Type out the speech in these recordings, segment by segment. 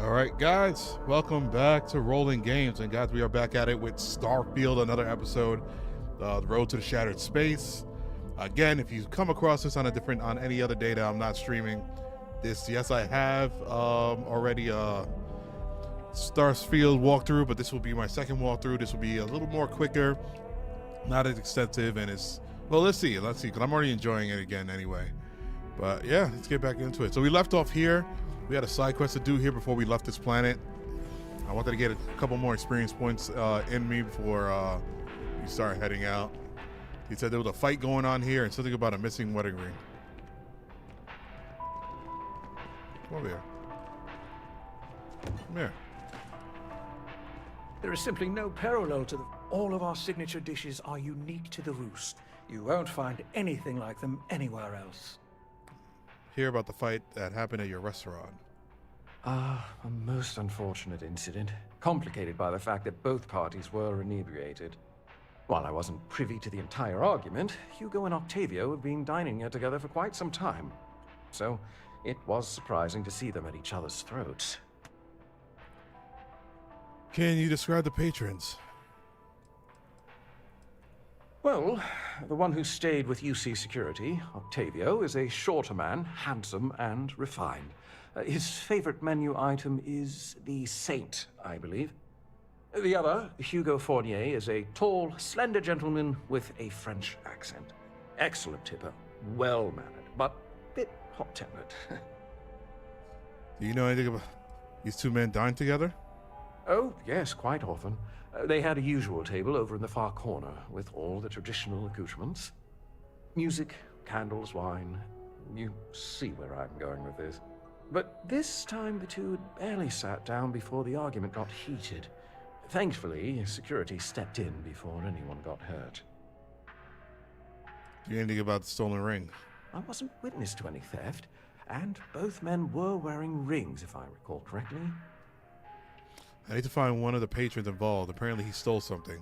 All right, guys, welcome back to Rolling Games. And guys, we are back at it with Starfield, another episode, the road to the shattered space. Again, if you come across this on any other data, I'm not streaming this. Yes, I have already Starfield walkthrough, but this will be my second walkthrough. This will be a little more quicker, not as extensive, and let's see, because I'm already enjoying it again anyway. But yeah, let's get back into it. So we left off here. We had a side quest to do here before we left this planet. I wanted to get a couple more experience points in me before we start heading out. He said there was a fight going on here and something about a missing wedding ring. Come over here. Come here. There is simply no parallel to them. All of our signature dishes are unique to the Roost. You won't find anything like them anywhere else. Hear about the fight that happened at your restaurant. A most unfortunate incident, complicated by the fact that both parties were inebriated. While I wasn't privy to the entire argument, Hugo and Octavio have been dining here together for quite some time. So, it was surprising to see them at each other's throats. Can you describe the patrons? Well, the one who stayed with UC Security, Octavio, is a shorter man, handsome and refined. His favorite menu item is the Saint, I believe. The other, Hugo Fournier, is a tall, slender gentleman with a French accent. Excellent tipper, well-mannered, but a bit hot-tempered. Do you know anything about these two men dine together? Oh, yes, quite often. They had a usual table over in the far corner, with all the traditional accoutrements. Music, candles, wine. You see where I'm going with this. But this time the two had barely sat down before the argument got heated. Thankfully, security stepped in before anyone got hurt. Do you know anything about the stolen ring? I wasn't witness to any theft, and both men were wearing rings, if I recall correctly. I need to find one of the patrons involved. Apparently he stole something.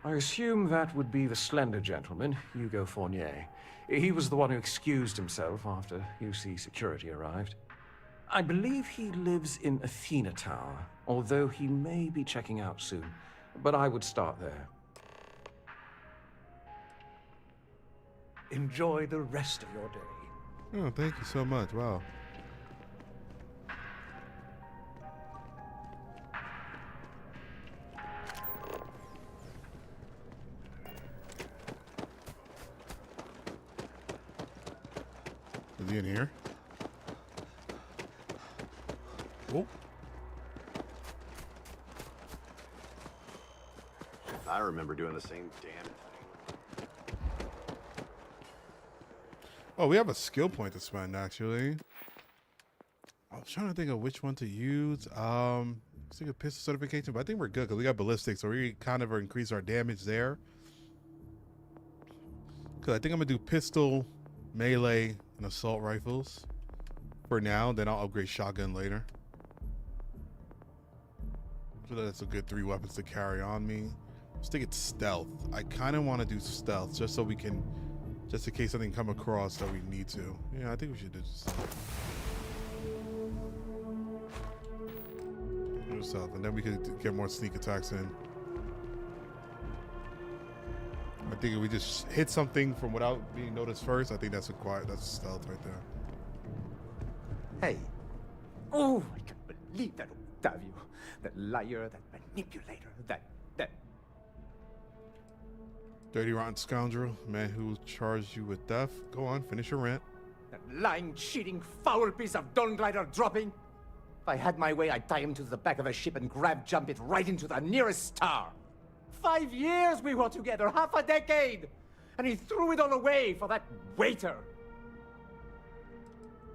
I assume that would be the slender gentleman, Hugo Fournier. He was the one who excused himself after UC Security arrived. I believe he lives in Athena Tower, although he may be checking out soon. But I would start there. Enjoy the rest of your day. Oh, thank you so much. Wow. Is he in here? Oh. I remember doing the same damn thing. Oh, we have a skill point to spend, actually. I was trying to think of which one to use. Let's think of pistol certification, but I think we're good because we got ballistics, so we kind of increase our damage there. Because I think I'm going to do pistol, melee, and assault rifles for now. Then I'll upgrade shotgun later. So that's a good 3 weapons to carry on me. Let's think it's stealth. I kind of want to do stealth just so we can, just in case something come across that we need to. Yeah, I think we should do stealth. Do stealth, and then we could get more sneak attacks in. I think if we just hit something from without being noticed first, I think that's stealth right there. Hey. Oh, I can't believe that Octavio. That liar, that manipulator, that... Dirty, rotten scoundrel, man who charged you with theft. Go on, finish your rant. That lying, cheating, foul piece of Dawn Glider dropping. If I had my way, I'd tie him to the back of a ship and jump it right into the nearest star. 5 years we were together, half a decade! And he threw it all away for that waiter.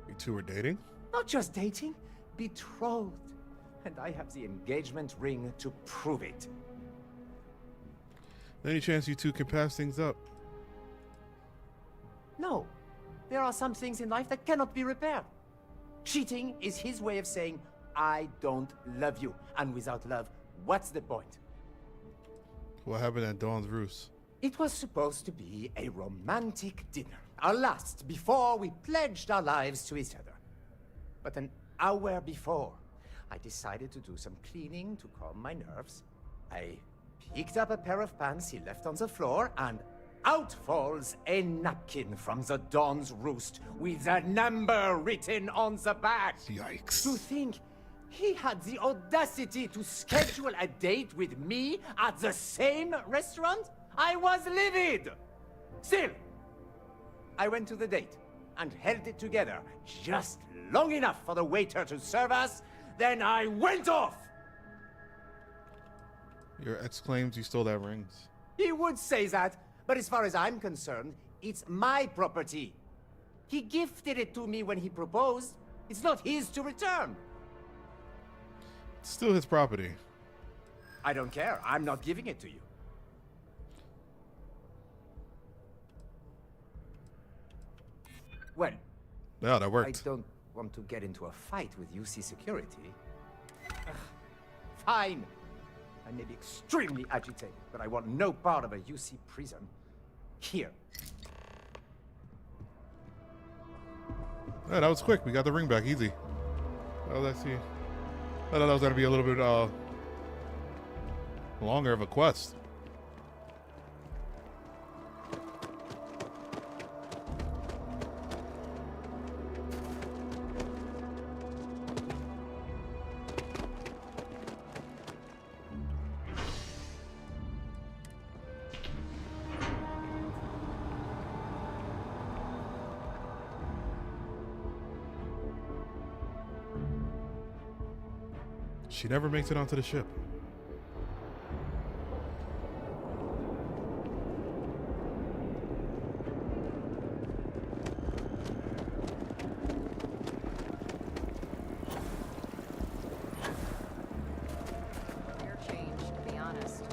You two were dating? Not just dating, betrothed. And I have the engagement ring to prove it. Any chance you two can pass things up? No. There are some things in life that cannot be repaired. Cheating is his way of saying, I don't love you. And without love, what's the point? What happened at Dawn's Roost? It was supposed to be a romantic dinner. Our last, before we pledged our lives to each other. But an hour before, I decided to do some cleaning to calm my nerves. I picked up a pair of pants he left on the floor, and out falls a napkin from the Dawn's Roost with a number written on the back. Yikes. To think he had the audacity to schedule a date with me at the same restaurant? I was livid! Still, I went to the date and held it together just long enough for the waiter to serve us, then I went off! Your ex claims you stole that rings. He would say that, but as far as I'm concerned, it's my property. He gifted it to me when he proposed. It's not his to return. It's still his property. I don't care. I'm not giving it to you. Well, Yeah, that I worked. don't want to get into a fight with UC security. Ugh, fine. I may be extremely agitated, but I want no part of a UC prison. Here. Yeah, that was quick. We got the ring back easy. Well, let's see. I thought that was gonna be a little bit longer of a quest. She never makes it onto the ship. Career change, to be honest.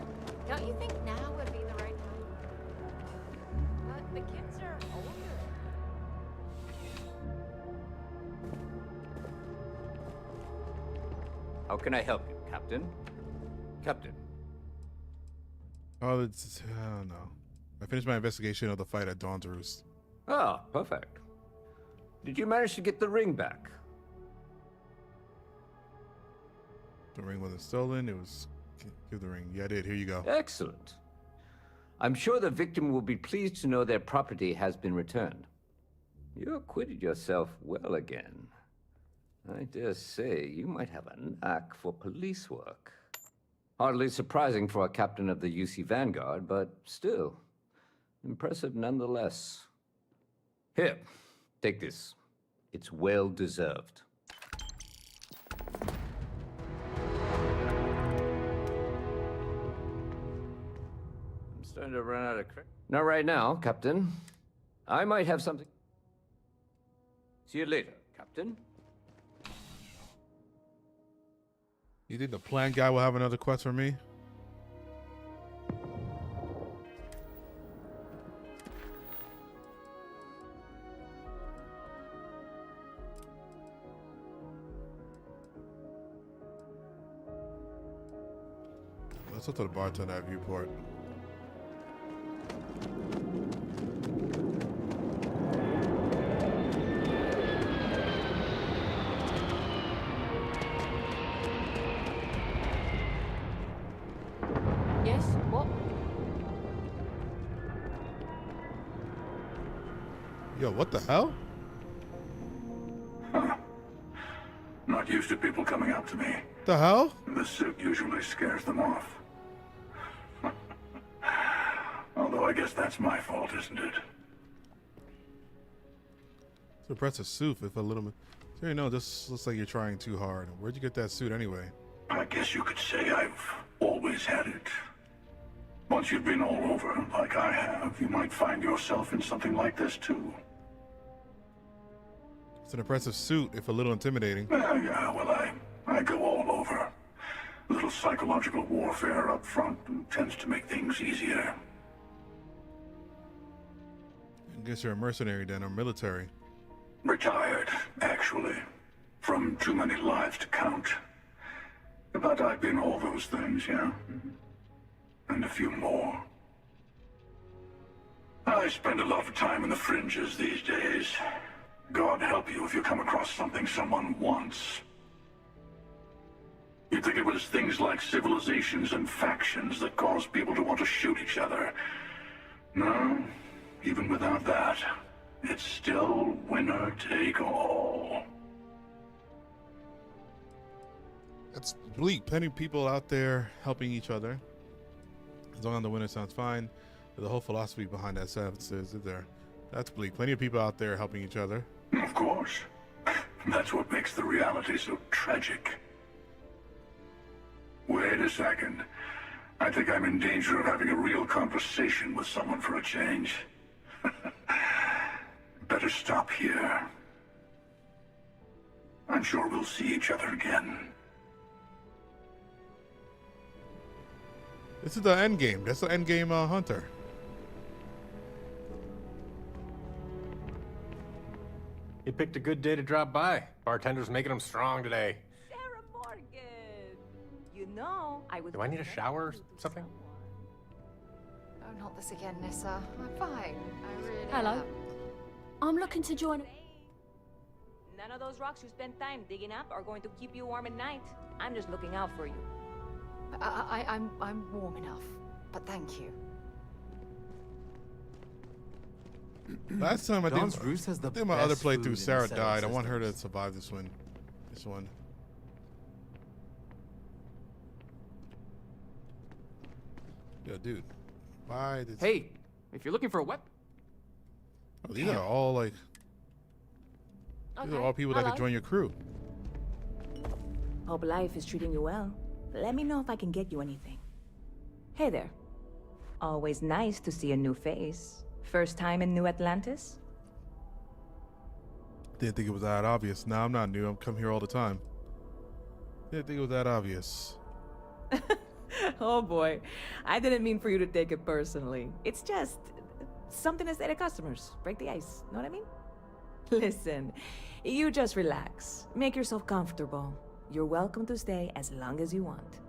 Don't you think now would be the right time? But the kids are older. How can I help you, Captain? Captain. Oh, it's, no. I finished my investigation of the fight at Dawn's Roost. Ah, perfect. Did you manage to get the ring back? The ring wasn't stolen. It was... Give the ring. Yeah, I did. Here you go. Excellent. I'm sure the victim will be pleased to know their property has been returned. You acquitted yourself well again. I dare say you might have a knack for police work. Hardly surprising for a captain of the UC Vanguard, but still, impressive nonetheless. Here, take this. It's well deserved. I'm starting to run out of credit. Not right now, Captain. I might have something. See you later, Captain. You think the plant guy will have another quest for me? Let's talk to the bartender at Viewport. Yes? What? Yo, what the hell? Not used to people coming up to me. The hell? The suit usually scares them off. Although I guess that's my fault, isn't it? Suppress a suit if a little bit. So, you know, this looks like you're trying too hard. Where'd you get that suit anyway? I guess you could say I've always had it. Once you've been all over, like I have, you might find yourself in something like this too. It's an impressive suit, if a little intimidating. Yeah, well, I go all over. A little psychological warfare up front tends to make things easier. I guess you're a mercenary then, or military. Retired, actually. From too many lives to count. But I've been all those things, yeah? And a few more. I spend a lot of time in the fringes these days. God help you if you come across something someone wants. You'd think it was things like civilizations and factions that cause people to want to shoot each other. No, even without that, it's still winner take all. It's bleak. Plenty of people out there helping each other. As long as the winner sounds fine. The whole philosophy behind that sentence is there. That's bleak. Plenty of people out there helping each other. Of course. That's what makes the reality so tragic. Wait a second. I think I'm in danger of having a real conversation with someone for a change. Better stop here. I'm sure we'll see each other again. This is the end game. That's the end game hunter. You picked a good day to drop by. Bartender's making them strong today. Sarah Morgan. You know, I was. Do I need a shower or something? Oh, not this again, Nissa. I'm fine. I really Hello. am. I'm looking to join. None of those rocks you spend time digging up are going to keep you warm at night. I'm just looking out for you. I'm warm enough, but thank you. Last time I Dawn's Roost has the did my other best food playthrough, in Sarah the Settled died. I want her to Systems. survive this one. This one. Yo, dude. Why did... Hey, if you're looking for a weapon. Oh, these are all like... These are all people that could join your crew. Hope life is treating you well. Let me know if I can get you anything. Hey there. Always nice to see a new face. First time in New Atlantis? Didn't think it was that obvious. Nah, I'm not new. I'm come here all the time. Didn't think it was that obvious. Oh boy. I didn't mean for you to take it personally. It's just something to say to customers. Break the ice. Know what I mean? Listen, you just relax. Make yourself comfortable. You're welcome to stay as long as you want.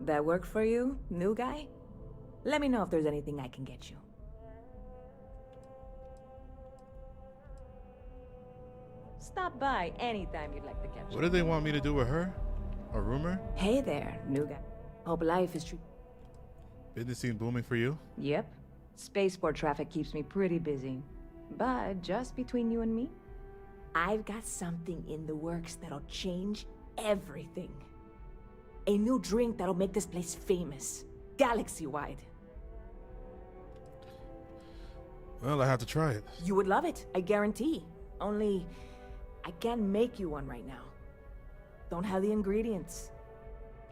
That work for you, new guy? Let me know if there's anything I can get you. Stop by anytime you'd like to catch up. What did they want me to do with her? A rumor? Hey there, new guy. Hope life is true. Business seems booming for you? Yep. Spaceport traffic keeps me pretty busy. But just between you and me, I've got something in the works that'll change everything. A new drink that'll make this place famous. Galaxy-wide. Well, I have to try it. You would love it, I guarantee. Only, I can't make you one right now. Don't have the ingredients.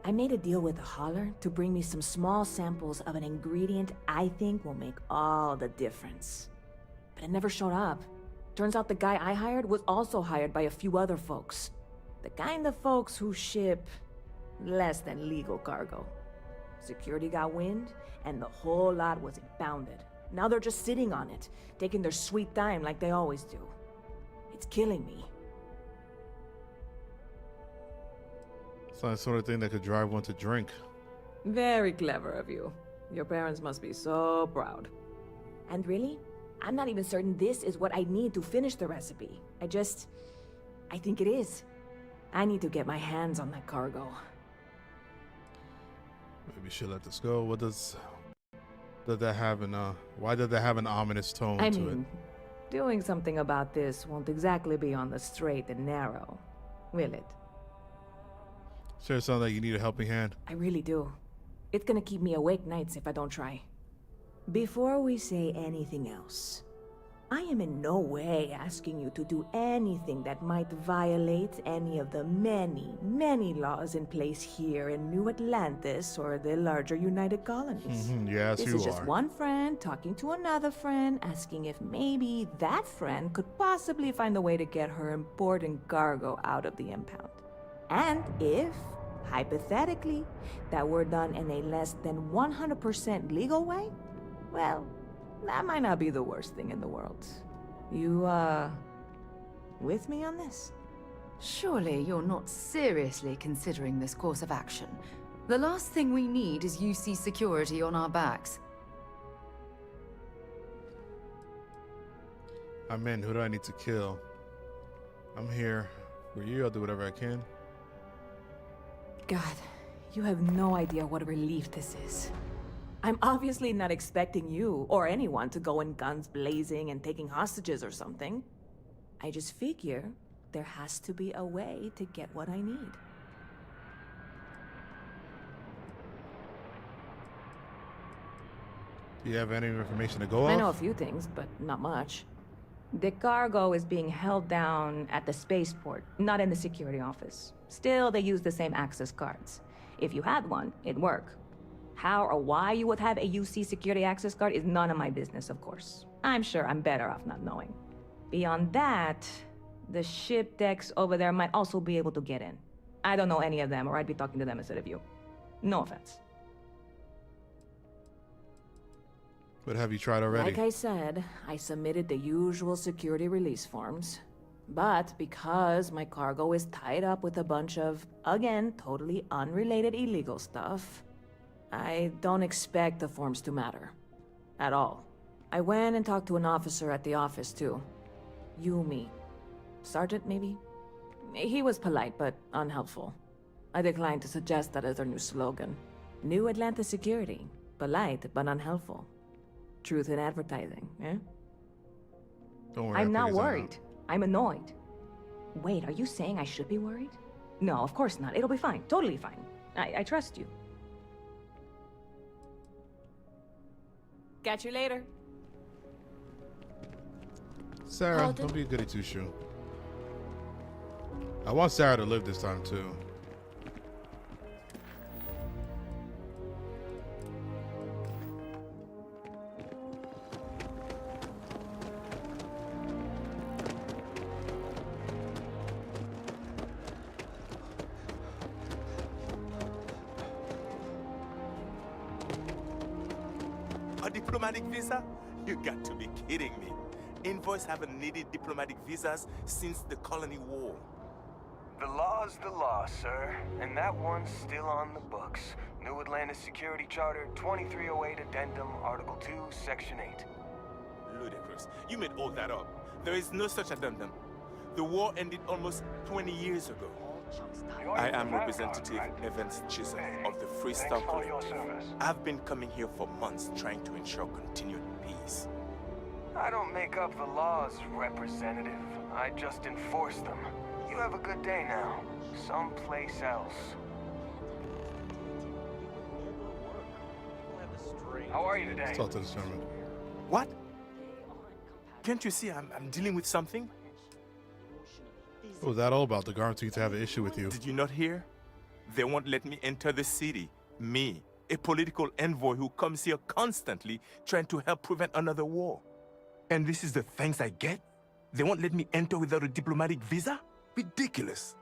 I made a deal with a hauler to bring me some small samples of an ingredient I think will make all the difference. But it never showed up. Turns out the guy I hired was also hired by a few other folks. The kind of folks who ship less than legal cargo. Security got wind, and the whole lot was impounded. Now they're just sitting on it, taking their sweet time like they always do. It's killing me. It's not the sort of thing that could drive one to drink. Very clever of you. Your parents must be so proud. And really, I'm not even certain this is what I need to finish the recipe. I think it is. I need to get my hands on that cargo. Maybe we should let this go. What does that have an why did that have an ominous tone I to mean, doing something about this won't exactly be on the straight and narrow, will it? it? Sure sounds like you need a helping hand. I really do. It's gonna keep me awake nights if I don't try. Before we say anything else, I am in no way asking you to do anything that might violate any of the many, many laws in place here in New Atlantis or the larger United Colonies. Yes, This you is just are. one friend talking to another friend, asking if maybe that friend could possibly find a way to get her important cargo out of the impound. And if, hypothetically, that were done in a less than 100% legal way, well, that might not be the worst thing in the world. You, with me on this? Surely you're not seriously considering this course of action. The last thing we need is UC security on our backs. I'm in. Who do I need to kill? I'm here for you. I'll do whatever I can. God, you have no idea what a relief this is. I'm obviously not expecting you or anyone to go in guns blazing and taking hostages or something. I just figure there has to be a way to get what I need. Do you have any information to go off? I know a few things, but not much. The cargo is being held down at the spaceport, not in the security office. Still, they use the same access cards. If you had one, it'd work. How or why you would have a UC security access card is none of my business, of course. I'm sure I'm better off not knowing. Beyond that, the ship decks over there might also be able to get in. I don't know any of them, or I'd be talking to them instead of you. No offense. But have you tried already? Like I said, I submitted the usual security release forms. But because my cargo is tied up with a bunch of, again, totally unrelated illegal stuff, I don't expect the forms to matter. At all. I went and talked to an officer at the office, too. Yumi. Sergeant, maybe? He was polite, but unhelpful. I declined to suggest that as our new slogan. New Atlanta Security. Polite, but unhelpful. Truth in advertising, eh? Don't worry. I'm not worried. I'm annoyed. Wait, are you saying I should be worried? No, of course not. It'll be fine. Totally fine. I trust you. Catch you later. Sarah, Alden? don't be a goody two-shoe. I want Sarah to live this time, too. A diplomatic visa? You got to be kidding me. Envoys haven't needed diplomatic visas since the Colony War. The law's the law, sir, and that one's still on the books. New Atlanta Security Charter 2308 Addendum, Article 2, Section 8. Ludicrous. You made all that up. There is no such addendum. The war ended almost 20 years ago. I am Representative Evans Chisholm of the Free Star Collective. I've been coming here for months trying to ensure continued peace. I don't make up the laws, Representative. I just enforce them. You have a good day now. Someplace else. How are you today? Let's talk to this gentleman. What? Can't you see I'm dealing with something? What was that all about? The guard seems to have an issue with you. Did you not hear? They won't let me enter the city. Me, a political envoy who comes here constantly trying to help prevent another war. And this is the thanks I get? They won't let me enter without a diplomatic visa? Ridiculous.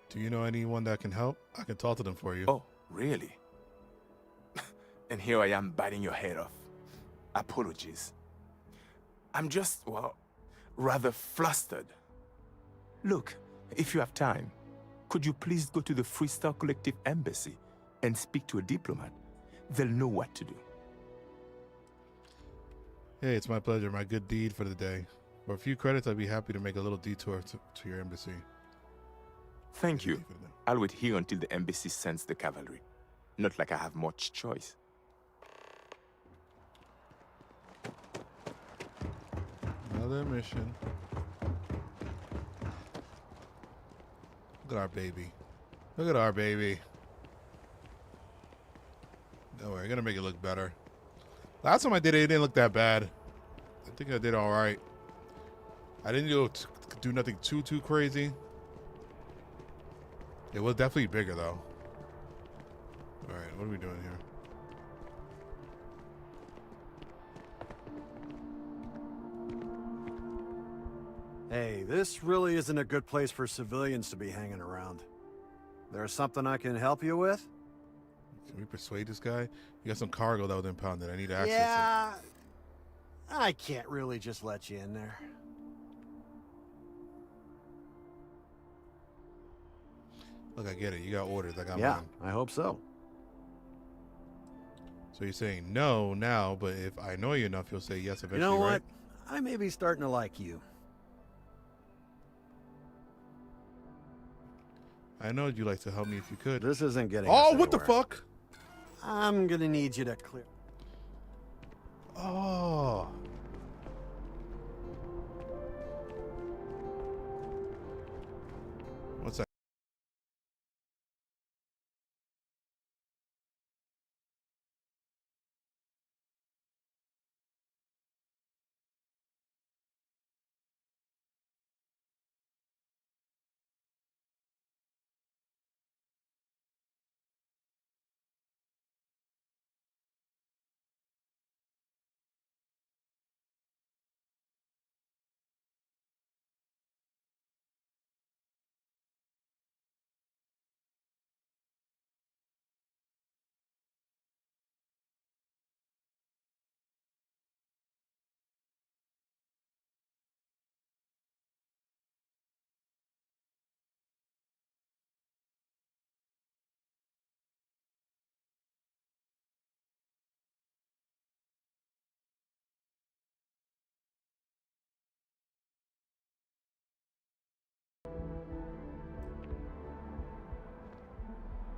Do you know anyone that can help? I can talk to them for you. Oh, really? And here I am biting your head off. Apologies. I'm just, well, rather flustered. Look, if you have time, could you please go to the Free Star Collective embassy and speak to a diplomat? They'll know what to do. Hey, it's my pleasure. My good deed for the day. For a few credits, I'd be happy to make a little detour to your embassy. Thank you. I'll wait here until the embassy sends the cavalry. Not like I have much choice. Another mission. Look at our baby. Look at our baby. Don't worry, I'm gonna make it look better. Last time I did it, it didn't look that bad. I think I did all right. I didn't do nothing too crazy. It was definitely bigger though. All right, what are we doing here? Hey, this really isn't a good place for civilians to be hanging around. There's something I can help you with? Can we persuade this guy? You got some cargo that was impounded. I need to access Yeah, I can't really just let you in there. it. Look, I get it. You got orders. I got Yeah, mine. I hope so. So you're saying no now, but if I know you enough, you'll say yes eventually, You know what? right? I may be starting to like you. I know you'd like to help me if you could. This isn't getting Oh, us what the anywhere. fuck? I'm gonna need you to clear. Oh. What's that?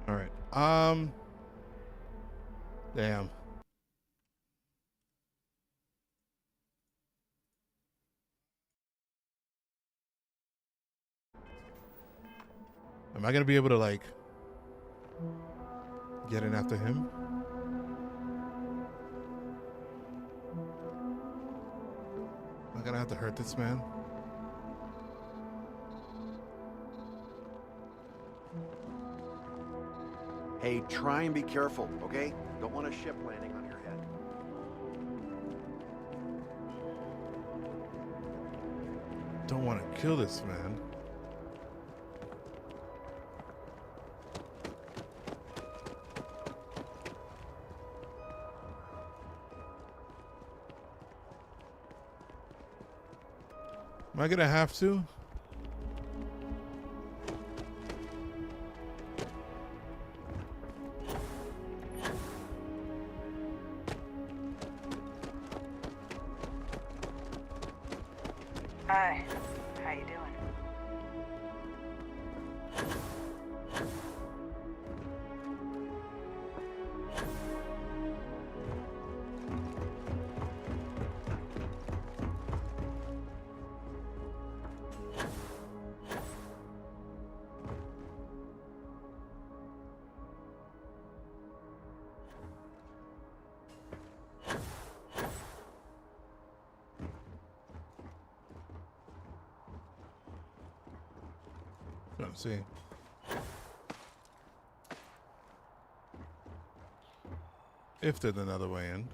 All right. Damn. Am I gonna be able to like get in after him? Am I gonna have to hurt this man? Hey, try and be careful, okay? Don't want a ship landing on your head. Don't want to kill this man. Am I gonna have to? Hi. How you doing? Let's see. If there's another way in.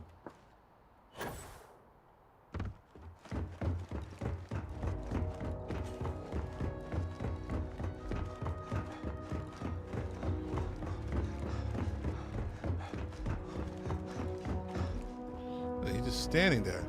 He's just standing there.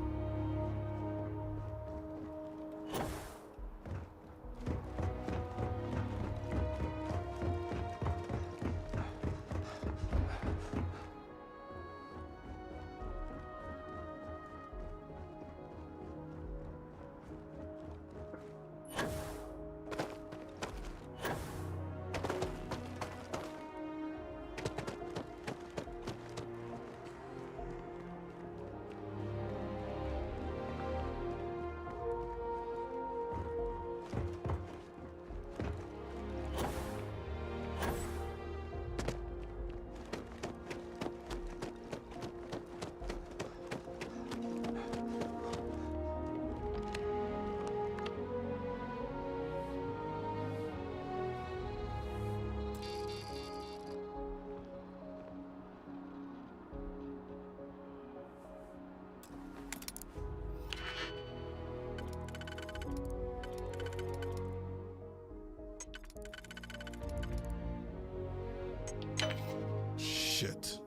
Shit.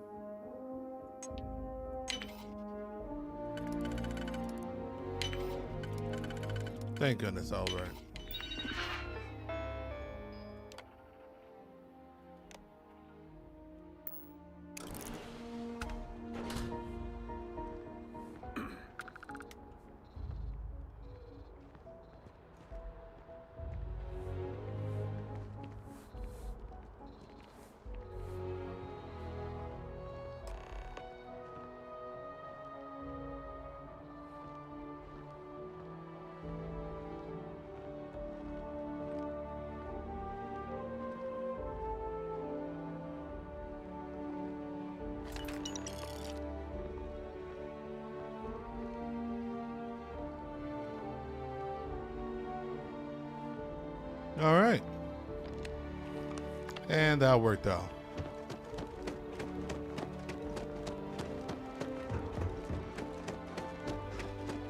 Thank goodness, Albert. All right. And that worked out.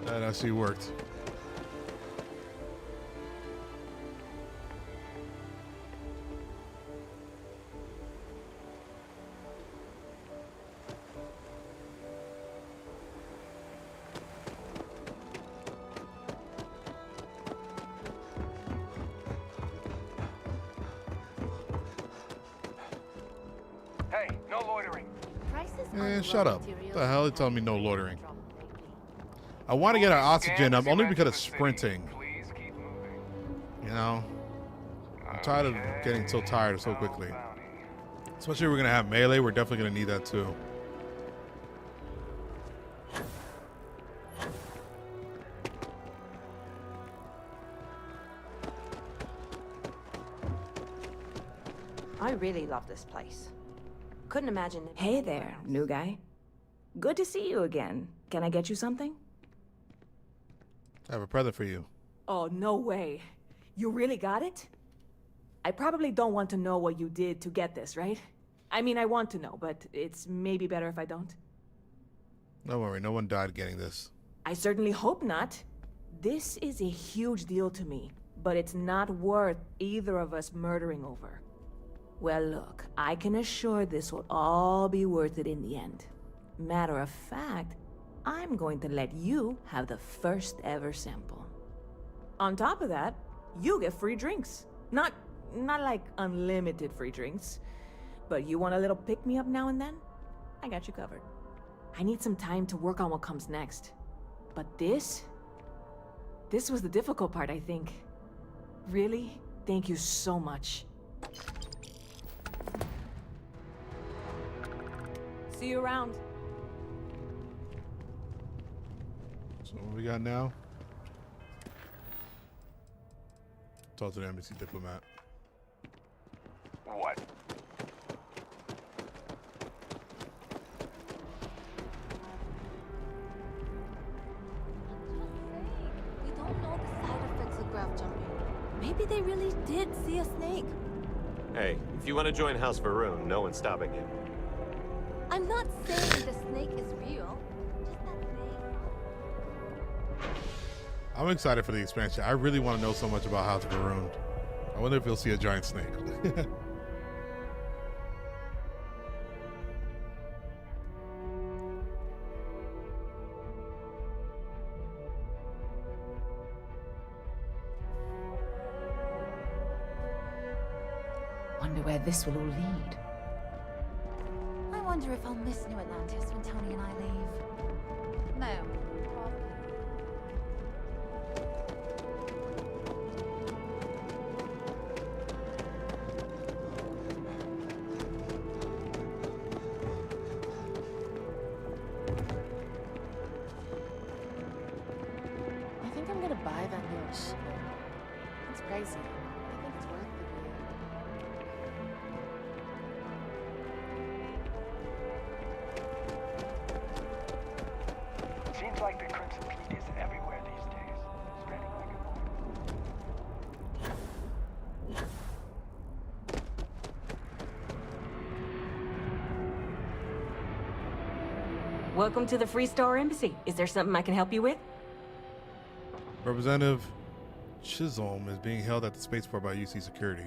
That actually worked. Hey, no loitering. Man, shut up. What the hell? They're telling me no loitering. I want to get our oxygen up only because of sprinting. You know? I'm tired of getting so tired so quickly. Especially if we're going to have melee. We're definitely going to need that too. I really love this place. Couldn't imagine. Hey there, new guy. Good to see you again. Can I get you something? I have a present for you. Oh, no way. You really got it? I probably don't want to know what you did to get this, right? I mean, I want to know, but it's maybe better if I don't. Don't worry, no one died getting this. I certainly hope not. This is a huge deal to me, but it's not worth either of us murdering over. Well, look, I can assure this will all be worth it in the end. Matter of fact, I'm going to let you have the first ever sample. On top of that, you get free drinks. Not like unlimited free drinks, but you want a little pick-me-up now and then? I got you covered. I need some time to work on what comes next. But this was the difficult part, I think. Really, thank you so much. See you around. So what we got now? Talk to the embassy diplomat. What? We don't know the side effects of grav jumping. Maybe they really did see a snake. Hey, if you want to join House var'ruun, no one's stopping you. I'm not saying the snake is real. I'm excited for the expansion. I really want to know so much about House var'ruun. I wonder if you'll see a giant snake. Wonder where this will all lead. I wonder if I'll miss New Atlantis when Tony and I leave. No. I think I'm gonna buy that little ship. It's crazy. I think it's worth the deal. Seems like the Crimson Fleet is everywhere these days, spreading like a Welcome to the Freestar Embassy. Is there something I can help you with? Representative Chisholm is being held at the spaceport by UC security.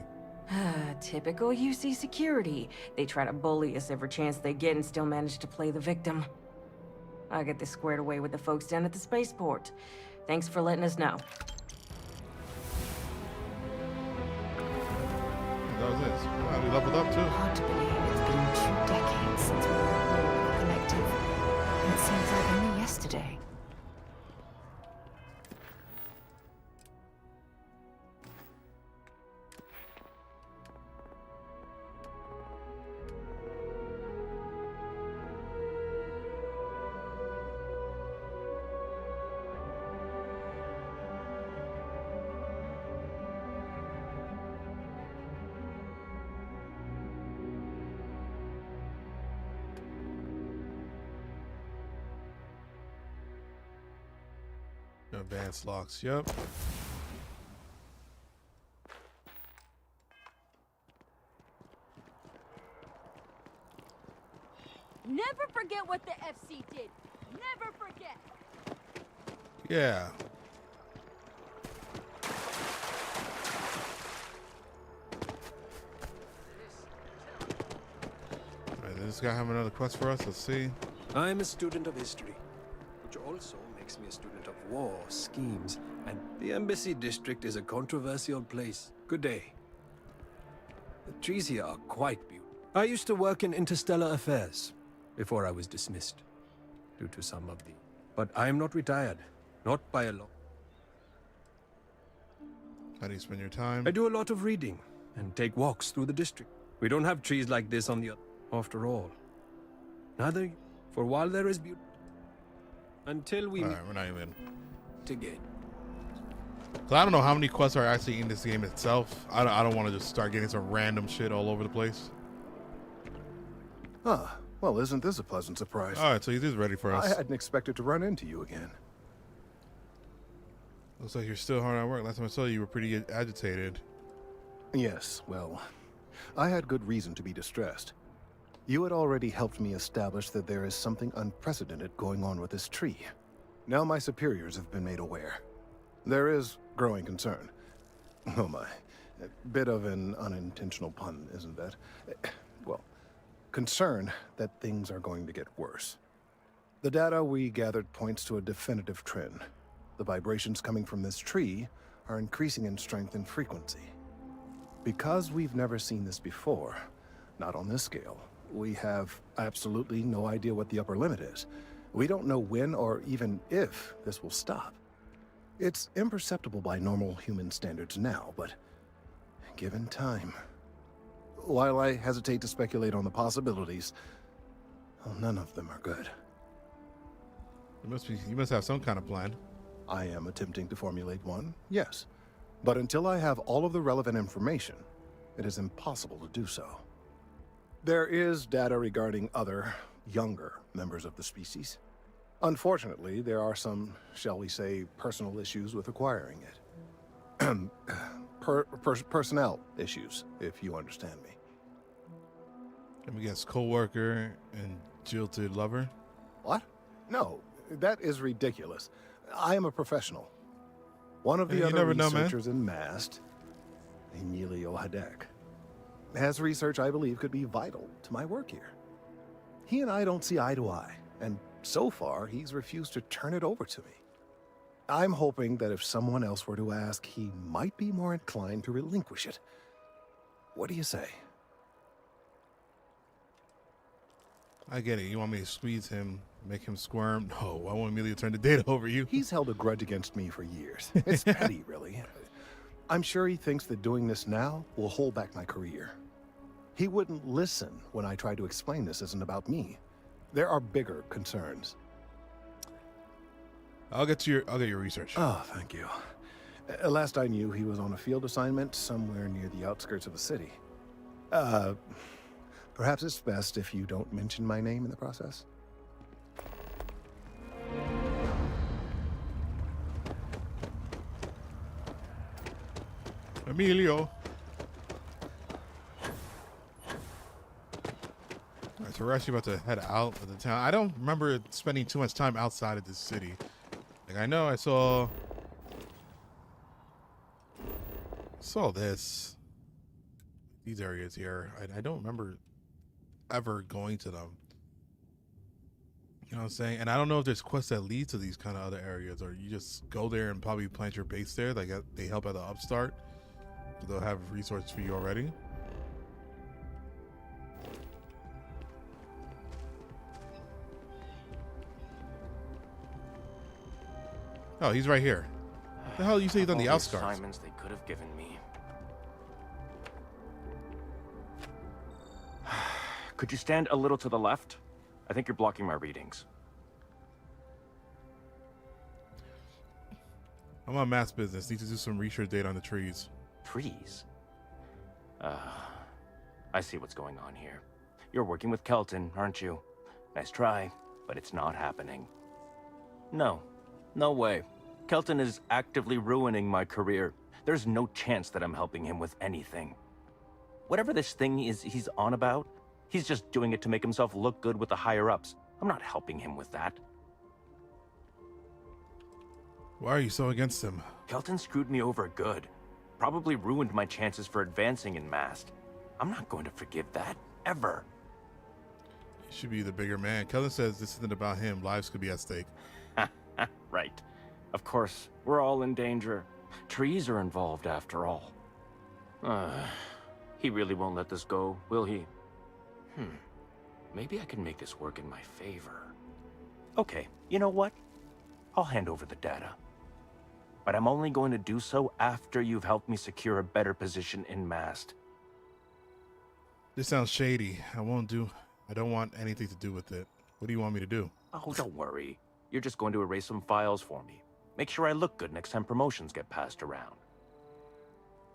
Typical UC security. They try to bully us every chance they get and still manage to play the victim. I'll get this squared away with the folks down at the spaceport. Thanks for letting us know. That was it. Wow, we leveled up too. Hard to believe it's been 2 decades since we were all in the collective. And it seems like only yesterday. Advanced locks, yep. Never forget what the FC did. Never forget. Yeah. Alright, does this guy have another quest for us? Let's see. I'm a student of history, which also makes me a student of war, schemes, and the Embassy District is a controversial place. Good day. The trees here are quite beautiful. I used to work in interstellar affairs before I was dismissed due to some of the... But I'm not retired, not by a lot. How do you spend your time? I do a lot of reading and take walks through the district. We don't have trees like this on the other. After all, neither for while there is beauty. Until we Alright, we're not even. Again. So I don't know how many quests are actually in this game itself. I don't want to just start getting some random shit all over the place. Ah, well, isn't this a pleasant surprise? Alright, so he is ready for us. I hadn't expected to run into you again. Looks like you're still hard at work. Last time I saw you, you were pretty agitated. Yes, well, I had good reason to be distressed. You had already helped me establish that there is something unprecedented going on with this tree. Now my superiors have been made aware. There is growing concern. Oh my, a bit of an unintentional pun, isn't that? Well, concern that things are going to get worse. The data we gathered points to a definitive trend. The vibrations coming from this tree are increasing in strength and frequency. Because we've never seen this before, not on this scale, we have absolutely no idea what the upper limit is. We don't know when or even if this will stop. It's imperceptible by normal human standards now, but given time... While I hesitate to speculate on the possibilities, well, none of them are good. You must have some kind of plan. I am attempting to formulate one, yes. But until I have all of the relevant information, it is impossible to do so. There is data regarding other, younger members of the species. Unfortunately, there are some, shall we say, personal issues with acquiring it. Personnel issues, if you understand me. Let me guess, co-worker and jilted lover? What? No, that is ridiculous. I am a professional. One of the other researchers in MAST, Emilio Hadek, has research I believe could be vital to my work here. He and I don't see eye to eye, and so far he's refused to turn it over to me. I'm hoping that if someone else were to ask, he might be more inclined to relinquish it. What do you say? I get it. You want me to squeeze him, make him squirm? No, I want Emilio to turn the data over you. He's held a grudge against me for years. It's petty, really. I'm sure he thinks that doing this now will hold back my career. He wouldn't listen when I tried to explain this isn't about me. There are bigger concerns. I'll get your research. Oh, thank you. Last I knew, he was on a field assignment somewhere near the outskirts of the city. Perhaps it's best if you don't mention my name in the process. Emilio. Alright, so we're actually about to head out of the town. I don't remember spending too much time outside of this city. Like, I know I saw these areas here. I don't remember ever going to them. You know what I'm saying? And I don't know if there's quests that lead to these kind of other areas, or you just go there and probably plant your base there. Like, they help at the upstart. They'll have resources for you already. Oh, he's right here. The hell you say he's on the outskirts? Assignments they could have given me. Could you stand a little to the left? I think you're blocking my readings. I'm on mass business. Need to do some research data on the trees. Trees? I see what's going on here. You're working with Kelton, aren't you? Nice try, but it's not happening. No way. Kelton is actively ruining my career. There's no chance that I'm helping him with anything. Whatever this thing is he's on about, He's just doing it to make himself look good with the higher-ups. I'm not helping him with that. Why are you so against him? Kelton screwed me over good. Probably ruined my chances for advancing in Mast. I'm not going to forgive that, ever. You should be the bigger man. Kelton says this isn't about him. Lives could be at stake. Right. Of course, we're all in danger. Trees are involved after all. He really won't let this go, will he? Maybe I can make this work in my favor. Okay, you know what? I'll hand over the data. But I'm only going to do so after you've helped me secure a better position in Mast. This sounds shady. I don't want anything to do with it. What do you want me to do? Oh, don't worry. You're just going to erase some files for me. Make sure I look good next time promotions get passed around.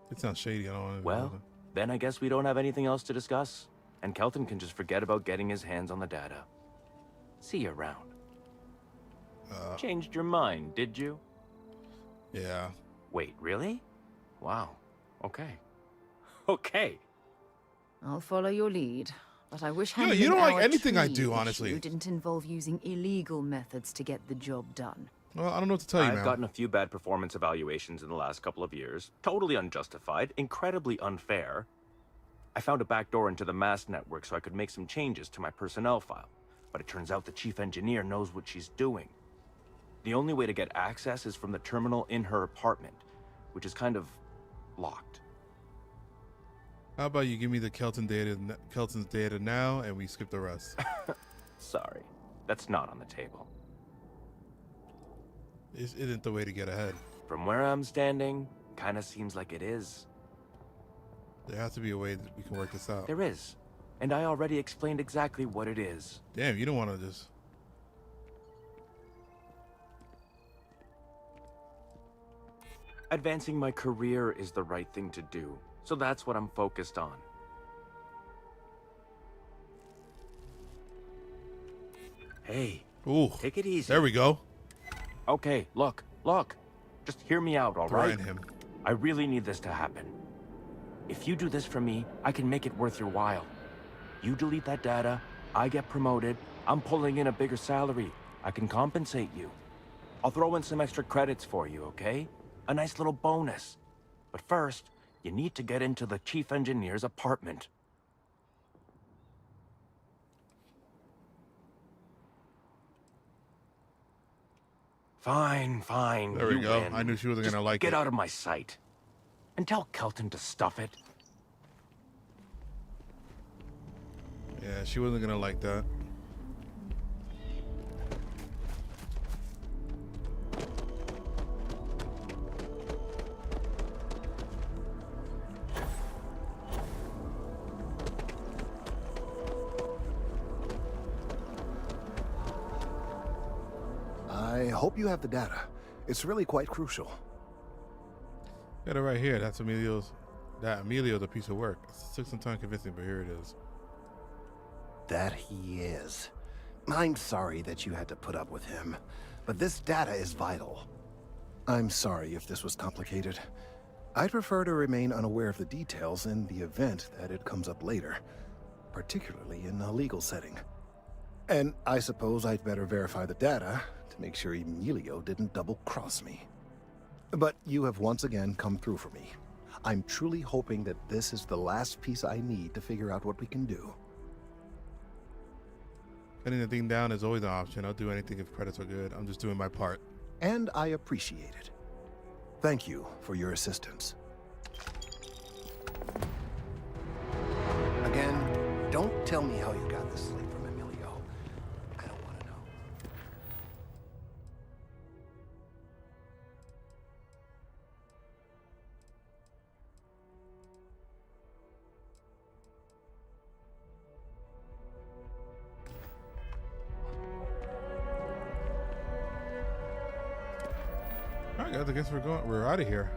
It sounds shady. I don't want to. Well, then I guess we don't have anything else to discuss. And Kelton can just forget about getting his hands on the data. See you around. Changed your mind, did you? Yeah. Wait, really? Wow. Okay. Okay. I'll follow your lead, but I wish Yeah, handling you don't like our anything I tree do, honestly. issue didn't involve using illegal methods to get the job done. Well, I don't know what to tell you, I've man. gotten a few bad performance evaluations in the last couple of years. Totally unjustified, incredibly unfair. I found a backdoor into the Mast network so I could make some changes to my personnel file. But it turns out the chief engineer knows what she's doing. The only way to get access is from the terminal in her apartment, which is kind of locked. How about you give me the Kelton's data now, and we skip the rest? Sorry, that's not on the table. This isn't the way to get ahead. From where I'm standing, kind of seems like it is. There has to be a way that we can work this out. There is. And I already explained exactly what it is. Damn, you don't want to just... Advancing my career is the right thing to do, so that's what I'm focused on. Hey, take it easy. There we go. Okay, look. Just hear me out, all right? Threaten him. I really need this to happen. If you do this for me, I can make it worth your while. You delete that data, I get promoted, I'm pulling in a bigger salary. I can compensate you. I'll throw in some extra credits for you, okay? A nice little bonus. But first, you need to get into the chief engineer's apartment. Fine. There we you go. win. I knew she wasn't Just gonna like it. Get out of my sight. And tell Kelton to stuff it. Yeah, she wasn't gonna like that. I hope you have the data. It's really quite crucial. Got it right here. That's Emilio's. That Emilio's a piece of work. It took some time convincing, but here it is. That he is. I'm sorry that you had to put up with him, but this data is vital. I'm sorry if this was complicated. I'd prefer to remain unaware of the details in the event that it comes up later, particularly in a legal setting. And I suppose I'd better verify the data to make sure Emilio didn't double-cross me. But you have once again come through for me. I'm truly hoping that this is the last piece I need to figure out what we can do. Cutting the thing down is always an option. I'll do anything if credits are good. I'm just doing my part. And I appreciate it. Thank you for your assistance. Again, don't tell me how you got this slate from Emilio. I don't want to know. All right, guys. I guess we're out of here.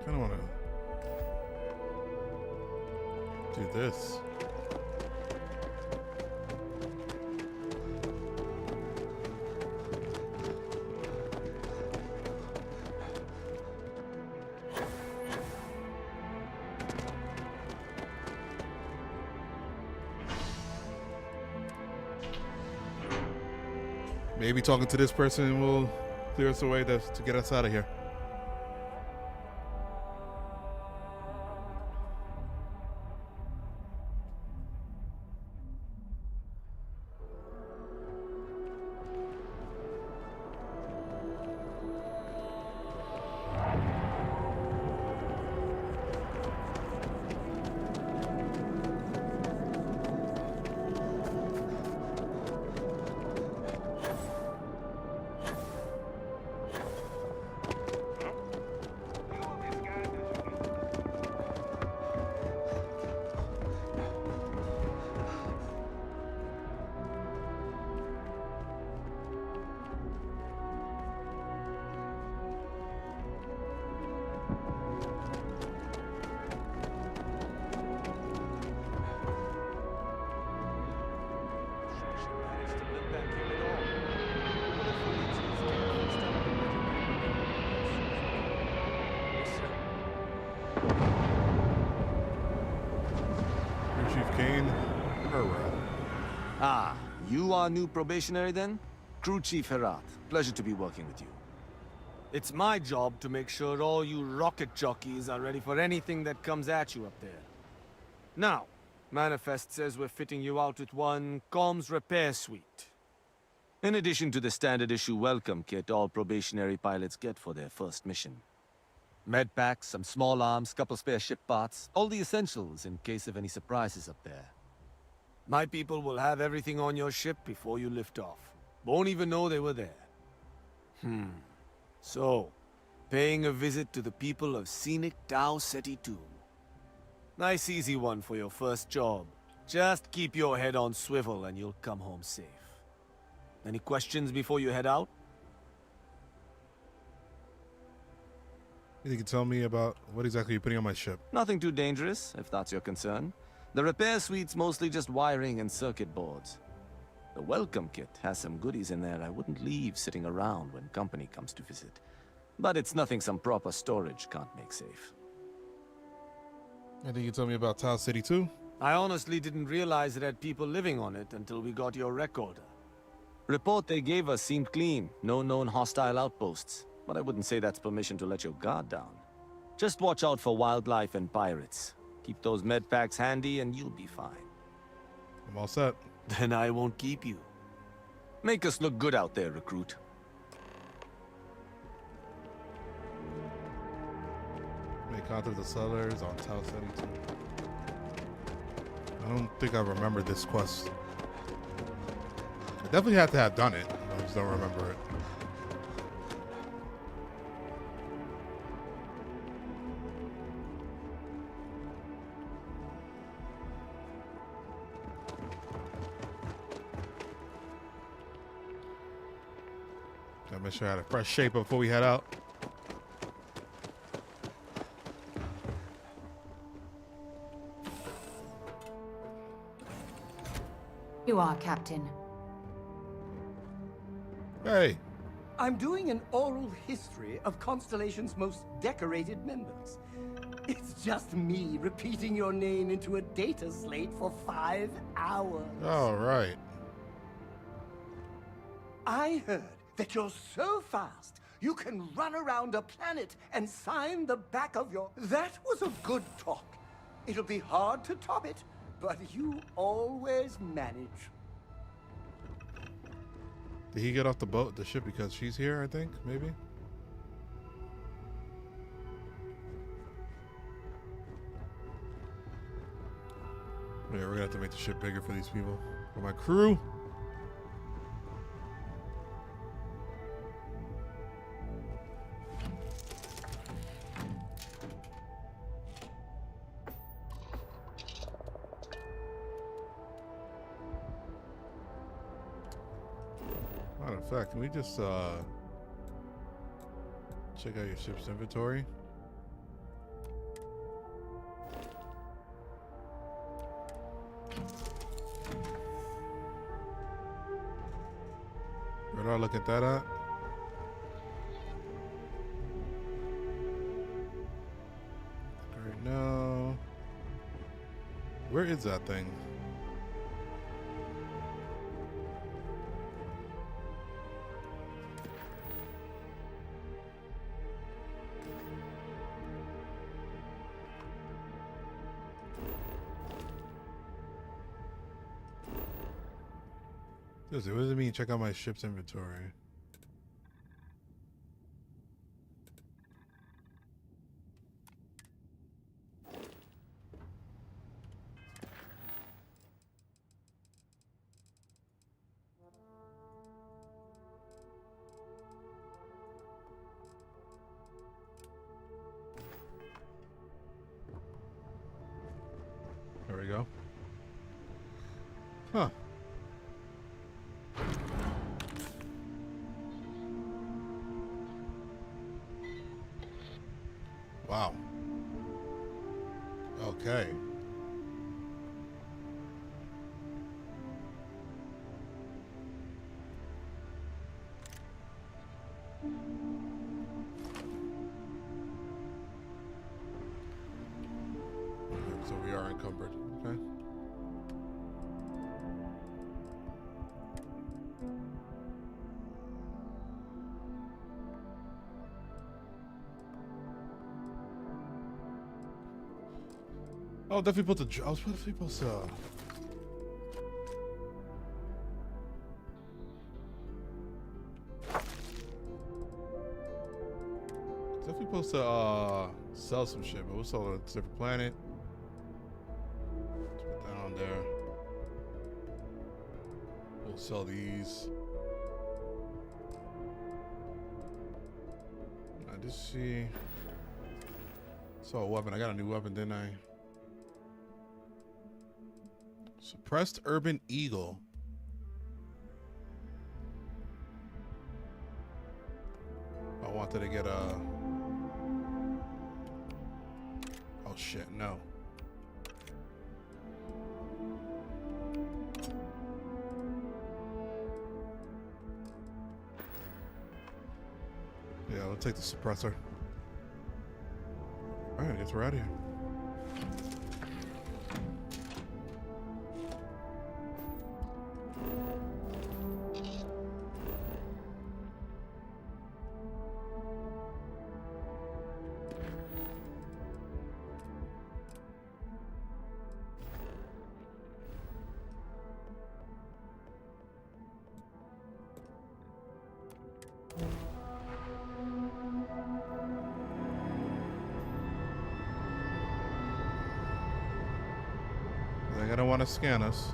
Kind of want to do this. Maybe talking to this person will clear us a way to get us out of here. Ah, you are new probationary then? Crew Chief Herat. Pleasure to be working with you. It's my job to make sure all you rocket jockeys are ready for anything that comes at you up there. Now, Manifest says we're fitting you out with one comms repair suite. In addition to the standard issue welcome kit all probationary pilots get for their first mission. Med packs, some small arms, couple spare ship parts, all the essentials in case of any surprises up there. My people will have everything on your ship before you lift off. Won't even know they were there. So, paying a visit to the people of scenic Tau Ceti 2. Nice easy one for your first job. Just keep your head on swivel and you'll come home safe. Any questions before you head out? You can tell me about what exactly you're putting on my ship? Nothing too dangerous, if that's your concern. The repair suite's mostly just wiring and circuit boards. The welcome kit has some goodies in there I wouldn't leave sitting around when company comes to visit. But it's nothing some proper storage can't make safe. And you can tell me about Tau Ceti 2? I honestly didn't realize it had people living on it until we got your recorder. Report they gave us seemed clean, no known hostile outposts. But I wouldn't say that's permission to let your guard down. Just watch out for wildlife and pirates. Keep those med packs handy and you'll be fine. I'm all set. Then I won't keep you. Make us look good out there, recruit. Make contact with the settlers on Tau Ceti 2. I don't think I remember this quest. I definitely had to have done it. I just don't remember it. Gotta make sure I had a fresh shape before we head out. You are, Captain. Hey. I'm doing an oral history of Constellation's most decorated members. It's just me repeating your name into a data slate for 5 hours. All right. I heard that you're so fast, you can run around a planet and sign the back of your... That was a good talk. It'll be hard to top it, but you always manage. Did he get off the ship because she's here, I think, maybe? Yeah, we're gonna have to make the ship bigger for these people. For my crew. Matter of fact, can we just check out your ship's inventory? Where do I look at that at? Right now. Where is that thing? What does it mean? Check out my ship's inventory. There we go. Huh. Wow. Okay. So we are encumbered. Okay. Oh, definitely put the. I was definitely supposed to. Definitely supposed to sell some shit, but we'll sell a different planet. Let's put that on there. We'll sell these. I just see. Saw a weapon. I got a new weapon, didn't I? Suppressed Urban Eagle. I wanted to get a. Oh shit, no. Yeah, we'll take the suppressor. Alright, I guess we're out of here. They're gonna want to scan us.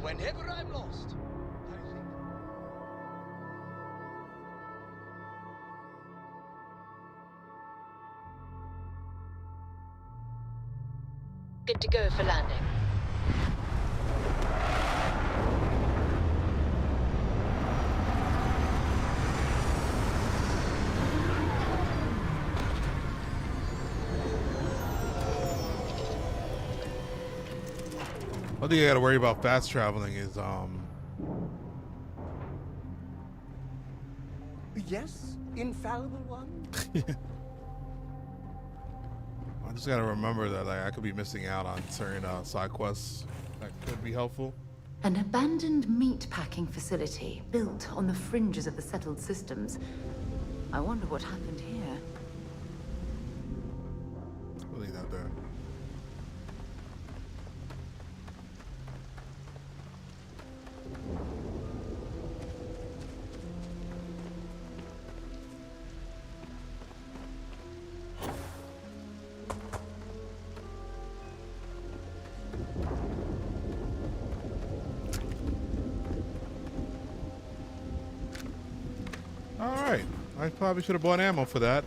Whenever I'm lost, I think. Good to go for landing. One thing you gotta worry about fast traveling is Yes, infallible one. I just gotta remember that like I could be missing out on certain side quests that could be helpful. An abandoned meat packing facility built on the fringes of the settled systems. I wonder what happened here. We'll leave that there. Alright, I probably should have bought ammo for that.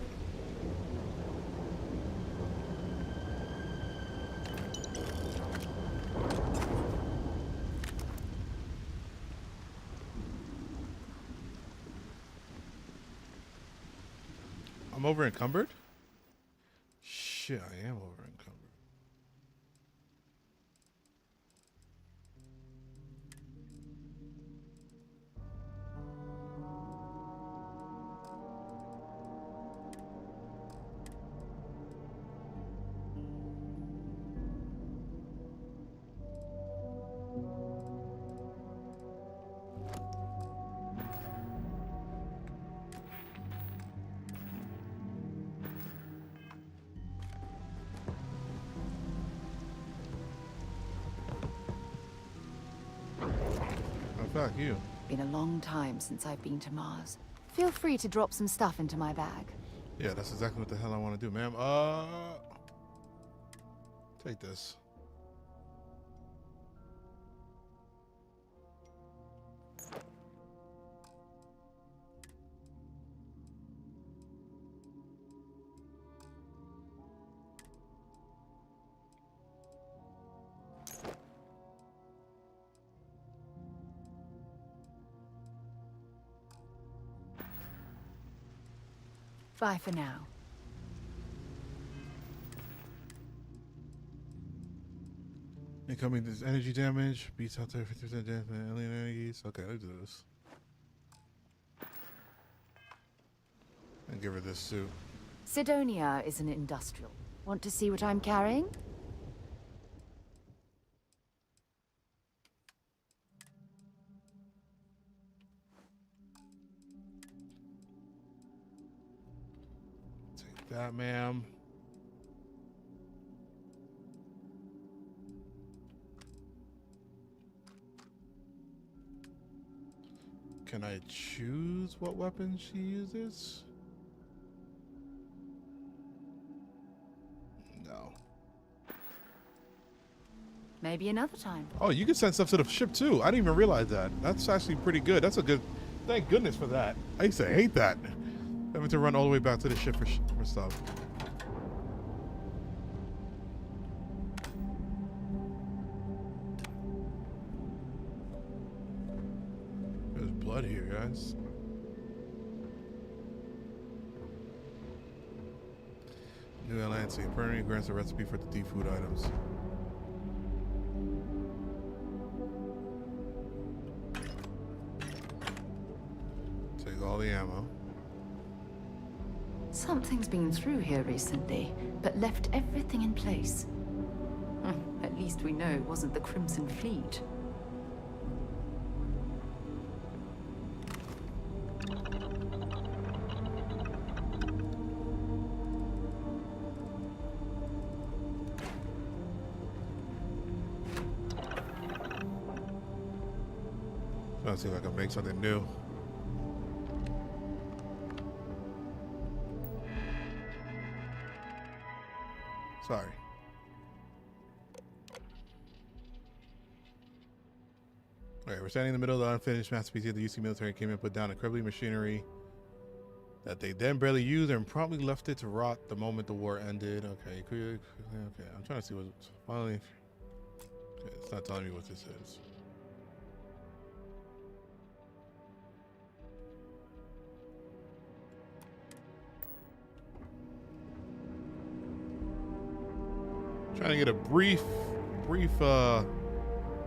I'm over encumbered? Shit, I am over encumbered. fuck you. Been a long time since I've been to Mars. Feel free to drop some stuff into my bag. Yeah, that's exactly what the hell I want to do, ma'am. Take this. Bye for now. Incoming this energy damage. Beats out there 50% damage from alien energies. Okay, let's do this. And give her this suit. Sidonia is an industrial. Want to see what I'm carrying? Take that, ma'am. Can I choose what weapon she uses? No. Maybe another time. Oh, you can send stuff to the ship too. I didn't even realize that. That's actually pretty good. That's a good. Thank goodness for that. I used to hate that. Having to run all the way back to the ship for stuff. There's blood here, guys. New alliance permanently grants a recipe for the deep food items. Take all the ammo. Something's been through here recently, but left everything in place. At least we know it wasn't the Crimson Fleet. Trying to see if I can make something new. Sorry. Alright, we're standing in the middle of the unfinished masterpiece the UC military came and put down incredibly machinery that they then barely used and probably left it to rot the moment the war ended. Okay, okay. I'm trying to see what's finally. Okay, it's not telling me what this is. Trying to get a brief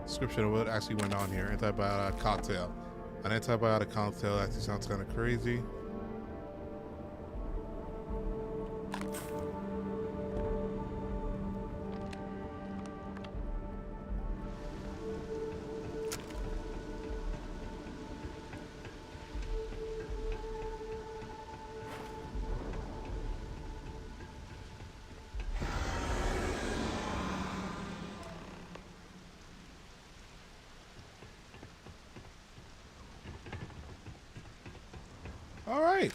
description of what actually went on here. Antibiotic cocktail. An antibiotic cocktail actually sounds kind of crazy. Alright.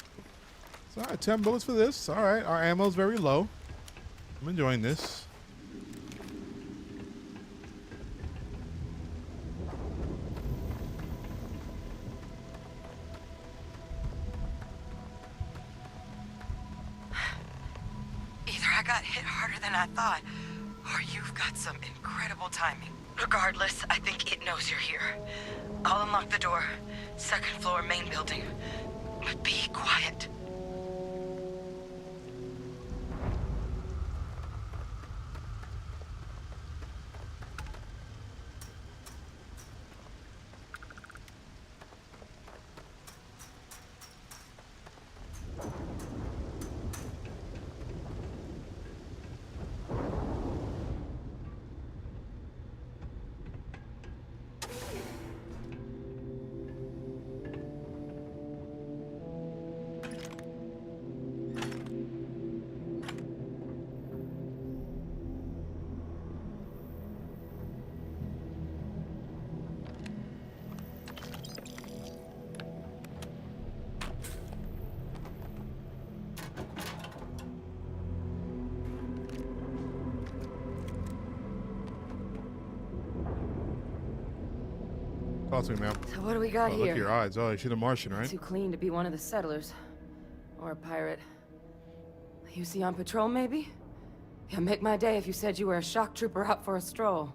So 10 bullets for this. Alright, our ammo's very low. I'm enjoying this. Either I got hit harder than I thought, or you've got some incredible timing. Regardless, I think it knows you're here. I'll unlock the door. Second floor, main building. But be quiet. Talk to me, ma'am. So what do we got Oh, here? look at your eyes. Oh, she's a Martian, right? Too clean to be one of the settlers. Or a pirate. You see on patrol, maybe? Yeah, make my day if you said you were a shock trooper out for a stroll.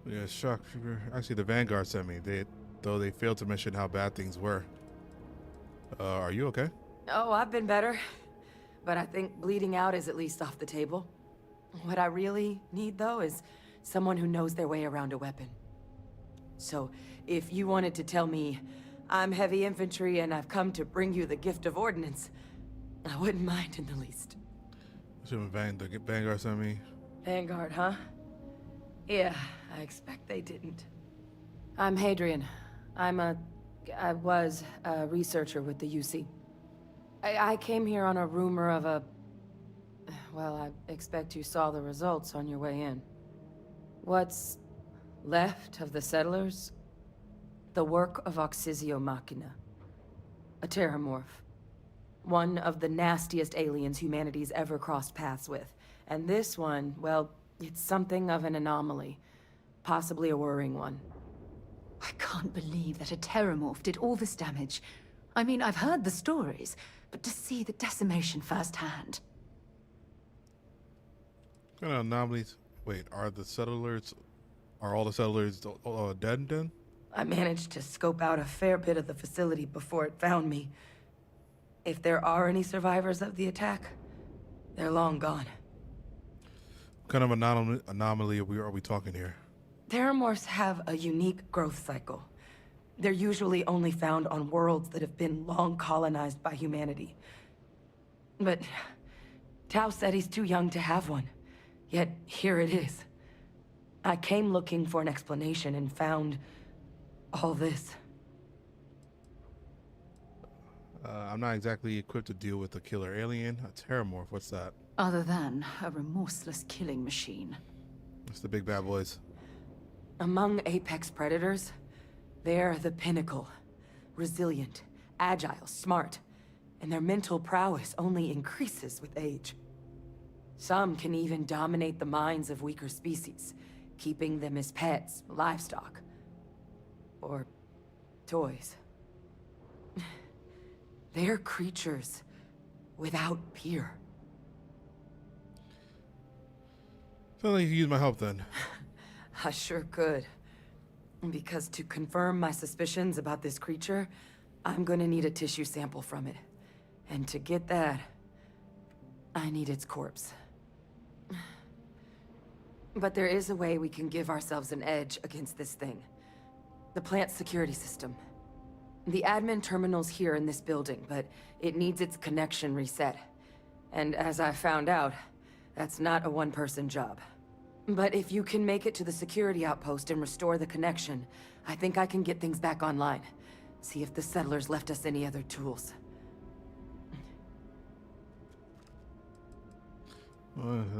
Yeah, shock trooper. Actually, the Vanguard sent me. Though they failed to mention how bad things were. Are you okay? Oh, I've been better. But I think bleeding out is at least off the table. What I really need, though, is someone who knows their way around a weapon. So, if you wanted to tell me, I'm heavy infantry and I've come to bring you the gift of ordnance, I wouldn't mind in the least. The Vanguard sent me. Vanguard, huh? Yeah, I expect they didn't. I'm Hadrian. I was a researcher with the UC. I came here on a rumor of a... Well, I expect you saw the results on your way in. What's left of the settlers? The work of Oxysio Machina. A terramorph. One of the nastiest aliens humanity's ever crossed paths with. And this one, well, it's something of an anomaly. Possibly a worrying one. I can't believe that a terramorph did all this damage. I mean, I've heard the stories, but to see the decimation firsthand. What kind of anomalies? Wait, are all the settlers dead then? I managed to scope out a fair bit of the facility before it found me. If there are any survivors of the attack, they're long gone. What kind of anomaly are we talking here? Terramorphs have a unique growth cycle. They're usually only found on worlds that have been long colonized by humanity. But Tao said he's too young to have one. Yet here it is. I came looking for an explanation and found all this. I'm not exactly equipped to deal with a killer alien. A terramorph, what's that? Other than a remorseless killing machine. It's the big bad boys. Among apex predators, they're the pinnacle. Resilient, agile, smart. And their mental prowess only increases with age. Some can even dominate the minds of weaker species, keeping them as pets, livestock, or toys. They're creatures without peer. Feel like you could use my help then. I sure could. Because to confirm my suspicions about this creature, I'm gonna need a tissue sample from it. And to get that, I need its corpse. But there is a way we can give ourselves an edge against this thing. The plant's security system. The admin terminal's here in this building, but it needs its connection reset. And as I found out, that's not a one-person job. But if you can make it to the security outpost and restore the connection, I think I can get things back online. See if the settlers left us any other tools.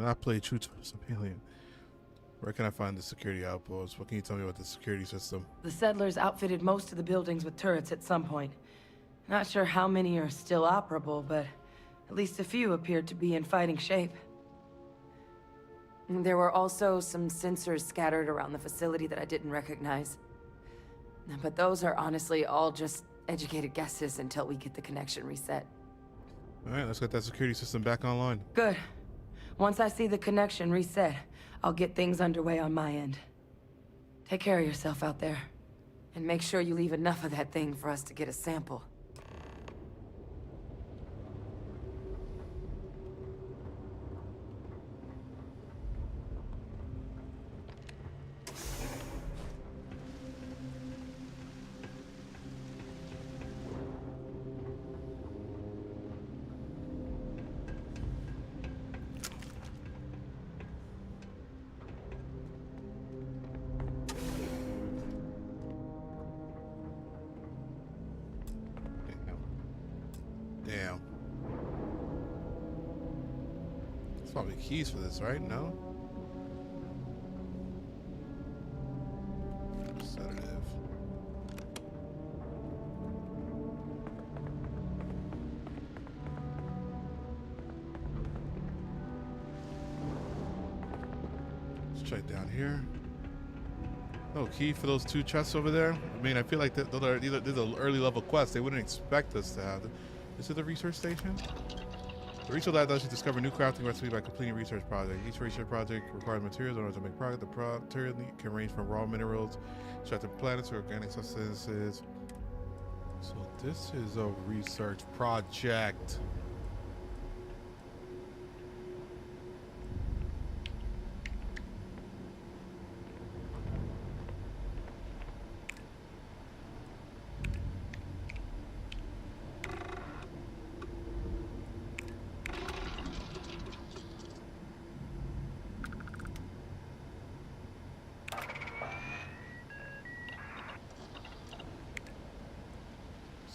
I play true to some alien. Where can I find the security outpost? What can you tell me about the security system? The settlers outfitted most of the buildings with turrets at some point. Not sure how many are still operable, but at least a few appeared to be in fighting shape. There were also some sensors scattered around the facility that I didn't recognize. But those are honestly all just educated guesses until we get the connection reset. Alright, let's get that security system back online. Good. Once I see the connection reset, I'll get things underway on my end. Take care of yourself out there. And make sure you leave enough of that thing for us to get a sample. Damn. There's probably keys for this, right? No? Sedative. Let's check down here. No key for those 2 chests over there. I mean, I feel like those are either these are early level quests. They wouldn't expect us to have. Is it the research station? The research lab lets you discover new crafting recipes by completing research project. Each research project requires materials in order to make product. The material can range from raw minerals, extracted planets, or organic substances. So this is a research project.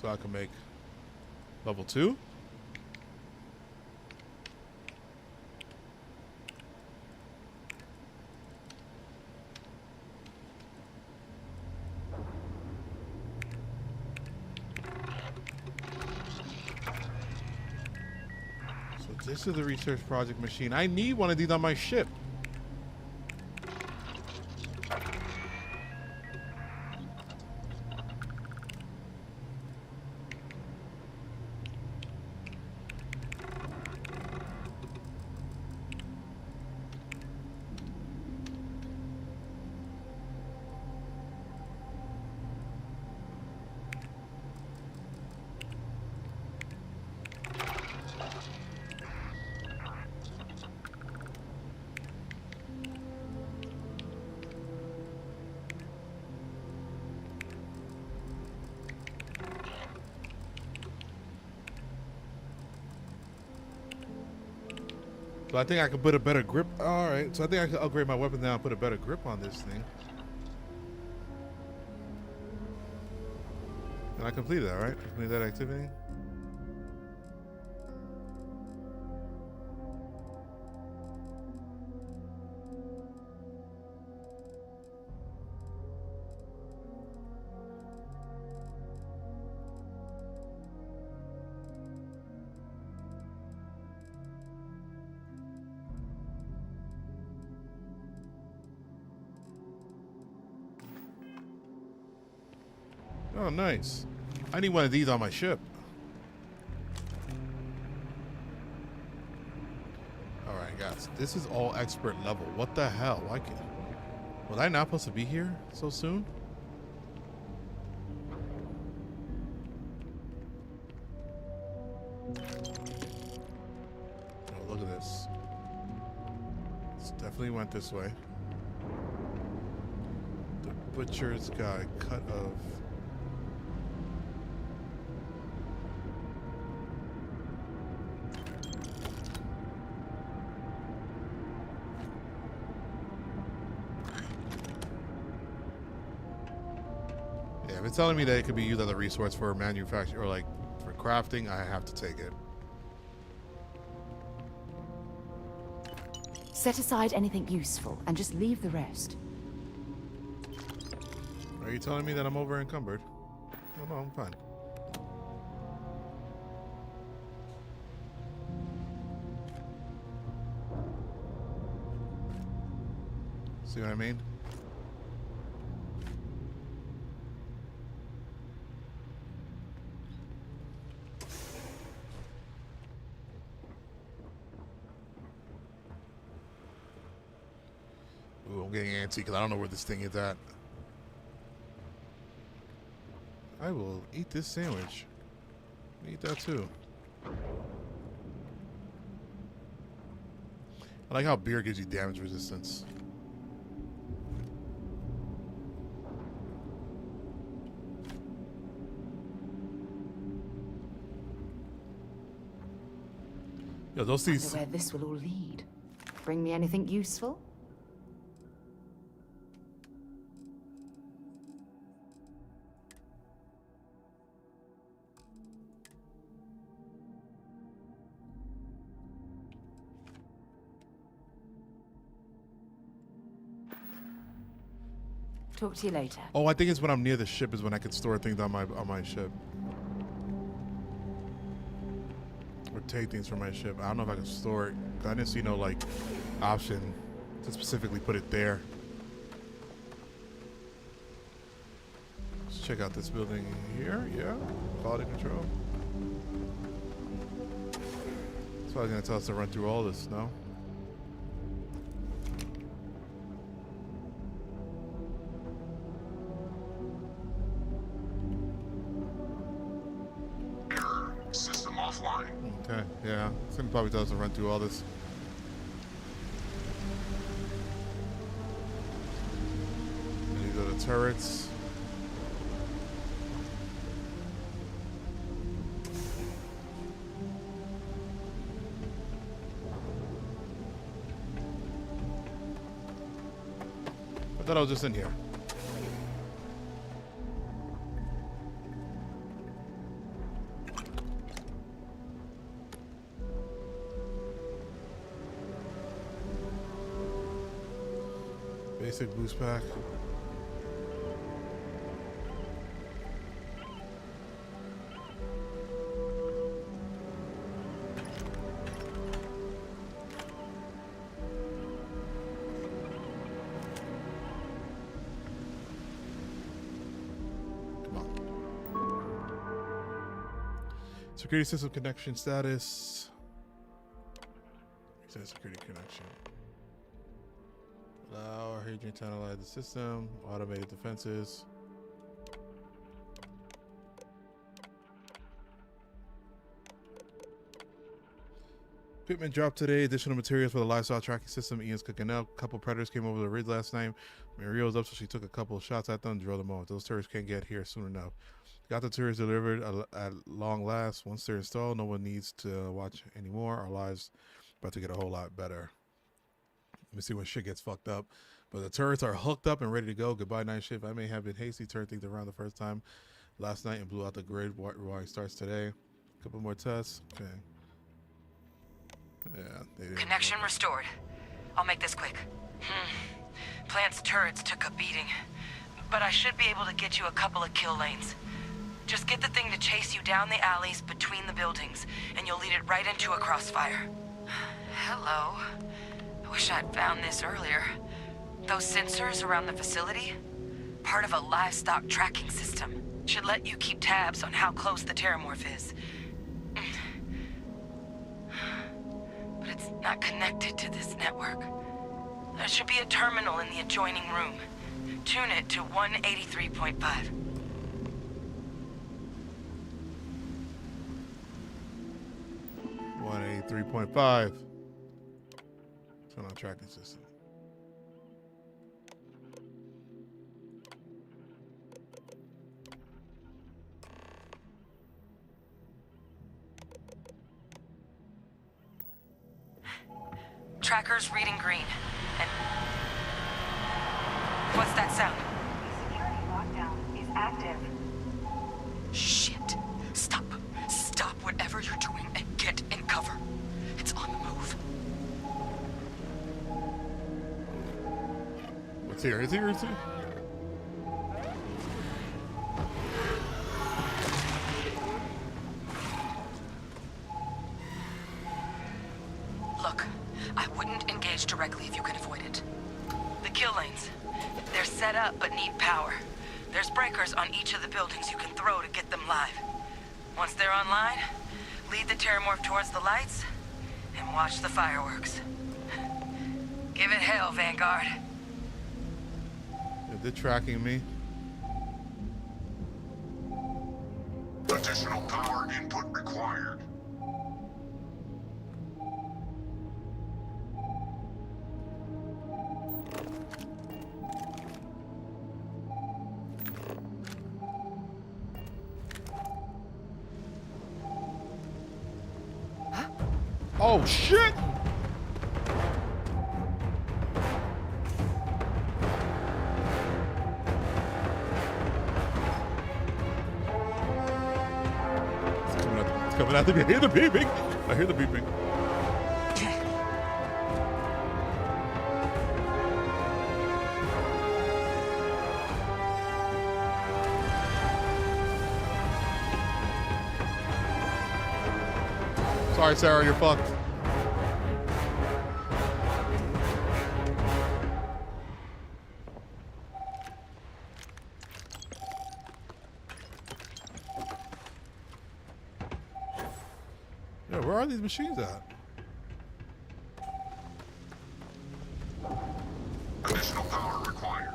So I can make level 2. So this is the research project machine. I need one of these on my ship. So I think I can put a better grip. All right. So I think I can upgrade my weapon now and put a better grip on this thing. And I completed that, right? Completed that activity. Oh, nice. I need one of these on my ship. All right, guys. This is all expert level. What the hell? Why can't... Was I not supposed to be here so soon? Oh, look at this. This definitely went this way. The butcher's got a cut of... If it's telling me that it could be used as a resource for manufacture or like for crafting, I have to take it. Set aside anything useful and just leave the rest. Are you telling me that I'm over encumbered? Oh, no, I'm fine. See what I mean? Ooh, I'm getting antsy because I don't know where this thing is at. I will eat this sandwich. Eat that too. I like how beer gives you damage resistance. Yo, those I things. wonder where this will all lead. Bring me anything useful? Talk to you later. Oh, I think it's when I'm near the ship is when I can store things on my ship. Or take things from my ship. I don't know if I can store it. I didn't see no like option to specifically put it there. check out this building here. Yeah, quality control. It's probably gonna tell us to run through all this. No. System offline. Okay, yeah. It's gonna probably tell us to run through all this. And these are the turrets. I thought I was just in here. Basic boost pack. Come on. Security system connection status. It says security connection. Allow our agent to analyze the system. Automated defenses. Equipment dropped today. Additional materials for the lifestyle tracking system. Ian's cooking up. A couple predators came over the ridge last night. Maria was up, so she took a couple of shots at them and drilled them off. Those turrets can't get here soon enough. Got the turrets delivered at long last. Once they're installed, no one needs to watch anymore. Our lives about to get a whole lot better. Let me see when shit gets fucked up. But the turrets are hooked up and ready to go. Goodbye, night shift. I may have been hasty, turned things around the first time last night and blew out the grid. Rewiring starts today. A couple more tests. Okay. Yeah. They didn't. Connection restored. I'll make this quick. Plant's turrets took a beating, but I should be able to get you a couple of kill lanes. Just get the thing to chase you down the alleys between the buildings, and you'll lead it right into a crossfire. Hello. I wish I'd found this earlier. Those sensors around the facility? Part of a livestock tracking system. Should let you keep tabs on how close the terramorph is. But it's not connected to this network. There should be a terminal in the adjoining room. Tune it to 183.5. 183.5. Turn on tracking system. Tracker's reading green. And what's that sound? Security lockdown is active. Shit. Stop. Stop whatever you're doing and get in cover. It's on the move. What's here? Is here? Is here? Look, I wouldn't engage directly if you can avoid it. The kill lanes. They're set up but need power. There's breakers on each of the buildings you can throw to get them live. Once they're online, lead the terramorph towards the lights and watch the fireworks. Give it hell, Vanguard. They're tracking me. Additional power input required. Oh shit! It's coming out the I hear the beeping. I hear the beeping. Sorry, Sarah, you're fucked. Yeah, where are these machines at? Additional power required.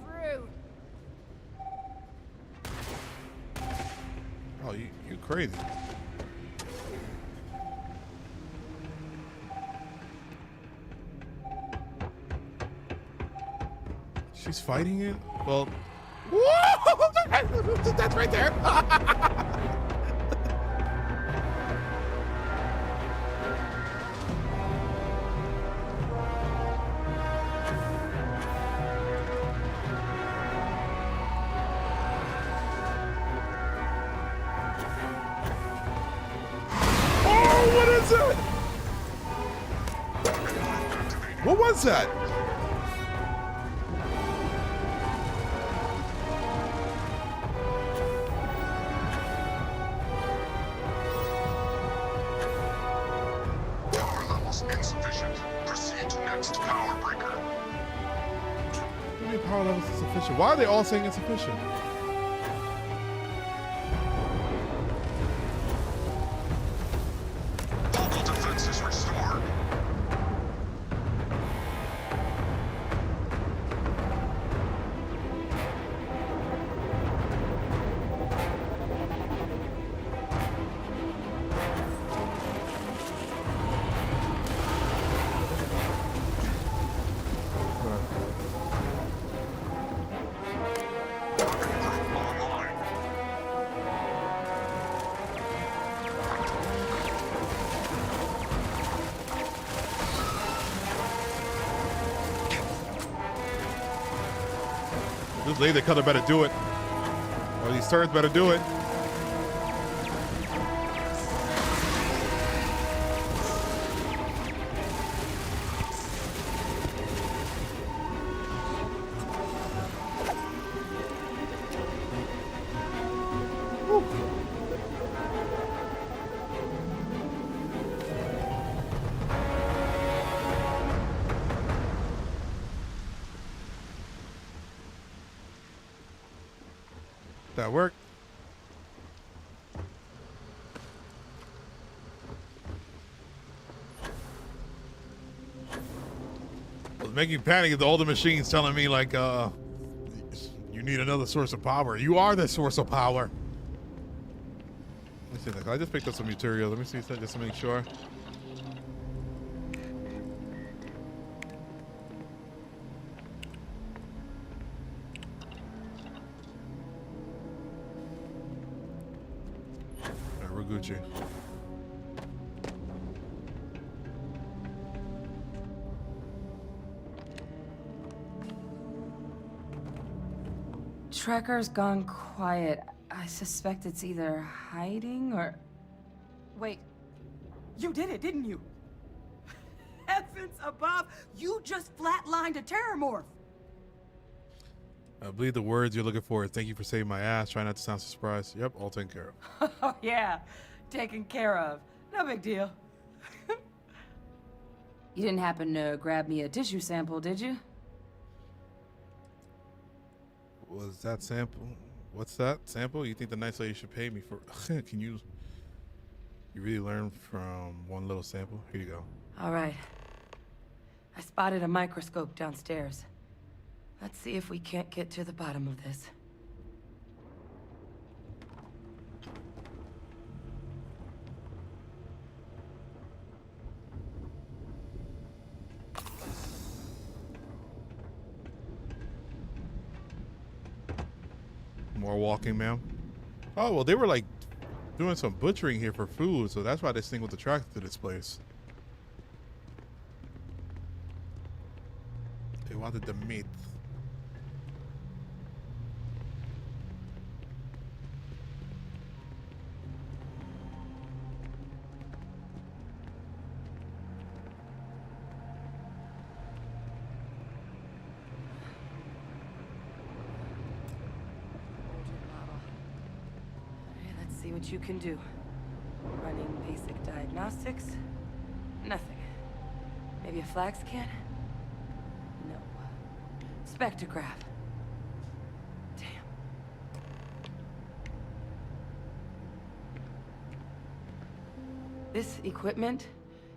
Through. Oh, you crazy. She's fighting it? Well, whoa! That's right there. What was that? Power levels insufficient. Proceed to next power breaker. What do you mean power levels insufficient? Why are they all saying insufficient? Local defenses restored. This laser cutter better do it. Or these turrets better do it. That work? What's making me panic is all the machines telling me like, you need another source of power. You are the source of power. Let me see. I just picked up some material. Let me see just to make sure. Gucci. Trekker's gone quiet. I suspect it's either hiding or... Wait, you did it, didn't you? Heavens above, you just flatlined a terramorph. I believe the words you're looking for is thank you for saving my ass. Try not to sound surprised. Yep, all taken care of. Oh, yeah. Taken care of. No big deal. You didn't happen to grab me a tissue sample, did you? Was that sample? What's that sample? You think the nice lady should pay me for? Can you really learn from one little sample? Here you go. All right. I spotted a microscope downstairs. Let's see if we can't get to the bottom of this. More walking, ma'am. Oh, well, they were like doing some butchering here for food, so that's why this thing was attracted to this place. They wanted the meat. See what you can do. Running basic diagnostics? Nothing. Maybe a flag scan? No. Spectrograph. Damn. This equipment,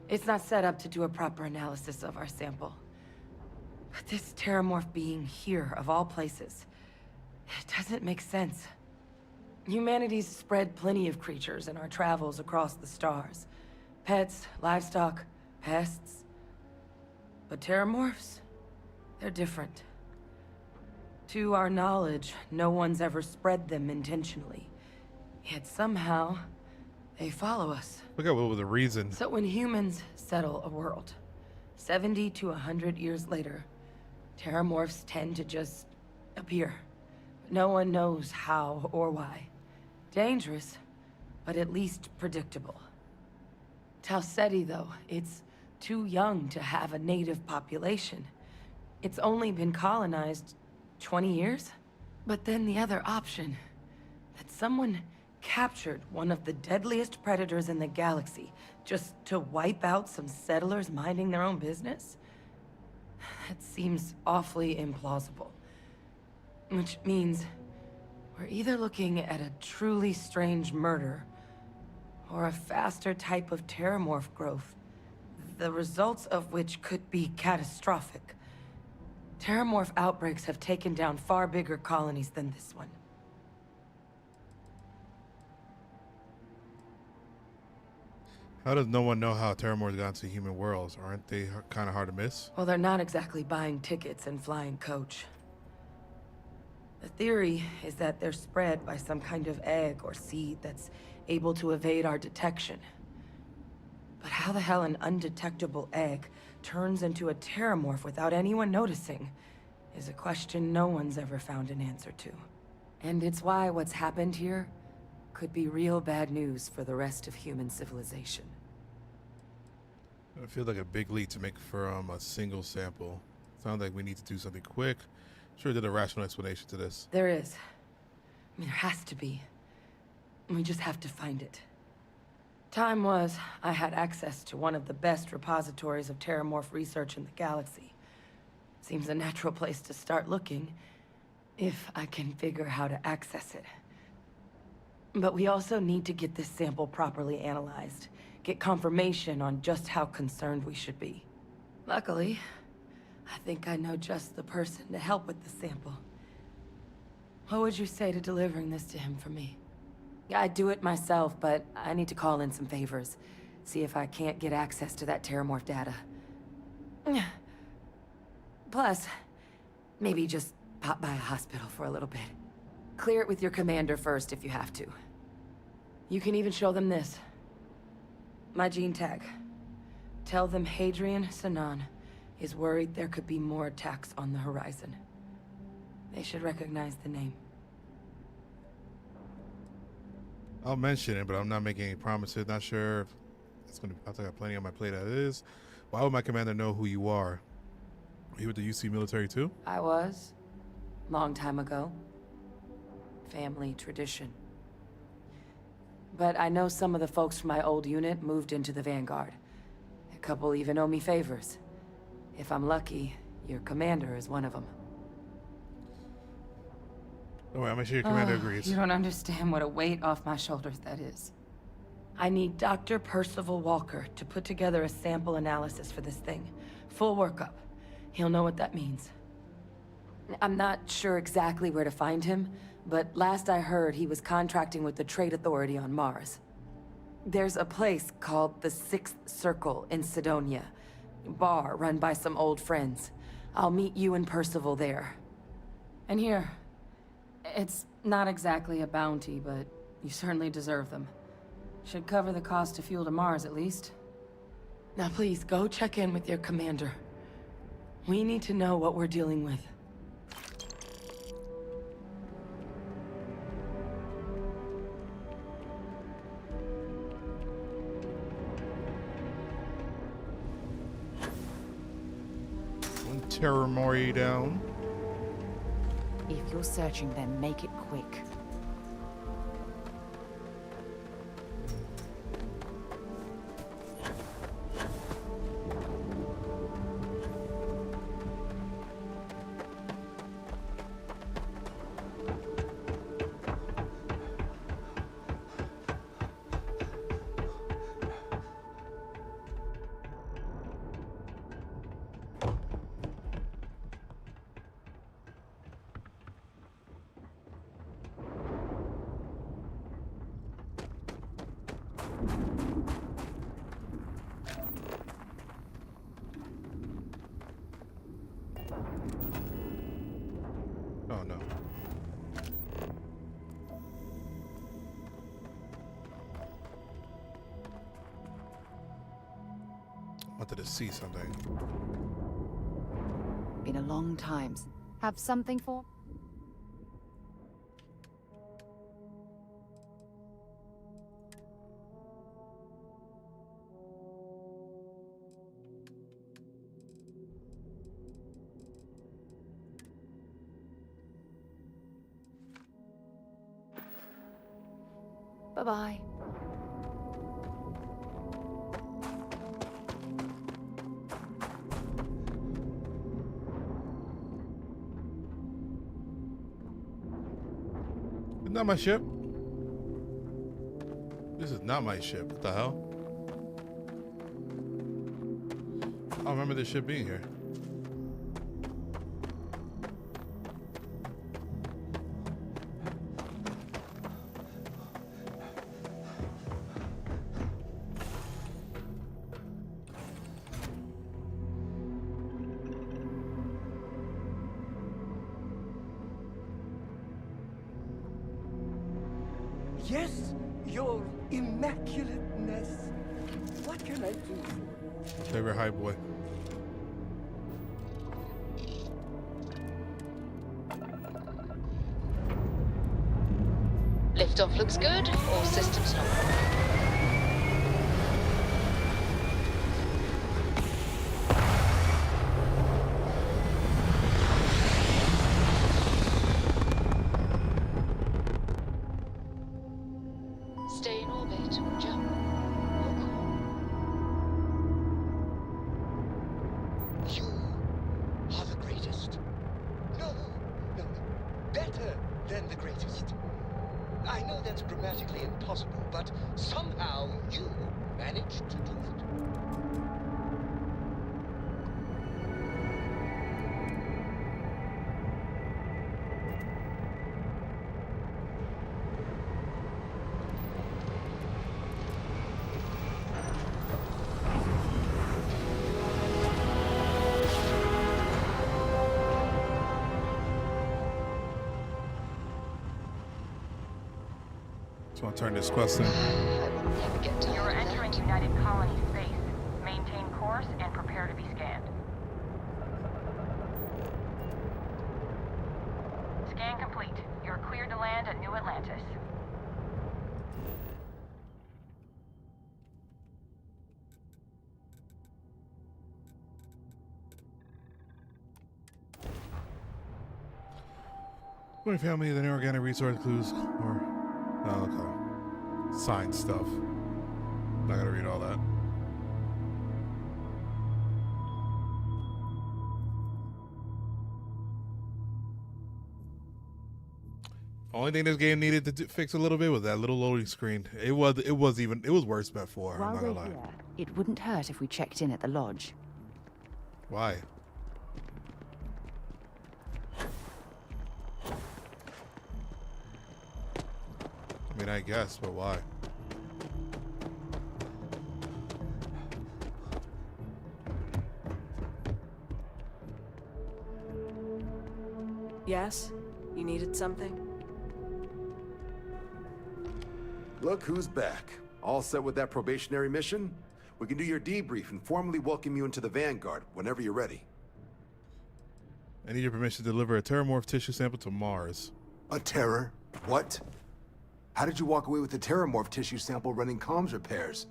it's not set up to do a proper analysis of our sample. But this terramorph being here, of all places, it doesn't make sense. Humanity's spread plenty of creatures in our travels across the stars. Pets, livestock, pests. But terramorphs, they're different. To our knowledge, no one's ever spread them intentionally. Yet somehow, they follow us. Look at what was the reason. So when humans settle a world, 70 to 100 years later, terramorphs tend to just appear. No one knows how or why. Dangerous, but at least predictable. Tau Ceti, though, it's too young to have a native population. It's only been colonized 20 years? But then the other option, that someone captured one of the deadliest predators in the galaxy just to wipe out some settlers minding their own business? That seems awfully implausible. Which means we're either looking at a truly strange murder or a faster type of terramorph growth, the results of which could be catastrophic. Terramorph outbreaks have taken down far bigger colonies than this one. How does no one know how terramorphs got into human worlds? Aren't they kind of hard to miss? Well, they're not exactly buying tickets and flying coach. The theory is that they're spread by some kind of egg or seed that's able to evade our detection. But how the hell an undetectable egg turns into a terramorph without anyone noticing is a question no one's ever found an answer to. And it's why what's happened here could be real bad news for the rest of human civilization. It feels like a big leap to make from a single sample. Sounds like we need to do something quick. Sure, there's a rational explanation to this. There is. I mean, there has to be. We just have to find it. Time was, I had access to one of the best repositories of terramorph research in the galaxy. Seems a natural place to start looking, if I can figure how to access it. But we also need to get this sample properly analyzed, get confirmation on just how concerned we should be. Luckily, I think I know just the person to help with the sample. What would you say to delivering this to him for me? I'd do it myself, but I need to call in some favors. See if I can't get access to that terramorph data. Plus, maybe just pop by a hospital for a little bit. Clear it with your commander first if you have to. You can even show them this. My gene tag. Tell them Hadrian Sanan is worried there could be more attacks on the horizon. They should recognize the name. I'll mention it, but I'm not making any promises. Not sure if it's gonna. I got plenty on my plate as is. Why would my commander know who you are? Are you with the UC military too? I was. Long time ago. Family tradition. But I know some of the folks from my old unit moved into the Vanguard. A couple even owe me favors. If I'm lucky, your commander is one of them. Oh, wait, I'm sure your commander agrees. You don't understand what a weight off my shoulders that is. I need Dr. Percival Walker to put together a sample analysis for this thing. Full workup. He'll know what that means. I'm not sure exactly where to find him, but last I heard he was contracting with the Trade Authority on Mars. There's a place called the Sixth Circle in Sidonia. Bar run by some old friends. I'll meet you and Percival there. And here, it's not exactly a bounty, but you certainly deserve them. Should cover the cost to fuel to Mars, at least. Now please, go check in with your commander. We need to know what we're dealing with. One terramorph down. If you're searching them, make it quick. Oh no. Wanted to see something. Been a long time. Have something for? Bye-bye. Isn't that my ship? This is not my ship. What the hell? I don't remember this ship being here. Yes, your immaculateness. What can I do for you? Favorite high boy. Liftoff looks good, all systems nominal. Stay in orbit, jump, or call. You are the greatest. No, better than the greatest. I know that's grammatically impossible, but somehow you managed to do it. So I'll turn this quest in. You're entering United Colony space. Maintain course and prepare to be scanned. Scan complete. You're cleared to land at New Atlantis. When you found me the inorganic resource clues or okay. Sign stuff. Not gonna read all that. Only thing this game needed to fix a little bit was that little loading screen. It was worse before. I'm While not we're gonna lie. here, it wouldn't hurt if we checked in at the lodge. Why? I mean, I guess, but why? Yes? You needed something? Look who's back. All set with that probationary mission? We can do your debrief and formally welcome you into the Vanguard whenever you're ready. I need your permission to deliver a terramorph tissue sample to Mars. A terror? What? How did you walk away with the terramorph tissue sample running comms repairs?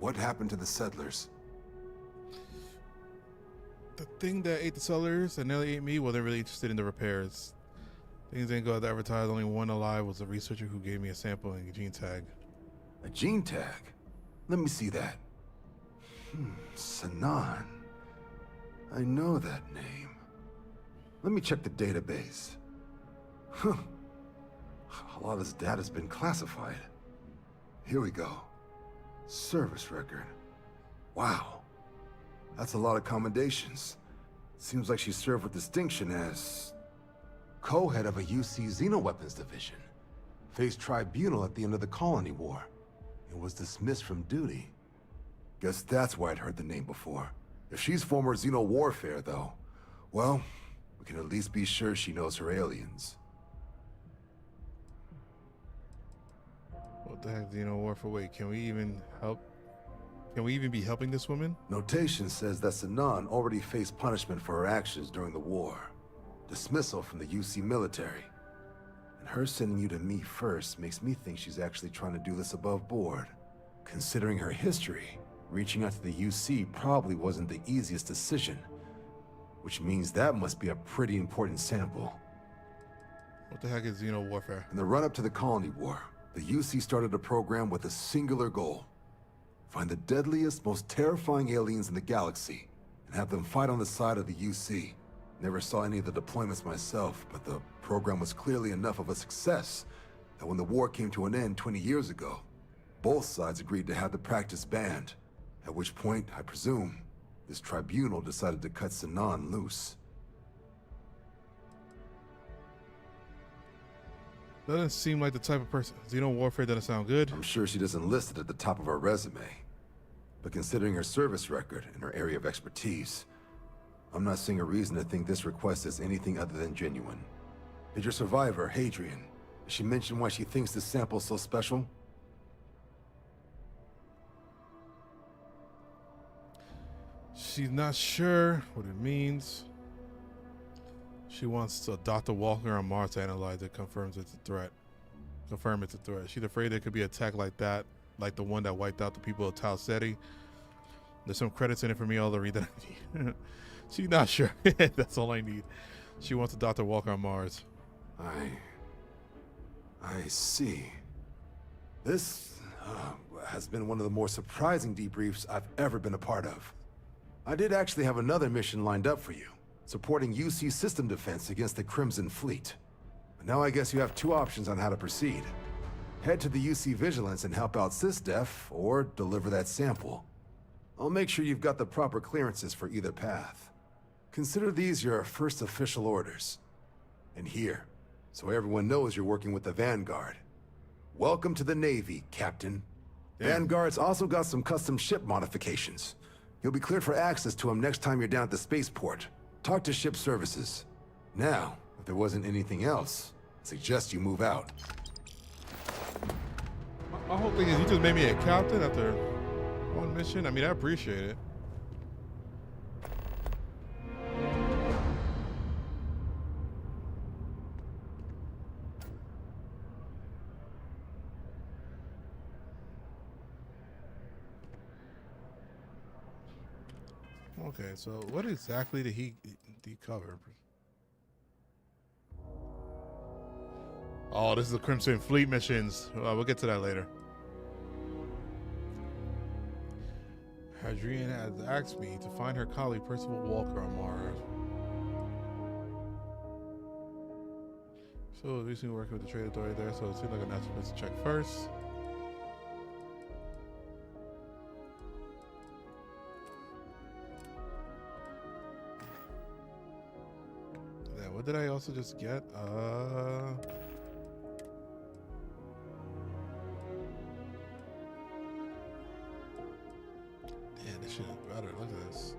What happened to the settlers? The thing that ate the settlers and nearly ate me wasn't really interested in the repairs. Things didn't go as advertised. Only one alive was a researcher who gave me a sample and a gene tag. A gene tag? Let me see that. Sanan. I know that name. Let me check the database. Huh. A lot of this data's been classified. Here we go. Service record. Wow. That's a lot of commendations. Seems like she served with distinction as co-head of a UC Xenoweapons division. Faced tribunal at the end of the Colony War. And was dismissed from duty. Guess that's why I'd heard the name before. If she's former Xeno warfare, though, well, we we can at least be sure she knows her aliens. What the heck, Xenomorpher? Wait, can we even help? Can we even be helping this woman? Notation says that Sinan already faced punishment for her actions during the war. Dismissal from the UC military. And her sending you to me first makes me think she's actually trying to do this above board. Considering her history, reaching out to the UC probably wasn't the easiest decision. Which means that must be a pretty important sample. What the heck is Xenowarfare? In the run-up to the Colony War, the UC started a program with a singular goal. Find the deadliest, most terrifying aliens in the galaxy, and have them fight on the side of the UC. Never saw any of the deployments myself, but the program was clearly enough of a success that when the war came to an end 20 years ago, both sides agreed to have the practice banned, at which point, I presume, this tribunal decided to cut Sinan loose. Doesn't seem like the type of person. Xenowarfare doesn't sound good. I'm sure she doesn't list it at the top of her resume. But considering her service record and her area of expertise, I'm not seeing a reason to think this request is anything other than genuine. Did your survivor, Hadrian, did she mention why she thinks this sample's so special? She's not sure what it means. She wants Dr. Walker on Mars to analyze it, confirm it's a threat. She's afraid there could be an attack like that, like the one that wiped out the people of Tau Ceti. There's some credits in it for me all to read that I need. She's not sure. That's all I need. She wants a Dr. Walker on Mars. I see. This has been one of the more surprising debriefs I've ever been a part of. I did actually have another mission lined up for you, supporting UC system defense against the Crimson Fleet. But now I guess you have two options on how to proceed. Head to the UC Vigilance and help out SysDef, or deliver that sample. I'll make sure you've got the proper clearances for either path. Consider these your first official orders. And here, so everyone knows you're working with the Vanguard. Welcome to the Navy, Captain. Yeah. Vanguard's also got some custom ship modifications. You'll be cleared for access to them next time you're down at the spaceport. Talk to ship services. Now, if there wasn't anything else, I suggest you move out. My whole thing is you just made me a captain after one mission. I mean, I appreciate it. Okay, so what exactly did he cover? Oh, this is the Crimson Fleet missions. We'll get to that later. Hadrian has asked me to find her colleague Percival Walker on Mars. So recently working with the trade authority there, so it seems like a natural place to check first. Yeah, what did I also just get? Damn, this shit is better. Look at this.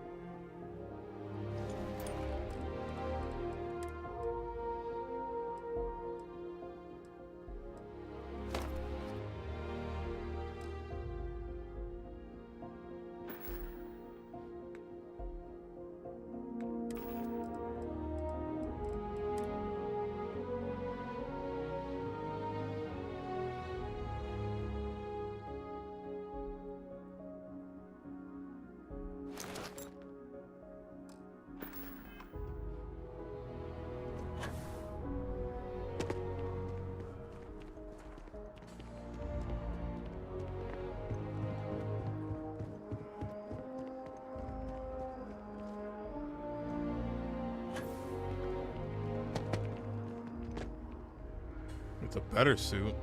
It's a better suit.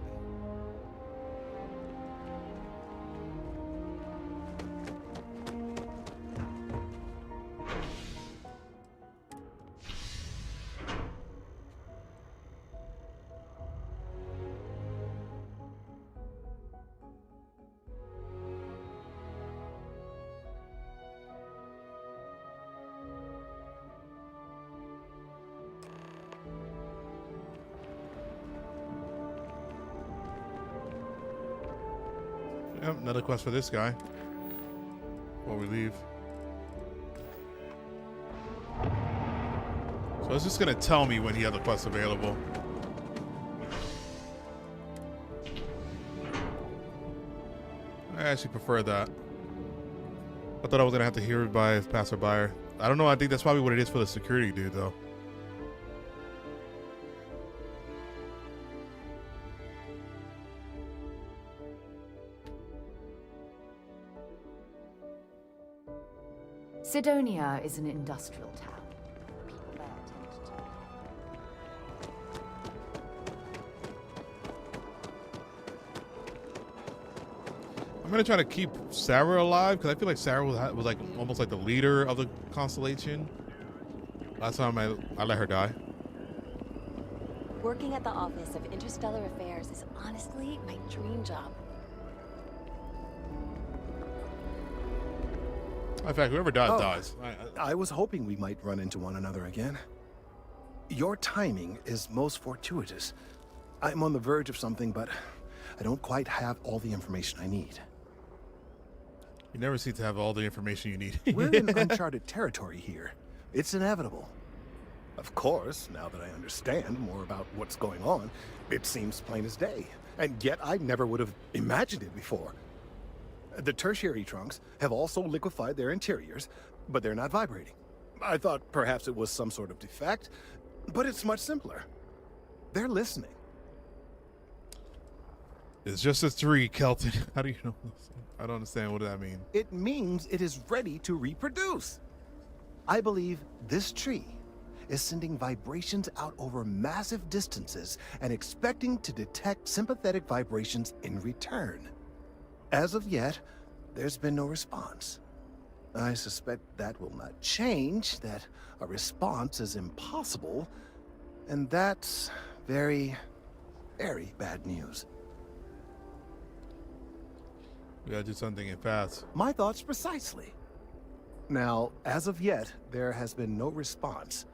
Yep, another quest for this guy. Before we leave. So it's just gonna tell me when he has a quest available. I actually prefer that. I thought I was gonna have to hear it by a passerby. I don't know, I think that's probably what it is for the security dude though. Sidonia is an industrial town. People there tend to... I'm gonna try to keep Sarah alive because I feel like Sarah was like almost like the leader of the constellation. Last time I let her die. Working at the Office of Interstellar Affairs is honestly my dream job. In fact, whoever dies, dies. I was hoping we might run into one another again. Your timing is most fortuitous. I'm on the verge of something, but I don't quite have all the information I need. You never seem to have all the information you need. We're in uncharted territory here. It's inevitable. Of course, now that I understand more about what's going on, it seems plain as day. And yet I never would have imagined it before. The tertiary trunks have also liquefied their interiors, but they're not vibrating. I thought perhaps it was some sort of defect, but it's much simpler. They're listening. It's just a tree, Kelton. How do you know this? I don't understand. What does that mean? It means it is ready to reproduce. I believe this tree is sending vibrations out over massive distances and expecting to detect sympathetic vibrations in return. As of yet, there's been no response. I suspect that will not change, that a response is impossible, and that's very, very bad news. We gotta do something fast. My thoughts precisely. Now, as of yet, there has been no response,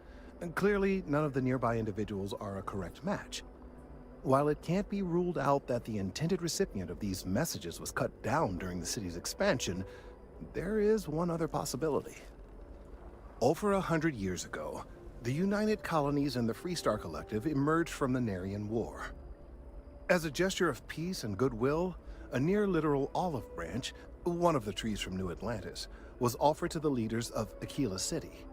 and clearly none of the nearby individuals are a correct match. While it can't be ruled out that the intended recipient of these messages was cut down during the city's expansion, there is one other possibility. Over 100 years ago, the United Colonies and the Freestar Collective emerged from the Narian War. As a gesture of peace and goodwill, a near-literal olive branch, one of the trees from New Atlantis, was offered to the leaders of Aquila City.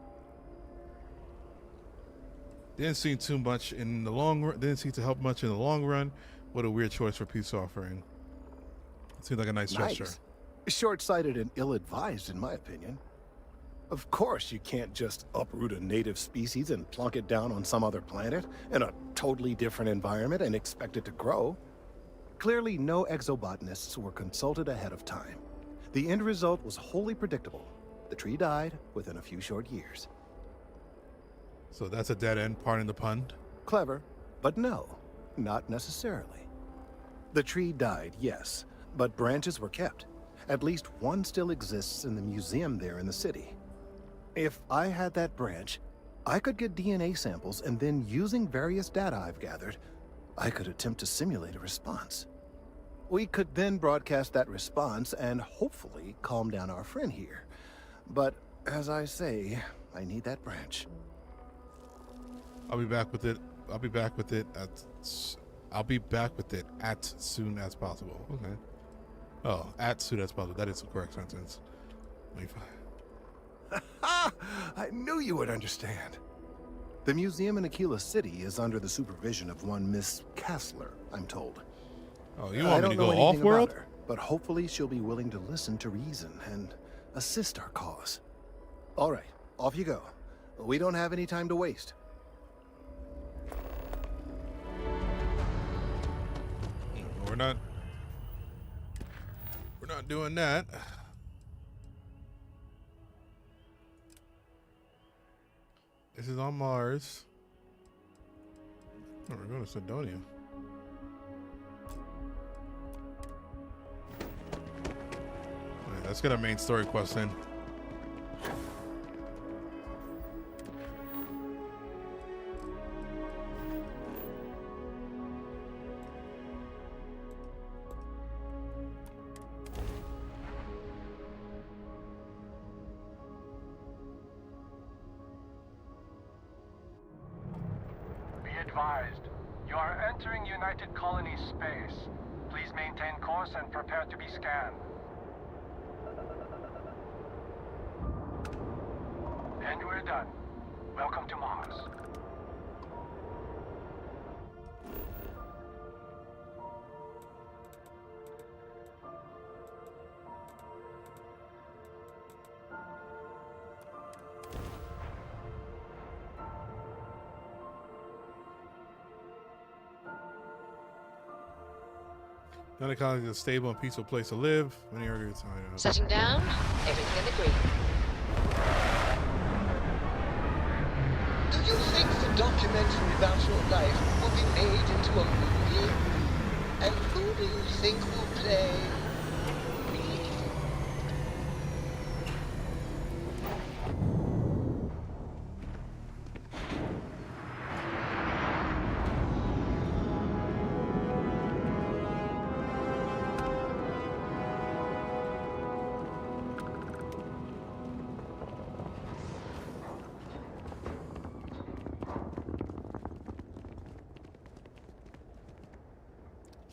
Didn't seem too much in the long run. Didn't seem to help much in the long run. What a weird choice for peace offering. It seemed like a nice gesture. Short-sighted and ill-advised, in my opinion. Of course, you can't just uproot a native species and plunk it down on some other planet in a totally different environment and expect it to grow. Clearly, no exobotanists were consulted ahead of time. The end result was wholly predictable. The tree died within a few short years. So that's a dead end, pardon the pun. Clever, but no, not necessarily. The tree died, yes, but branches were kept. At least one still exists in the museum there in the city. If I had that branch, I could get DNA samples, and then using various data I've gathered, I could attempt to simulate a response. We could then broadcast that response and hopefully calm down our friend here. But as I say, I need that branch. I'll be back with it. I'll be back with it at soon as possible. Okay. Oh, at soon as possible. That is the correct sentence. I knew you would understand. The museum in Aquila City is under the supervision of one Miss Kassler, I'm told. Oh, you want me to go off-world? But hopefully she'll be willing to listen to reason and assist our cause. All right, off you go. We don't have any time to waste. We're not doing that. This is on Mars. Oh, we're going to Sidonia. Right, let's get our main story quest in. advised. You are entering United Colony space. Please maintain course and prepare to be scanned. And we're done. Welcome to Mars. Not a colony is a stable and peaceful place to live. Many are good time. Setting down, everything in the green. Do you think the documentary about your life will be made into a movie? And who do you think will play me?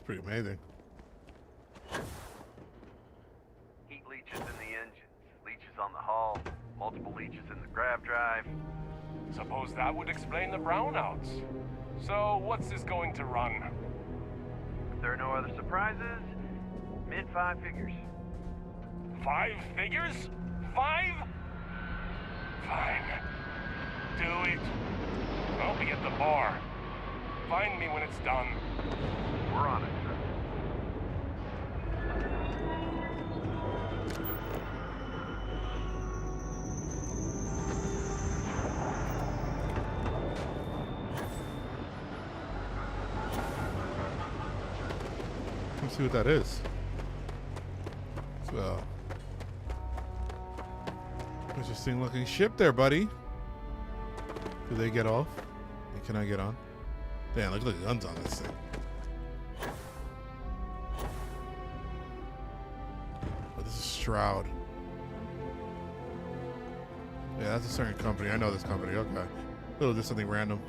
Pretty amazing. Heat leeches in the engines, leeches on the hull, multiple leeches in the grav drive. Suppose that would explain the brownouts. So, what's this going to run? If there are no other surprises, mid-5 figures. 5 figures? 5? Fine. Do it. I'll be at the bar. Find me when it's done. We're on it, sir. Let's see what that is. So, interesting looking ship there, buddy. Do they get off? Can I get on? Damn, look at the guns on this thing. Oh, this is Shroud. Yeah, that's a certain company. I know this company. Okay. Little just something random.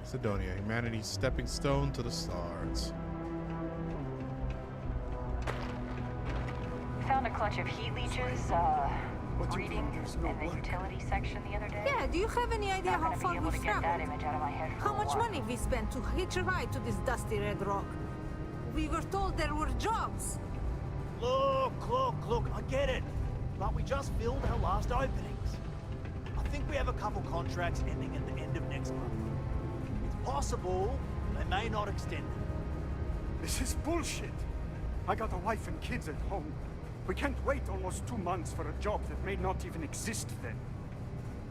Sidonia, humanity's stepping stone to the stars. Found a clutch of heat leeches, breeding in the utility section the other day. Yeah, do you have any idea how far we've traveled? How much money we spent to hitch a ride to this dusty red rock? We were told there were jobs. Look, I get it. But we just filled our last openings. I think we have a couple contracts ending at the end of next month. Possible, they may not extend it. This is bullshit. I got a wife and kids at home. We can't wait almost 2 months for a job that may not even exist then.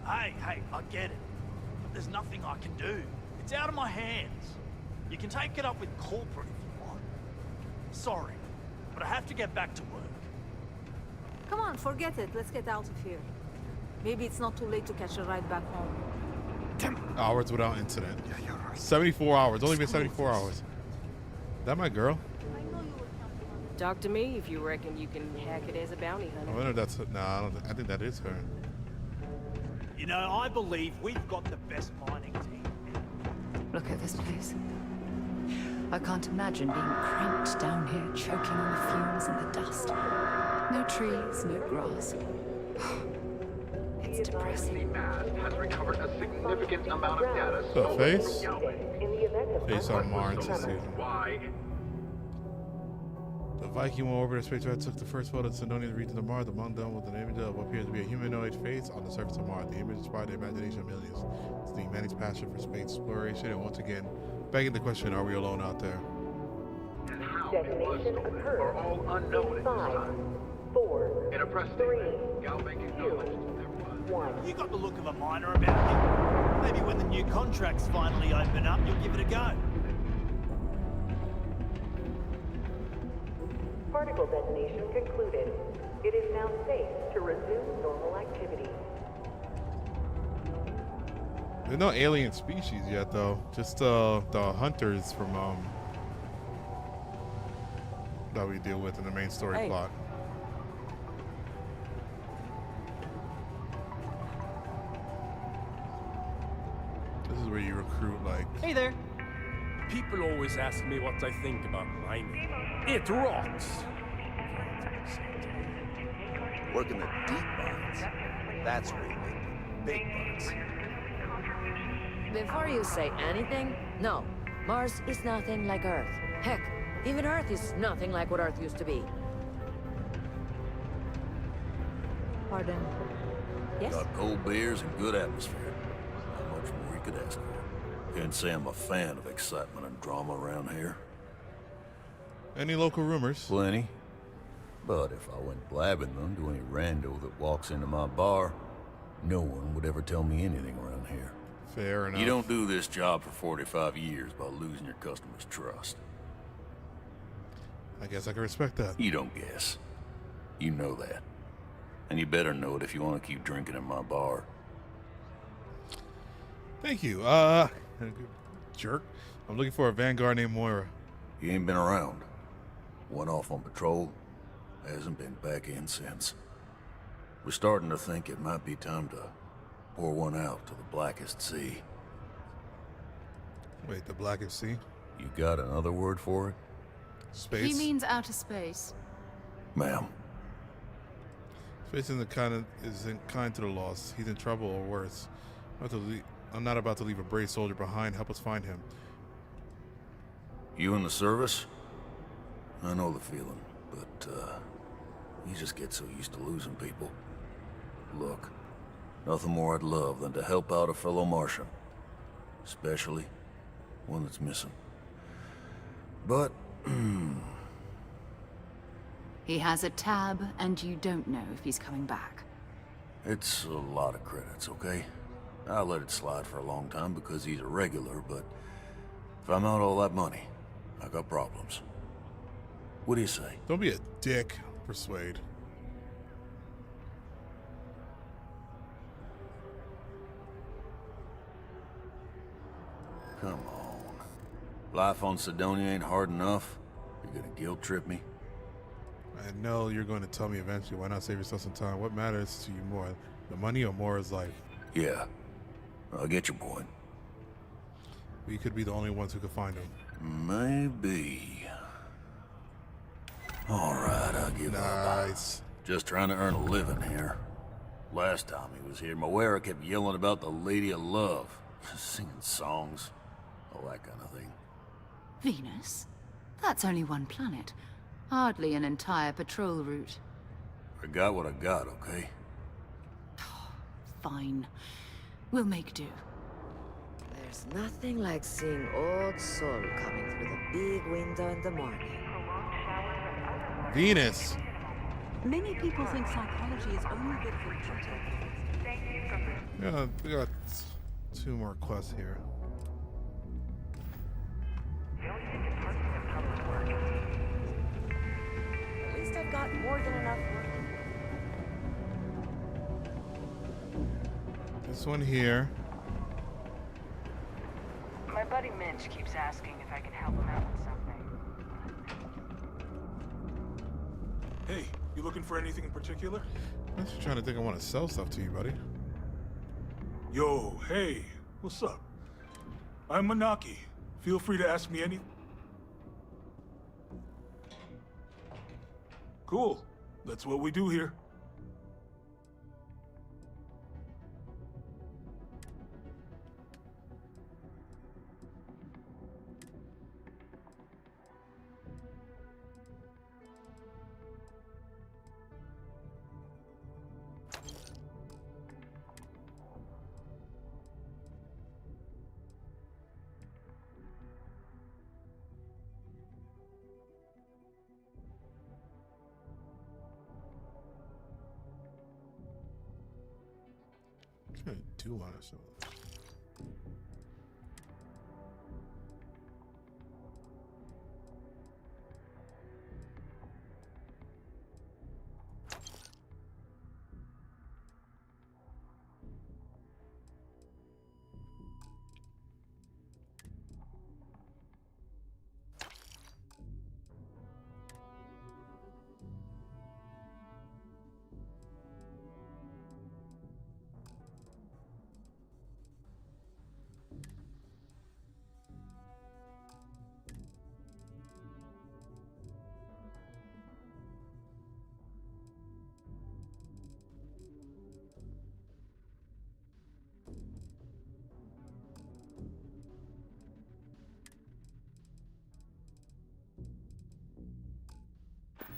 Hey, I get it. But there's nothing I can do. It's out of my hands. You can take it up with corporate if you want. Sorry, but I have to get back to work. Come on, forget it. Let's get out of here. Maybe it's not too late to catch a ride back home. Hours without incident. 74 hours. Only been 74 hours. Is that my girl? Talk to me if you reckon you can hack it as a bounty hunter. I wonder if that's... Nah, I think that is her. You know, I believe we've got the best mining team. Look at this place. I can't imagine being cramped down here, choking on the fumes and the dust. No trees, no grass. It's depressing. Has recovered a significant amount of data. So face? Face on Mars this season. Why? The Viking went over the spacecraft, took the first photo of the Sidonian region of Mars. Among them was an image of what appears to be a humanoid face on the surface of Mars. The image inspired the imagination of millions. It's the humanity's passion for space exploration, and once again, begging the question, are we alone out there? Detonation occurred are all unknown in 5, 4, in a 3, 2, 1. You got the look of a miner about you. Maybe when the new contracts finally open up, you'll give it a go. Particle detonation concluded. It is now safe to resume normal activity. There's no alien species yet, though. Just the hunters from that we deal with in the main story plot. This is where you recruit, like. Hey there. People always ask me what I think about mining. It rocks. Working the deep mines. That's where you make big bucks. Before you say anything, no. Mars is nothing like Earth. Heck, even Earth is nothing like what Earth used to be. Pardon? Yes? Got cold beers and good atmosphere. Not much more you could ask for. Can't say I'm a fan of excitement and drama around here. Any local rumors? Plenty. But if I went blabbing them to any rando that walks into my bar, no one would ever tell me anything around here. Fair enough. You don't do this job for 45 years by losing your customers' trust. I guess I can respect that. You don't guess. You know that. And you better know it if you want to keep drinking in my bar. Thank you. Jerk. I'm looking for a Vanguard named Moira. He ain't been around. Went off on patrol. Hasn't been back in since. We're starting to think it might be time to pour one out to the blackest sea. Wait, the blackest sea? You got another word for it? Space? He means outer space. Ma'am. Space isn't kind to the lost. He's in trouble or worse. I'm not about to leave a brave soldier behind. Help us find him. You in the service? I know the feeling, but you just get so used to losing people. Look, nothing more I'd love than to help out a fellow Martian. Especially one that's missing. But, He has a tab, and you don't know if he's coming back. it's a lot of credits, okay? I let it slide for a long time because he's a regular, but if I'm out all that money, I got problems. What do you say? Don't be a dick. Persuade. Come on. Life on Sidonia ain't hard enough. You're gonna guilt trip me? I know you're going to tell me eventually. Why not save yourself some time? What matters to you more, the money or Moira's life? Yeah, I get your point. We could be the only ones who could find him. Maybe. All right, I'll give up. Nice. Just trying to earn a living here. Last time he was here, Moira kept yelling about the Lady of Love, singing songs, all that kind of thing. Venus? That's only one planet. Hardly an entire patrol route. I got what I got, okay? Fine. We'll make do. There's nothing like seeing old Sol coming through the big window in the morning. Venus. Many people think psychology is only good for treating. Yeah, we got 2 more quests here. At least I've got more than enough work. This one here. My buddy Mitch keeps asking if I can help him out with something. Hey, you looking for anything in particular? I'm just trying to think I want to sell stuff to you, buddy. Yo, hey, what's up? I'm Manaki. Feel free to ask me anything. Cool. That's what we do here. I do want to sell this.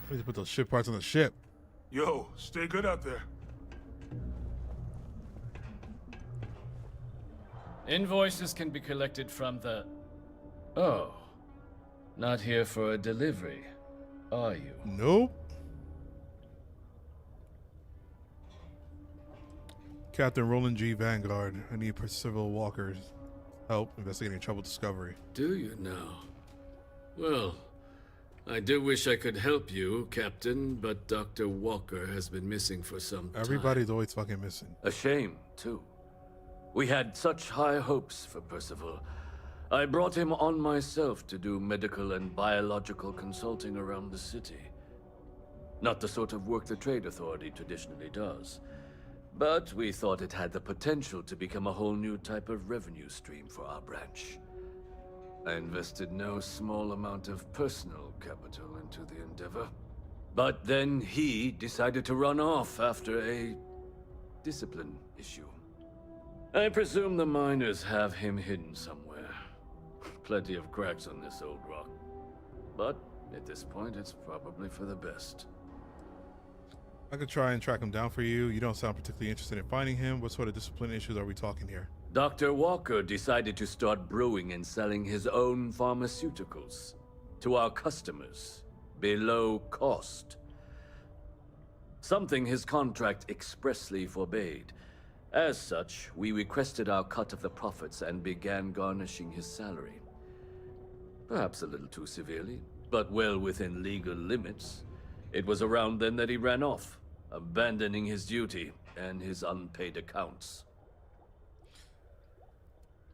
We just put those ship parts on the ship. Yo, stay good out there. Invoices can be collected from the... Oh. Not here for a delivery, are you? Nope. Captain Roland G. Vanguard. I need Percival Walker's help investigating trouble discovery. Do you now? Well, I do wish I could help you, Captain, but Dr. Walker has been missing for some time. Everybody's always fucking missing. A shame, too. We had such high hopes for Percival. I brought him on myself to do medical and biological consulting around the city. Not the sort of work the Trade Authority traditionally does. But we thought it had the potential to become a whole new type of revenue stream for our branch. I invested no small amount of personal capital into the endeavor. But then he decided to run off after a discipline issue. I presume the miners have him hidden somewhere. Plenty of cracks on this old rock. But at this point, it's probably for the best. I could try and track him down for you. You don't sound particularly interested in finding him. What sort of discipline issues are we talking here? Dr. Walker decided to start brewing and selling his own pharmaceuticals to our customers below cost. Something his contract expressly forbade. As such, we requested our cut of the profits and began garnishing his salary. Perhaps a little too severely, but well within legal limits. It was around then that he ran off, abandoning his duty and his unpaid accounts.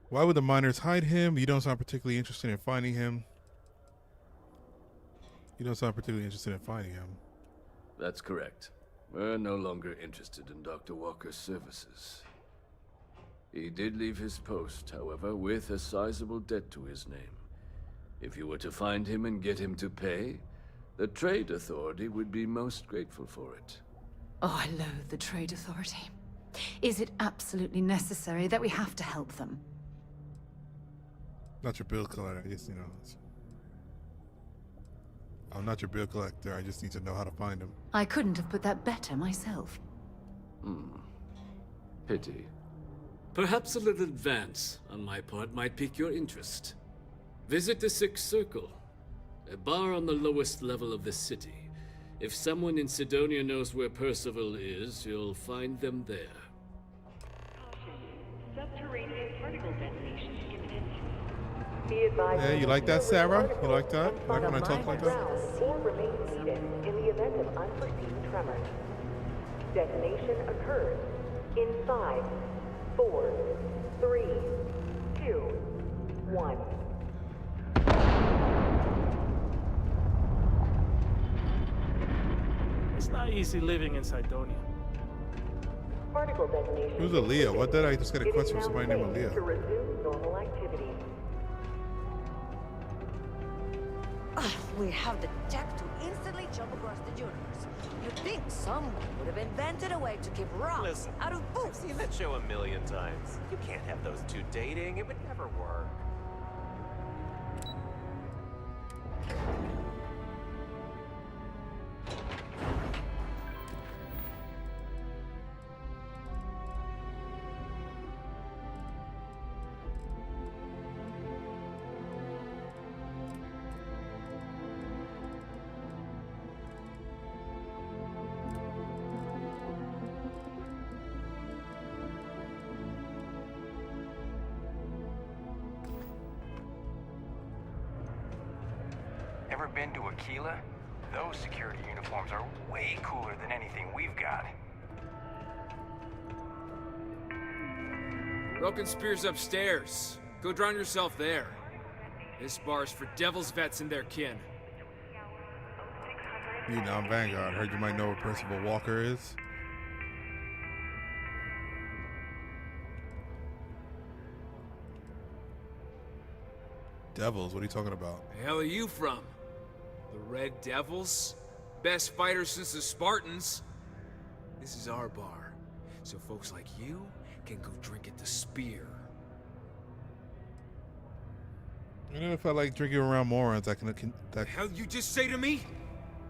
Why would the miners hide him? You don't sound particularly interested in finding him. That's correct. We're no longer interested in Dr. Walker's services. He did leave his post, however, with a sizable debt to his name. If you were to find him and get him to pay, the Trade Authority would be most grateful for it. Oh, I loathe the Trade Authority. Is it absolutely necessary that we have to help them? Not your bill collector. I just, I'm not your bill collector. I just need to know how to find him. I couldn't have put that better myself. Pity. Perhaps a little advance on my part might pique your interest. Visit the Sixth Circle, a bar on the lowest level of the city. If someone in Sidonia knows where Percival is, you'll find them there. Subterranean particle detonation imminent. Yeah, you like that, Sarah? You like that? You like when I talk like that? Or remain seated in the event of unforeseen tremors. Detonation occurs in 5, 4, 3, 2, 1. It's not easy living in Sidonia. Particle detonation. Who's Aaliyah? What did I just get a question from somebody named Aaliyah? To resume normal activity. We have the tech to instantly jump across the universe. You'd think someone would have invented a way to keep rocks out of boots. I've seen that show a million times. You can't have those two dating. It would never work. ever been to Aquila? Those security uniforms are way cooler than anything we've got. Broken Spear's upstairs. Go drown yourself there. This bar's for Devil's vets and their kin. Vietnam Vanguard. Heard you might know what Percival Walker is. Devils? What are you talking about? The hell are you from? The Red Devils? Best fighters since the Spartans. This is our bar, so folks like you can go drink at the Spear. You know, if I like drinking around morons, I can. The hell you just say to me?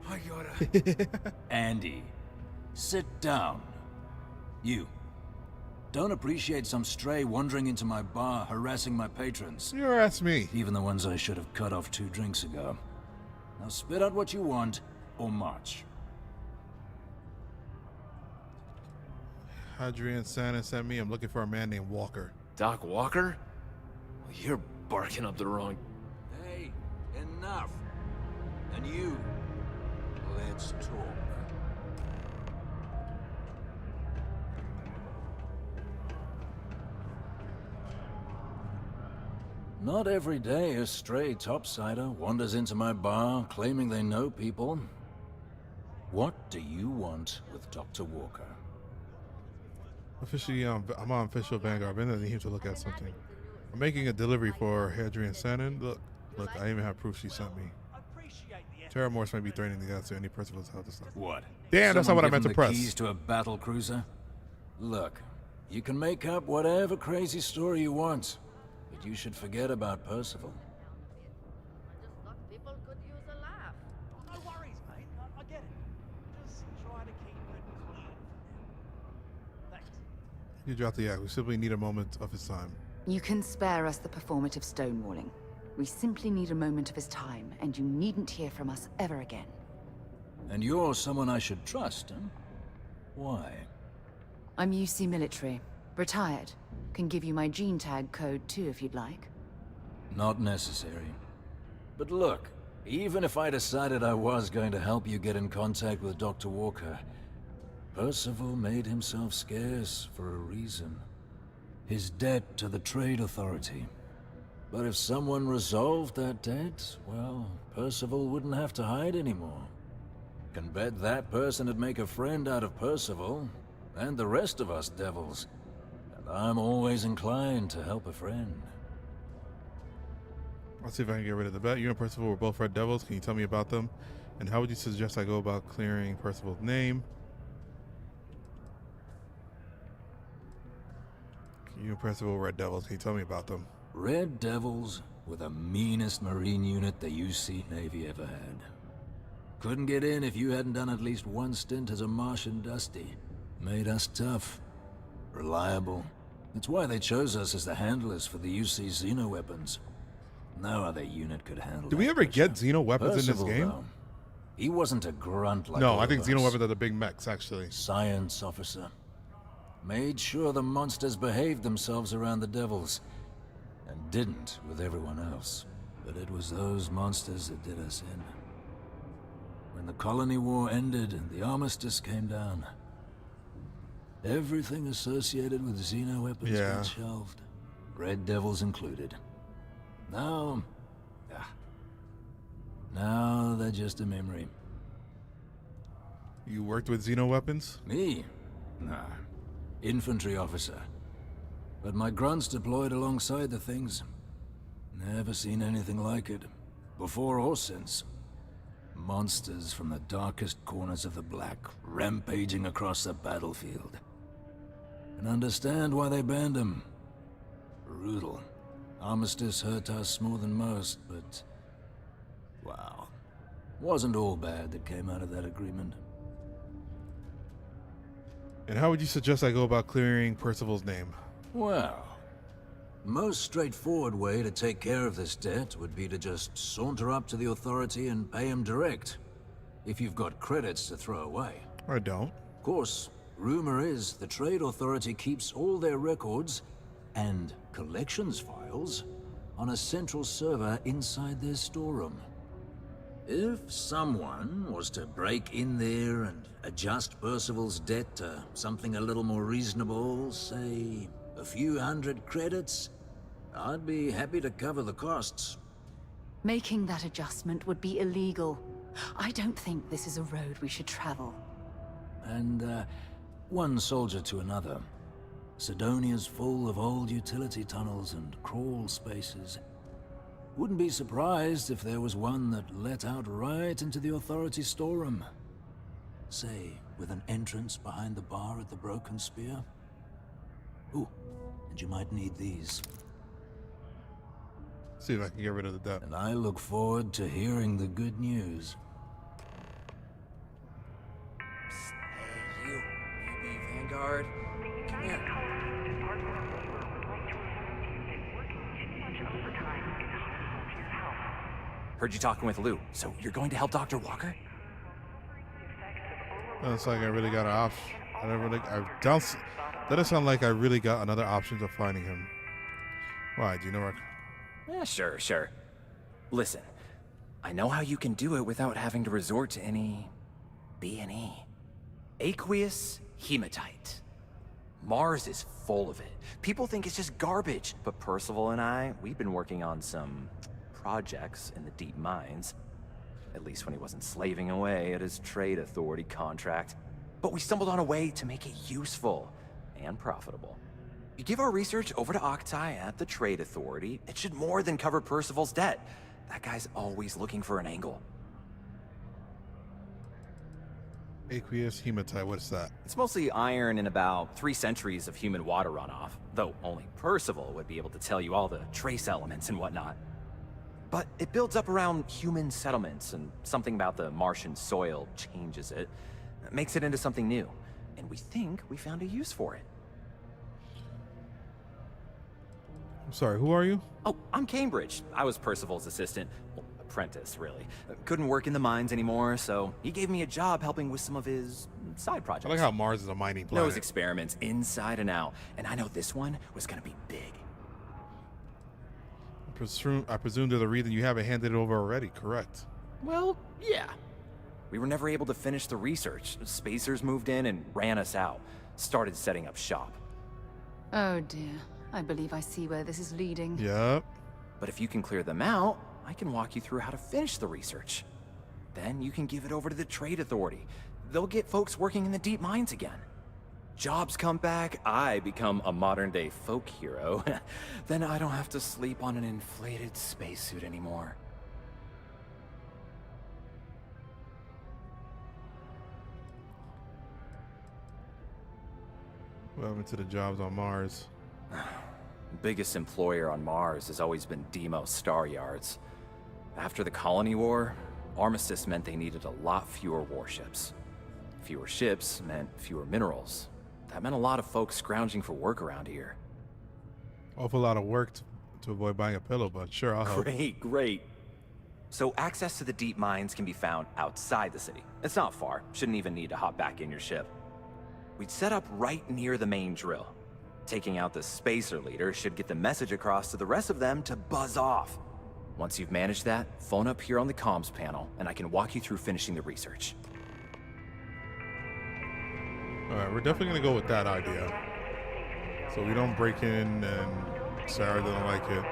I gotta. Andy, sit down. You. Don't appreciate some stray wandering into my bar, harassing my patrons. You harass me. Even the ones I should have cut off 2 drinks ago. Now spit out what you want, or march. Hadrian Santa sent me. I'm looking for a man named Walker. Doc Walker? Well, you're barking up the wrong... Hey, enough. And you, let's talk. Not every day a stray topsider wanders into my bar claiming they know people. What do you want with Dr. Walker? Officially, I'm on official Vanguard. I need him to look at something. I'm making a delivery for Hadrian Santa. Look, I even have proof she sent me. Terror Morse might be threatening the guys to any Percival's health and stuff. What? Damn, that's not what I meant to press. Keys to a battle cruiser? Look, you can make up whatever crazy story you want, but you should forget about Percival. People could use a laugh. No worries, mate. I get it. Just try to keep it clean. Thanks. You dropped the act. We simply need a moment of his time. You can spare us the performative stonewalling. We simply need a moment of his time, and you needn't hear from us ever again. And you're someone I should trust, huh? Why? I'm UC military. Retired. Can give you my gene tag code too if you'd like. Not necessary. But look, even if I decided I was going to help you get in contact with Dr. Walker, Percival made himself scarce for a reason. His debt to the Trade Authority. But if someone resolved that debt, well, Percival wouldn't have to hide anymore. Can bet that person would make a friend out of Percival, and the rest of us devils. And I'm always inclined to help a friend. I'll see if I can get rid of the bet. You and Percival were both Red Devils. Can you tell me about them? And how would you suggest I go about clearing Percival's name? You and Percival were Red Devils. Can you tell me about them? Red Devils were the meanest Marine unit the UC Navy ever had. Couldn't get in if you hadn't done at least one stint as a Martian Dusty. Made us tough. Reliable. That's why they chose us as the handlers for the UC Xeno weapons. No other unit could handle. Did we ever get Xeno weapons Percival, in this game? though, he wasn't a grunt like no, all I think of Xeno us. weapons are the big mechs, actually. Science officer. Made sure the monsters behaved themselves around the Devils. And didn't with everyone else. But it was those monsters that did us in. When the colony war ended and the armistice came down, everything associated with Xeno weapons got shelved. Red Devils included. Now they're just a memory. You worked with Xeno weapons? Me? Nah. Infantry officer. But my grunts deployed alongside the things. Never seen anything like it. Before or since. Monsters from the darkest corners of the Black, rampaging across the battlefield. And understand why they banned them. Brutal. Armistice hurt us more than most, but... wow. Wasn't all bad that came out of that agreement. And how would you suggest I go about clearing Percival's name? Well, most straightforward way to take care of this debt would be to just saunter up to the authority and pay him direct. If you've got credits to throw away. I don't. Of course, rumor is the Trade Authority keeps all their records and collections files on a central server inside their storeroom. If someone was to break in there and adjust Percival's debt to something a little more reasonable, say a few hundred credits, I'd be happy to cover the costs. Making that adjustment would be illegal. I don't think this is a road we should travel. And, one soldier to another. Sidonia's full of old utility tunnels and crawl spaces. Wouldn't be surprised if there was one that let out right into the authority storeroom. Say, with an entrance behind the bar at the Broken Spear. Ooh, and you might need these. See if I can get rid of the debt. And I look forward to hearing the good news. Hey, you. Maybe Vanguard. Come here. Heard you talking with Lou. So you're going to help Dr. Walker? That's like I really got an option. That doesn't sound like I really got another option of finding him. Why? Do you know where? Yeah, sure. Listen, I know how you can do it without having to resort to any B&E. Aqueous hematite. Mars is full of it. People think it's just garbage, but Percival and I, we've been working on some projects in the deep mines. At least when he wasn't slaving away at his trade authority contract. But we stumbled on a way to make it useful and profitable. You give our research over to Octai at the trade authority, it should more than cover Percival's debt. That guy's always looking for an angle. Aqueous hematite, what's that? It's mostly iron and about 3 centuries of human water runoff, though only Percival would be able to tell you all the trace elements and whatnot. But it builds up around human settlements, and something about the Martian soil changes it, makes it into something new. And we think we found a use for it. I'm sorry, who are you? Oh, I'm Cambridge. I was Percival's assistant. Well, apprentice, really. Couldn't work in the mines anymore, so he gave me a job helping with some of his side projects. I like how Mars is a mining planet. Knows experiments inside and out, and I know this one was gonna be big. I presume they're the reason you haven't handed it over already, correct? Well, yeah. We were never able to finish the research. Spacers moved in and ran us out. Started setting up shop. Oh dear. I believe I see where this is leading. Yep. But if you can clear them out, I can walk you through how to finish the research. Then you can give it over to the trade authority. They'll get folks working in the deep mines again. Jobs come back, I become a modern-day folk hero. Then I don't have to sleep on an inflated spacesuit anymore. What happened to the jobs on Mars? Biggest employer on Mars has always been Deimos Star Yards. After the Colony War, armistice meant they needed a lot fewer warships. Fewer ships meant fewer minerals. That meant a lot of folks scrounging for work around here. Awful lot of work to avoid buying a pillow, but sure, I'll help. Great. So access to the deep mines can be found outside the city. It's not far. Shouldn't even need to hop back in your ship. We'd set up right near the main drill. Taking out the spacer leader should get the message across to the rest of them to buzz off. Once you've managed that, phone up here on the comms panel, and I can walk you through finishing the research. Alright, we're definitely gonna go with that idea. So we don't break in and Sarah doesn't like it.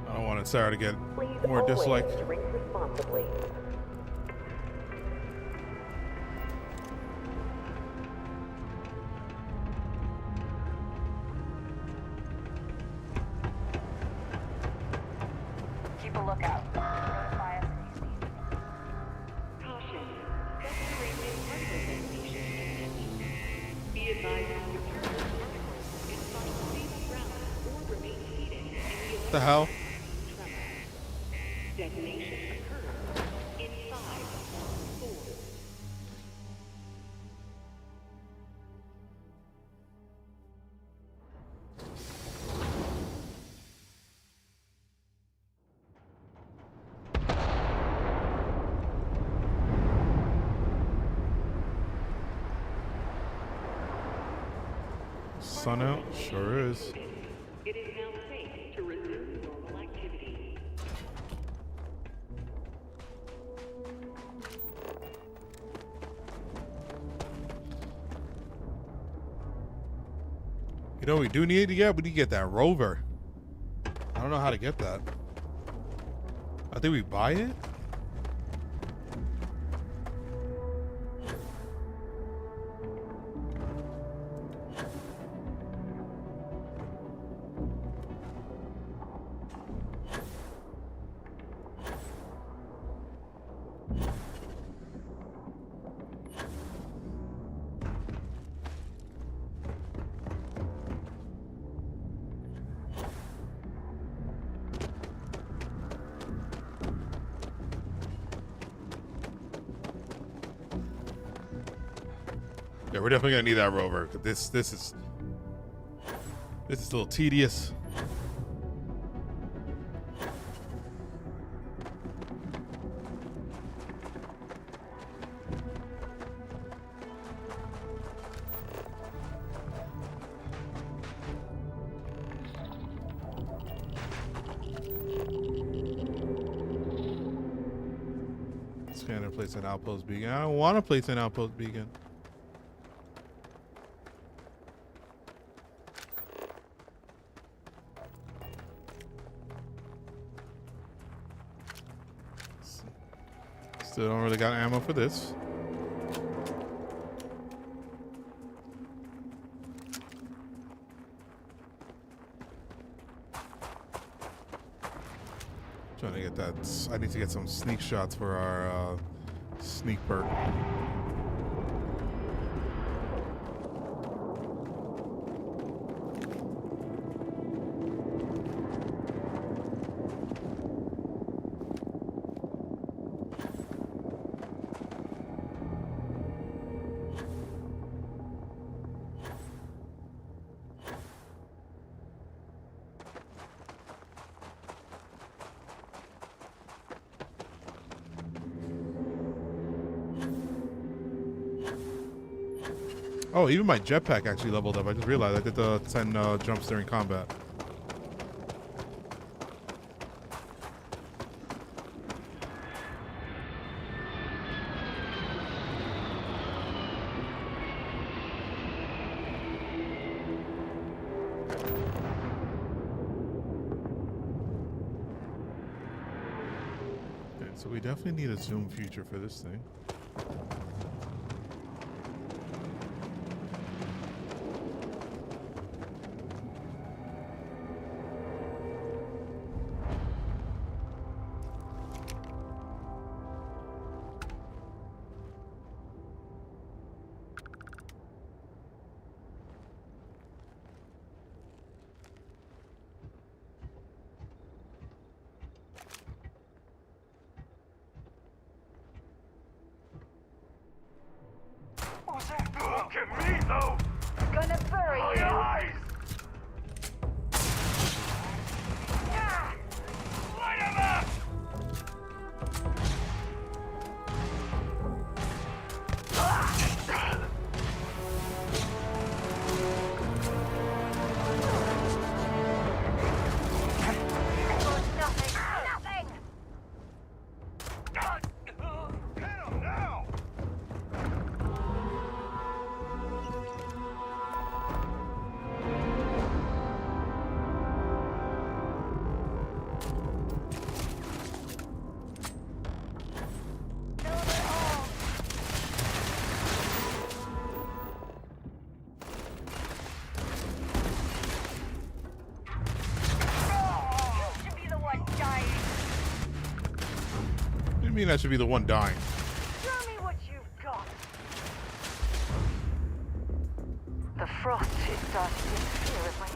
I don't want Sarah to get more dislike. Drink responsibly. Keep a lookout. Notify us Caution. Destination destination. Be advised to return to stable ground or remain seated in the The hell? detonation occurs in 5, 4. sun out? Sure is. It is now safe to resume normal activity. You know what we do need to get? We need to get that rover. I don't know how to get that. I think we buy it. Yeah, we're definitely gonna need that rover. This is a little tedious. Scanner, place an outpost beacon. I don't want to place an outpost beacon. Still don't really got ammo for this. Trying to get that. I need to get some sneak shots for our sneak perk. Oh, even my jetpack actually leveled up. I just realized I did the 10 jumps during combat. Okay, so we definitely need a zoom feature for this thing. Look at me, though! Gonna bury My you! eyes! Light 'em up! What do you mean I should be the one dying? Show me what you've got. The frost is starting to interfere with my...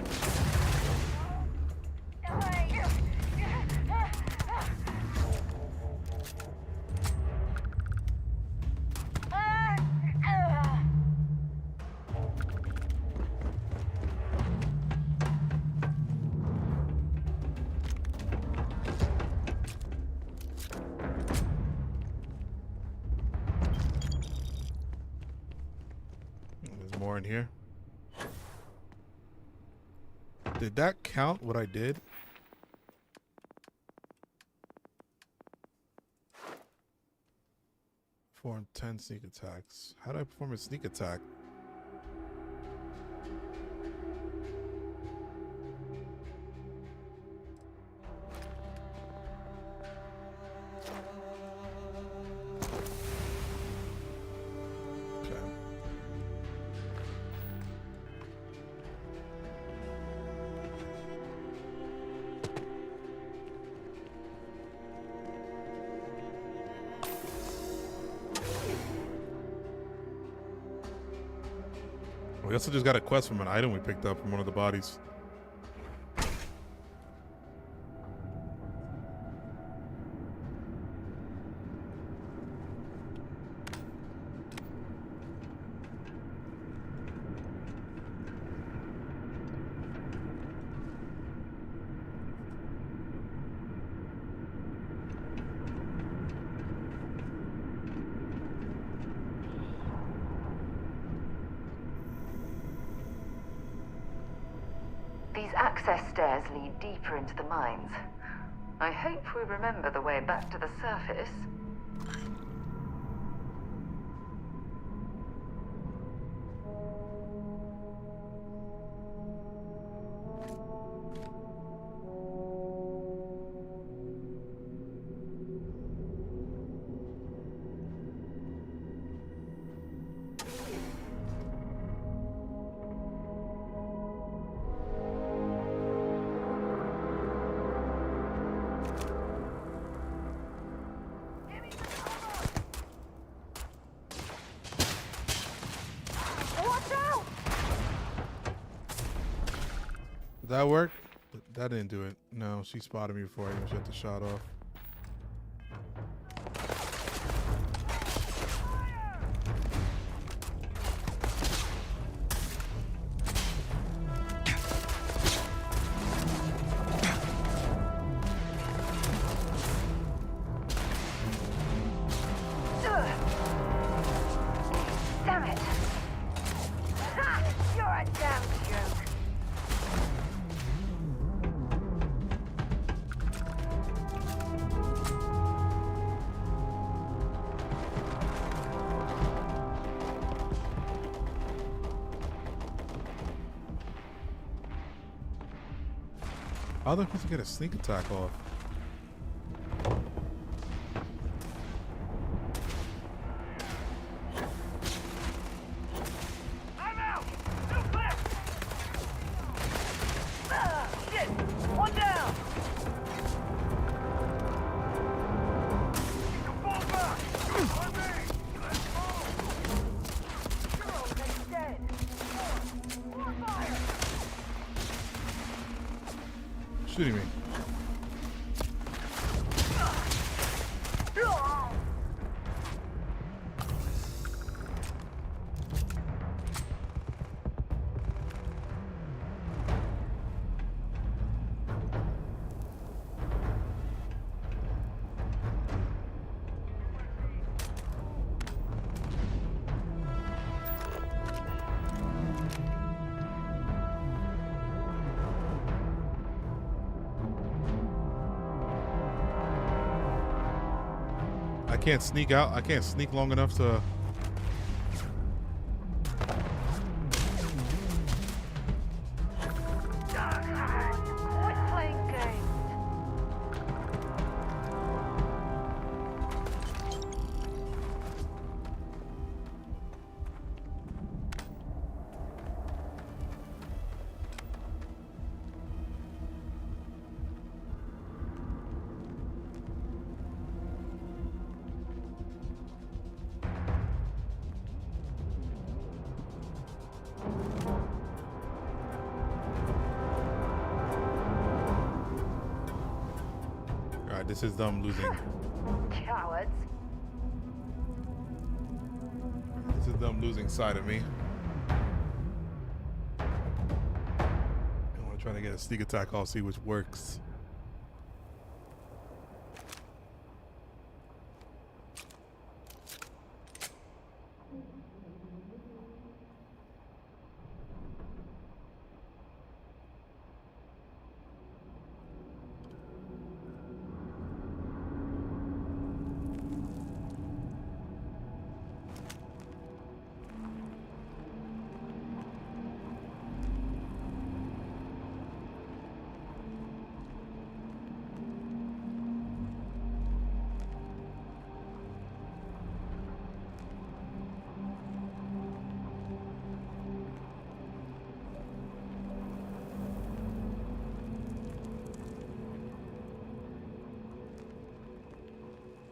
There's more in here. Did that count what I did? Perform 10 sneak attacks. How do I perform a sneak attack? We also just got a quest from an item we picked up from one of the bodies. These access stairs lead deeper into the mines. I hope we remember the way back to the surface. Did that work? That didn't do it. No, she spotted me before I even shut the shot off. Damn it! Ha! You're a damn joke. How are they supposed to get a sneak attack off? I'm out! Still clear! Shit! One down! You can fall back! On me! Let's move! You're almost dead! More fire! Shooting me. I can't sneak out. I can't sneak long enough to. Quit playing games. Alright, this is them losing. Cowards. This is them losing sight of me. I want to try to get a sneak attack off, see which works.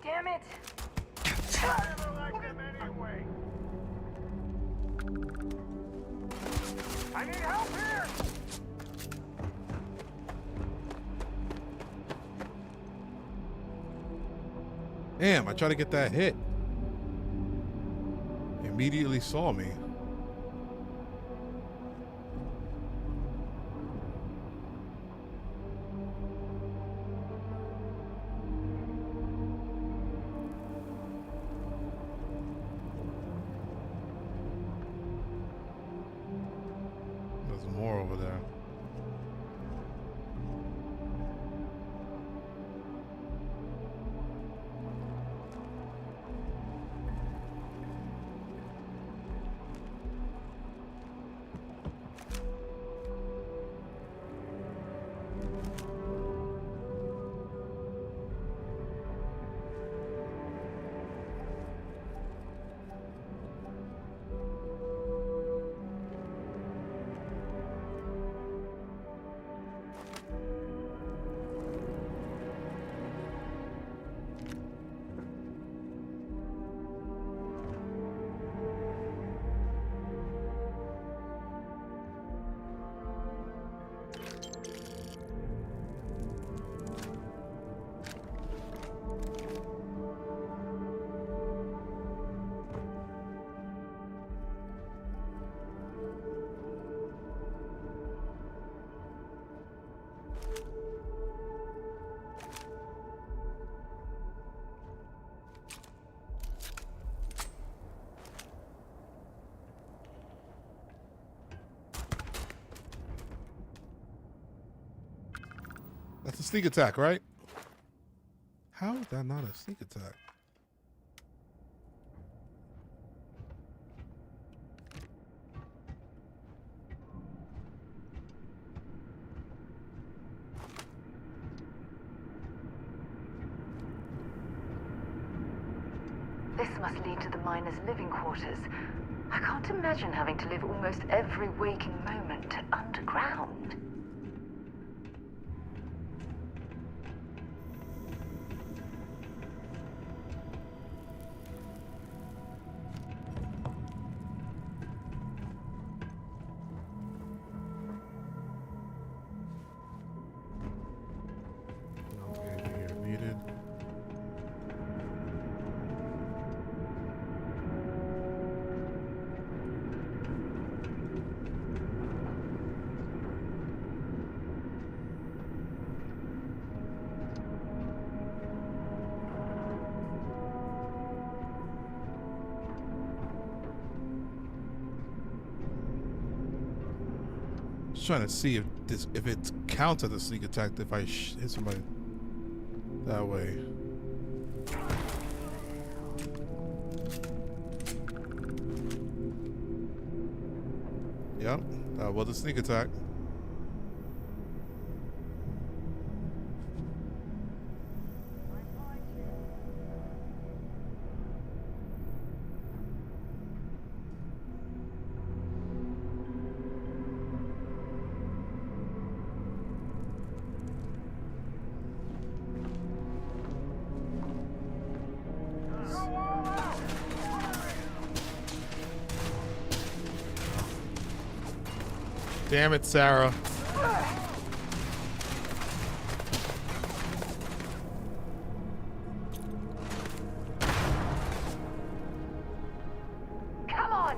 Damn it! I need help here! Damn, I tried to get that hit. Immediately saw me. There's more over there. That's a sneak attack, right? How is that not a sneak attack? This must lead to the miners' living quarters. I can't imagine having to live almost every waking moment underground. Trying to see if it counts as a sneak attack if I hit somebody that way. Yep, that was a sneak attack. Damn it, Sarah. Come on!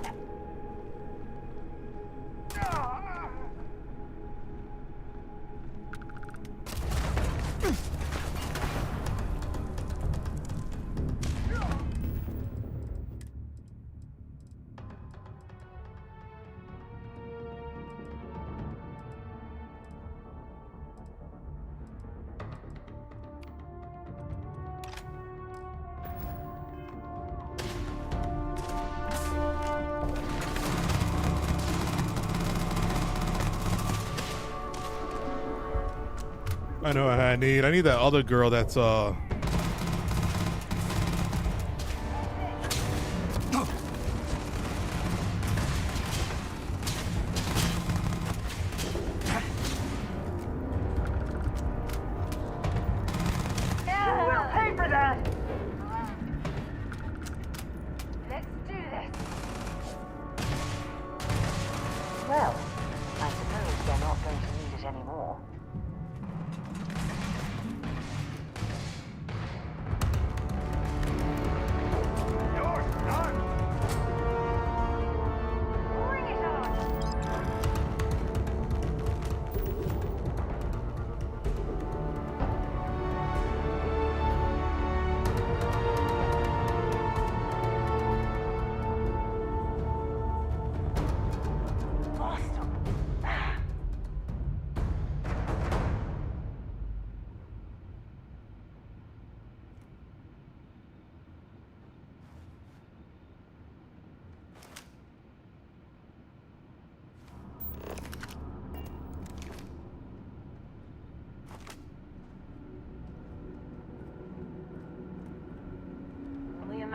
I know what I need. I need that other girl that's We'll pay for that!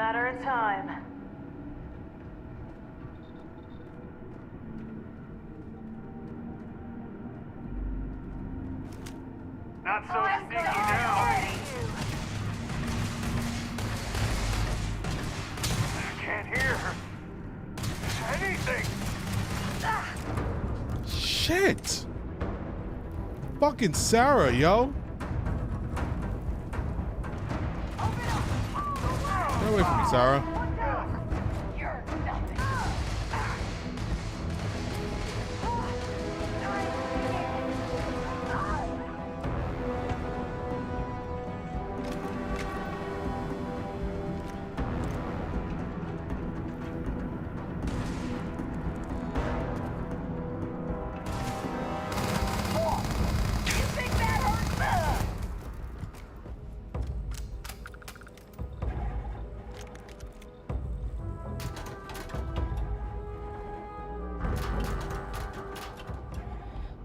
matter of time. Not so sneaky now. I can't hear anything. Shit! Fucking Sarah, yo! Get away from me, Sarah.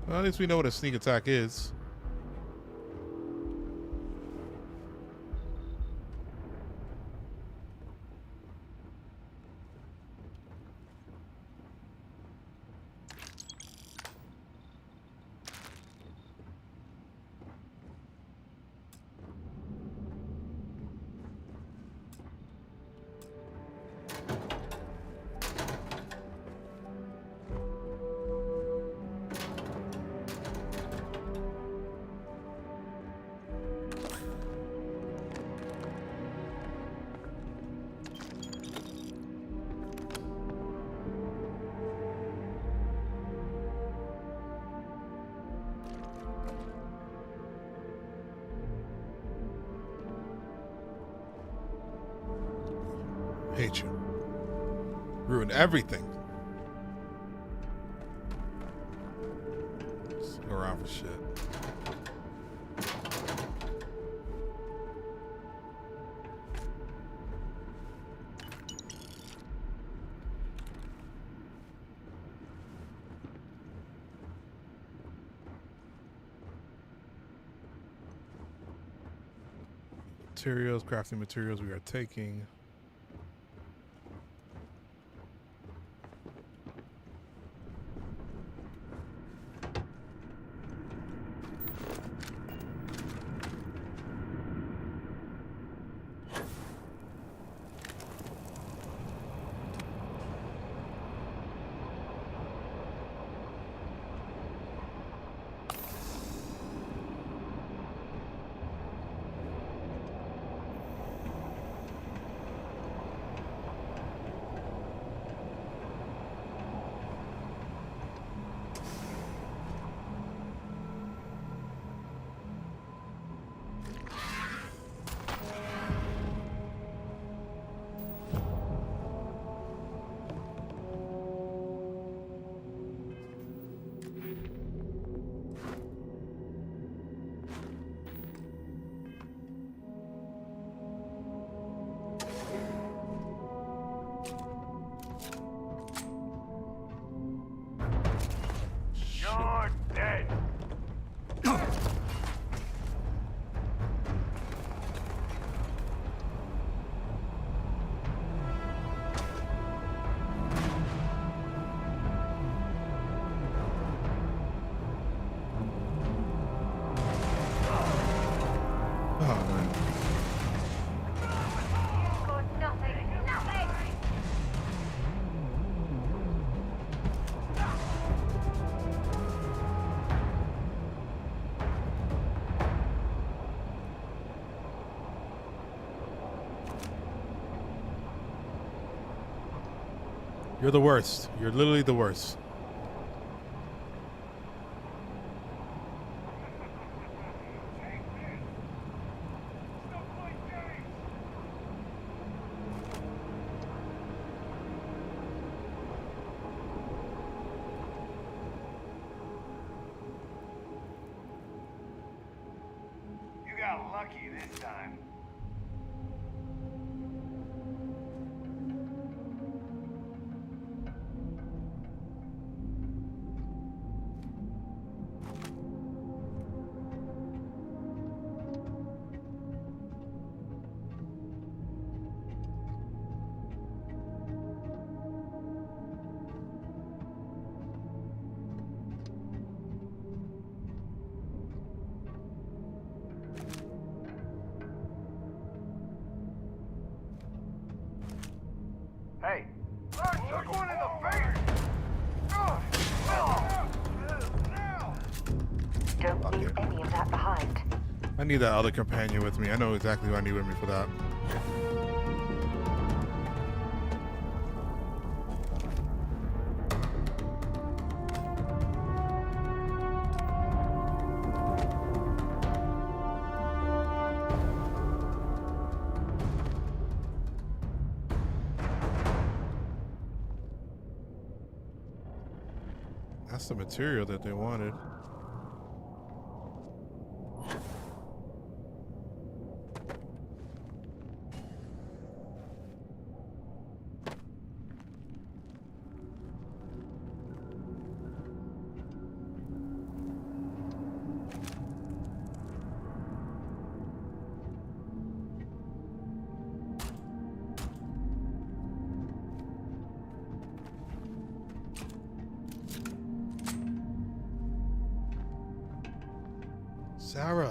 Well, at least we know what a sneak attack is. Hate you. Ruin everything. Just go around for shit. Materials, crafting materials we are taking. You're dead. Oh man. You're the worst. You're literally the worst. You got lucky this time. Don't leave any of that behind. I need that other companion with me. I know exactly who I need with me for that. That's the material that they wanted.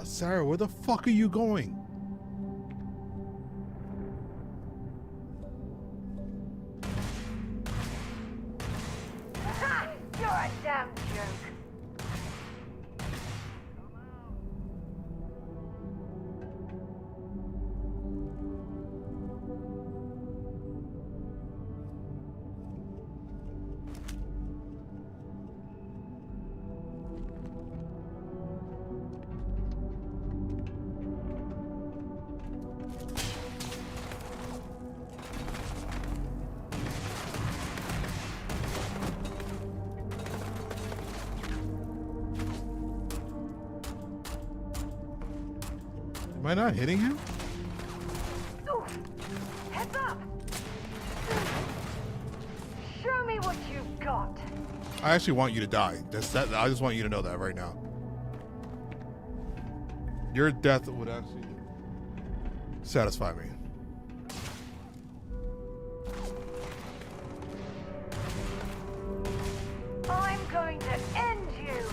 Sarah, where the fuck are you going? You're a damn joke. Am I not hitting him? Ooh, heads up! Show me what you've got. I actually want you to die. I just want you to know that right now. Your death would actually satisfy me. I'm going to end you.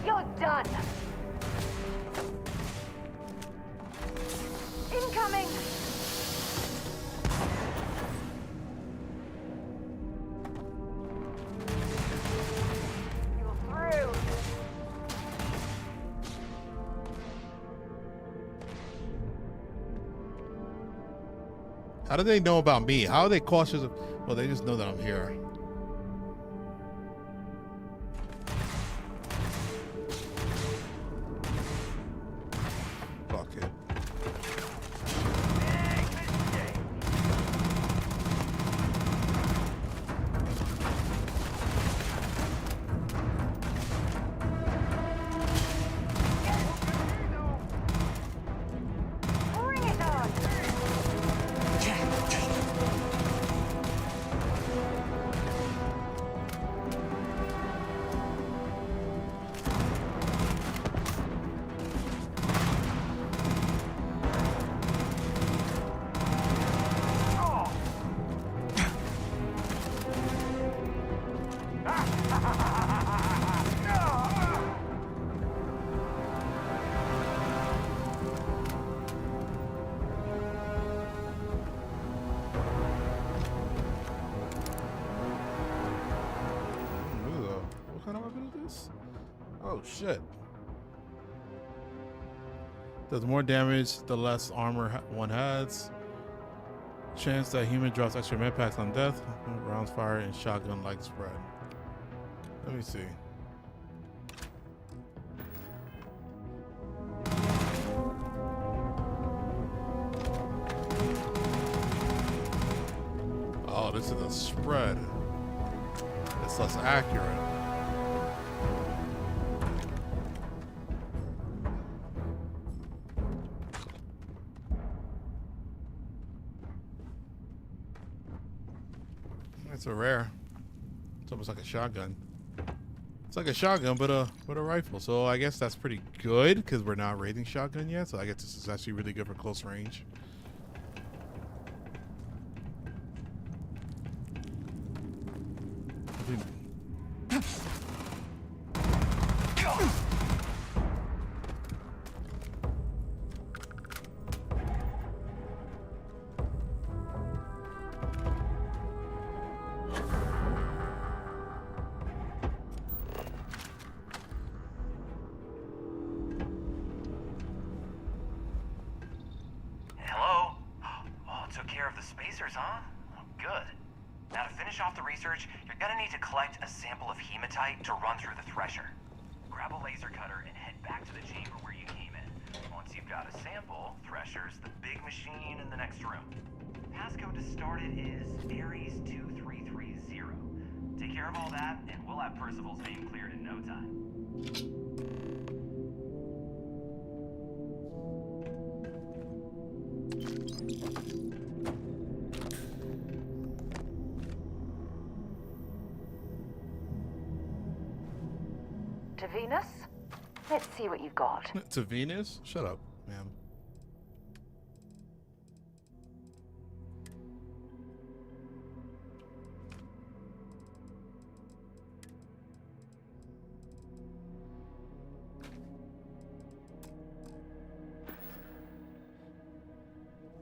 You're done. Incoming. You're through. How do they know about me? How are they cautious of... Well, they just know that I'm here. Fuck it. Bring it on. What kind of weapon is this? Oh shit. Does more damage the less armor one has. Chance that human drops extra med packs on death. Rounds fired and shotgun like spread. Let me see. Oh, this is a spread. It's less accurate. It's a rare. It's almost like a shotgun. It's like a shotgun, but with a rifle. So I guess that's pretty good because we're not rating shotgun yet. So I guess this is actually really good for close range. spiders, huh? Oh, good. Now to finish off the research, you're gonna need to collect a sample of hematite to run through the thresher. Grab a laser cutter and head back to the chamber where you came in. Once you've got a sample, thresher's the big machine in the next room. Passcode to start it is Ares 2330. Take care of all that, and we'll have Percival's name cleared in no time. To Venus? Let's see what you've got. To Venus? Shut up, man.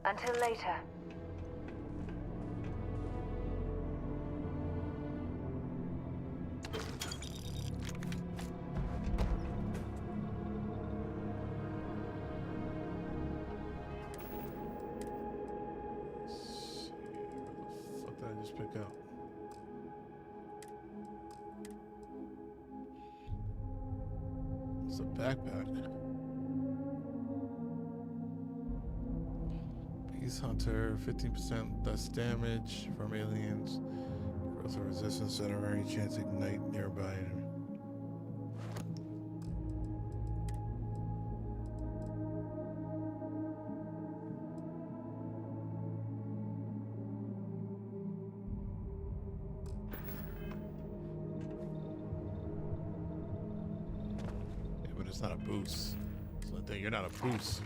Until later. What did I just pick up? It's a backpack. Beast Hunter, 15% less damage from aliens. Growth of resistance at a very chance to ignite nearby enemy. Yeah, but it's not a boost. It's one thing, you're not a boost.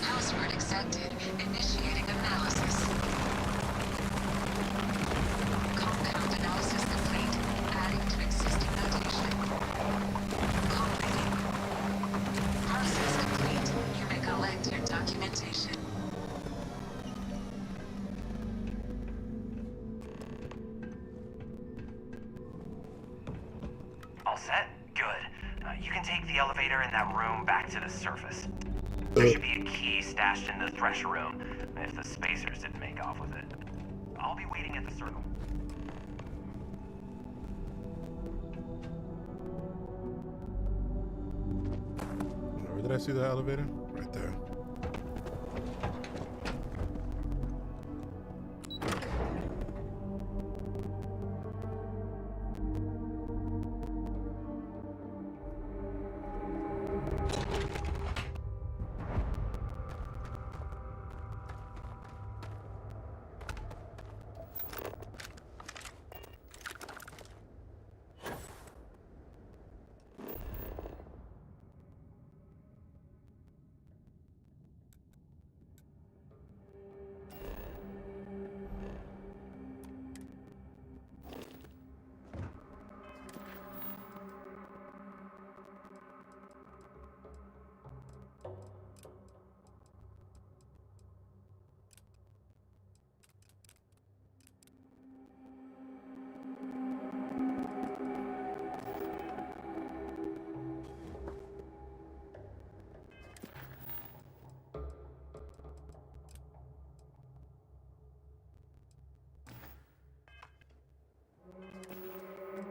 Password accepted. Initiating analysis. Compound analysis complete. Adding to existing notation. Completing. Process complete. You may collect your documentation. All set? Good. You can take the elevator in that room back to the surface. There should be a key stashed in the thresher room, if the spacers didn't make off with it. I'll be waiting at the circle. Where did I see the elevator? Right there.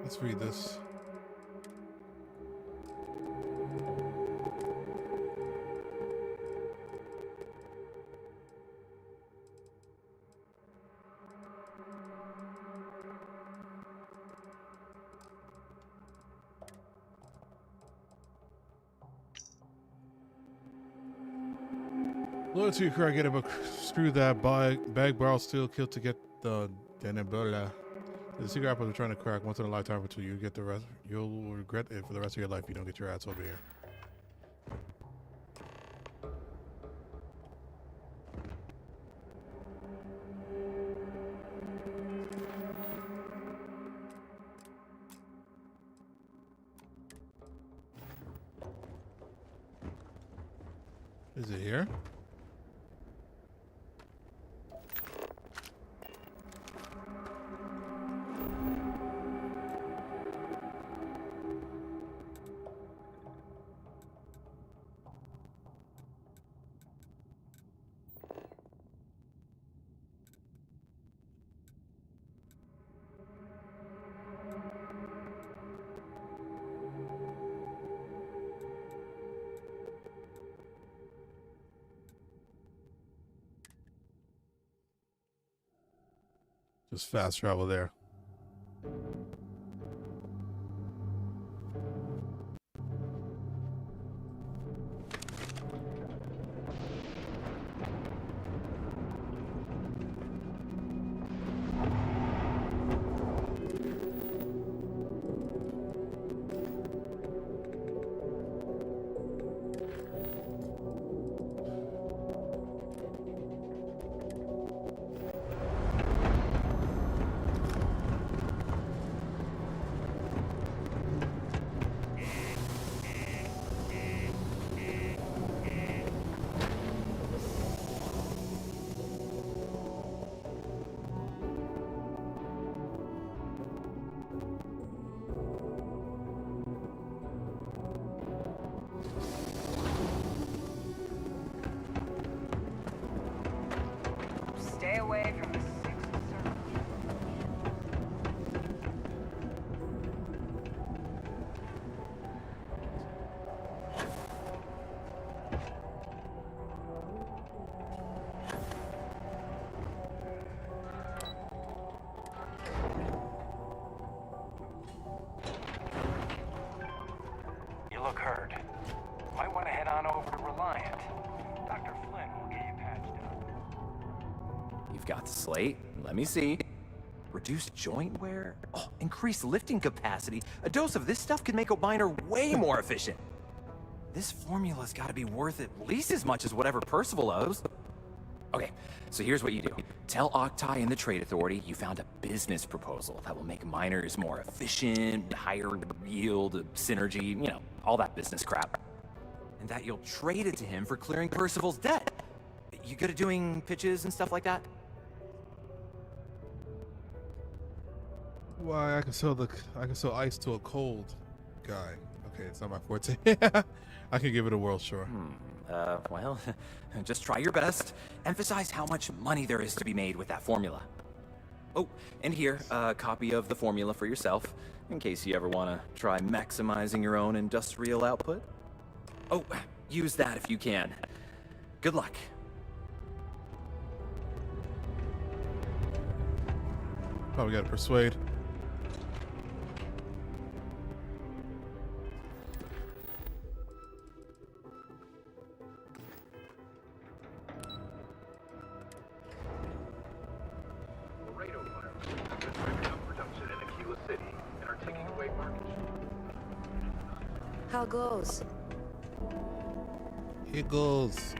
Let's read this. Look to your car, get a screw that bag barrel steel kill to get the Denebola. The secret apple we're trying to crack once in a lifetime or two. You get the rest. You'll regret it for the rest of your life if you don't get your ass over here. Is it here? Just fast travel there. Stay away from the sixth circle. You look hurt. Might want to head on over to Reliant. Dr. Flynn will get you patched up. You've got the slate. Let me see. Reduced joint wear? Oh, increased lifting capacity. A dose of this stuff could make a miner way more efficient. This formula's got to be worth at least as much as whatever Percival owes. Okay, so here's what you do. Tell Octai and the Trade Authority you found a business proposal that will make miners more efficient, higher yield, synergy, you know, all that business crap. And that you'll trade it to him for clearing Percival's debt. You good at doing pitches and stuff like that? Why I can sell ice to a cold guy. Okay, it's not my forte. I can give it a whirl, sure. Well, just try your best. Emphasize how much money there is to be made with that formula. Oh, and here, a copy of the formula for yourself, in case you ever want to try maximizing your own industrial output. Oh, use that if you can. Good luck. Probably got to persuade. Laredo fire have been ramping up production in Aquila City and are taking away market share. How goes? Here goes.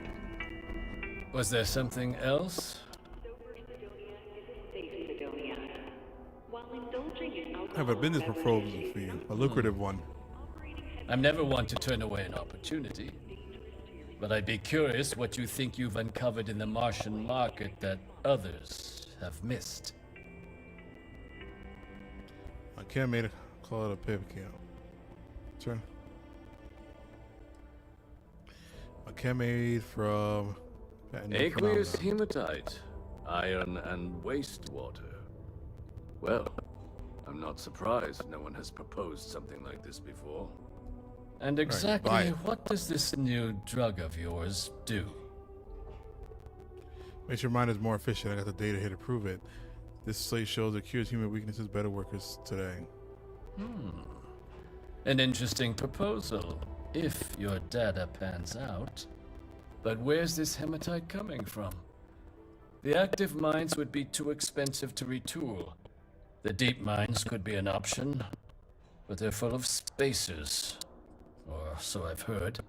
Was there something else? I have a business proposal for you, a lucrative one. I'm never one to turn away an opportunity. But I'd be curious what you think you've uncovered in the Martian market that others have missed. I can't make it call it a paper count. Turn. A chem made from aqueous hematite, iron and wastewater. Well, I'm not surprised no one has proposed something like this before. And exactly what does this new drug of yours do? Makes your mind is more efficient. I got the data here to prove it. This slate shows it cures human weaknesses, better workers today. An interesting proposal, if your data pans out. But where's this hematite coming from? The active mines would be too expensive to retool. The deep mines could be an option, but they're full of spacers. Or so I've heard.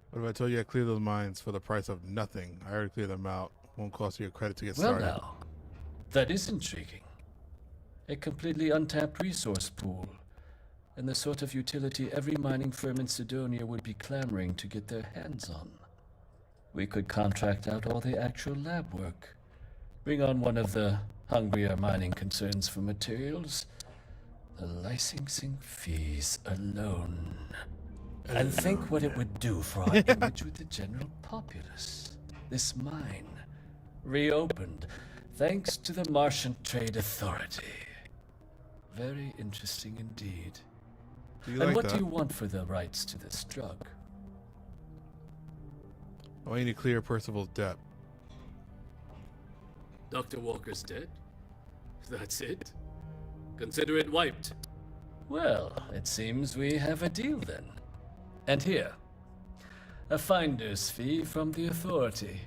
What if I told you I cleared those mines for the price of nothing? I already cleared them out. Won't cost you a credit to get Well started. now, that is intriguing. A completely untapped resource pool, and the sort of utility every mining firm in Sidonia would be clamoring to get their hands on. We could contract out all the actual lab work, bring on one of the hungrier mining concerns for materials, the licensing fees alone. And think what it would do for our image with the general populace. This mine, reopened, thanks to the Martian Trade Authority. Very interesting indeed. And what do you want for the rights to this drug? I want you to clear Percival's debt. Dr. Walker's dead? That's it? Consider it wiped. Well, it seems we have a deal then. And here, a finder's fee from the Authority.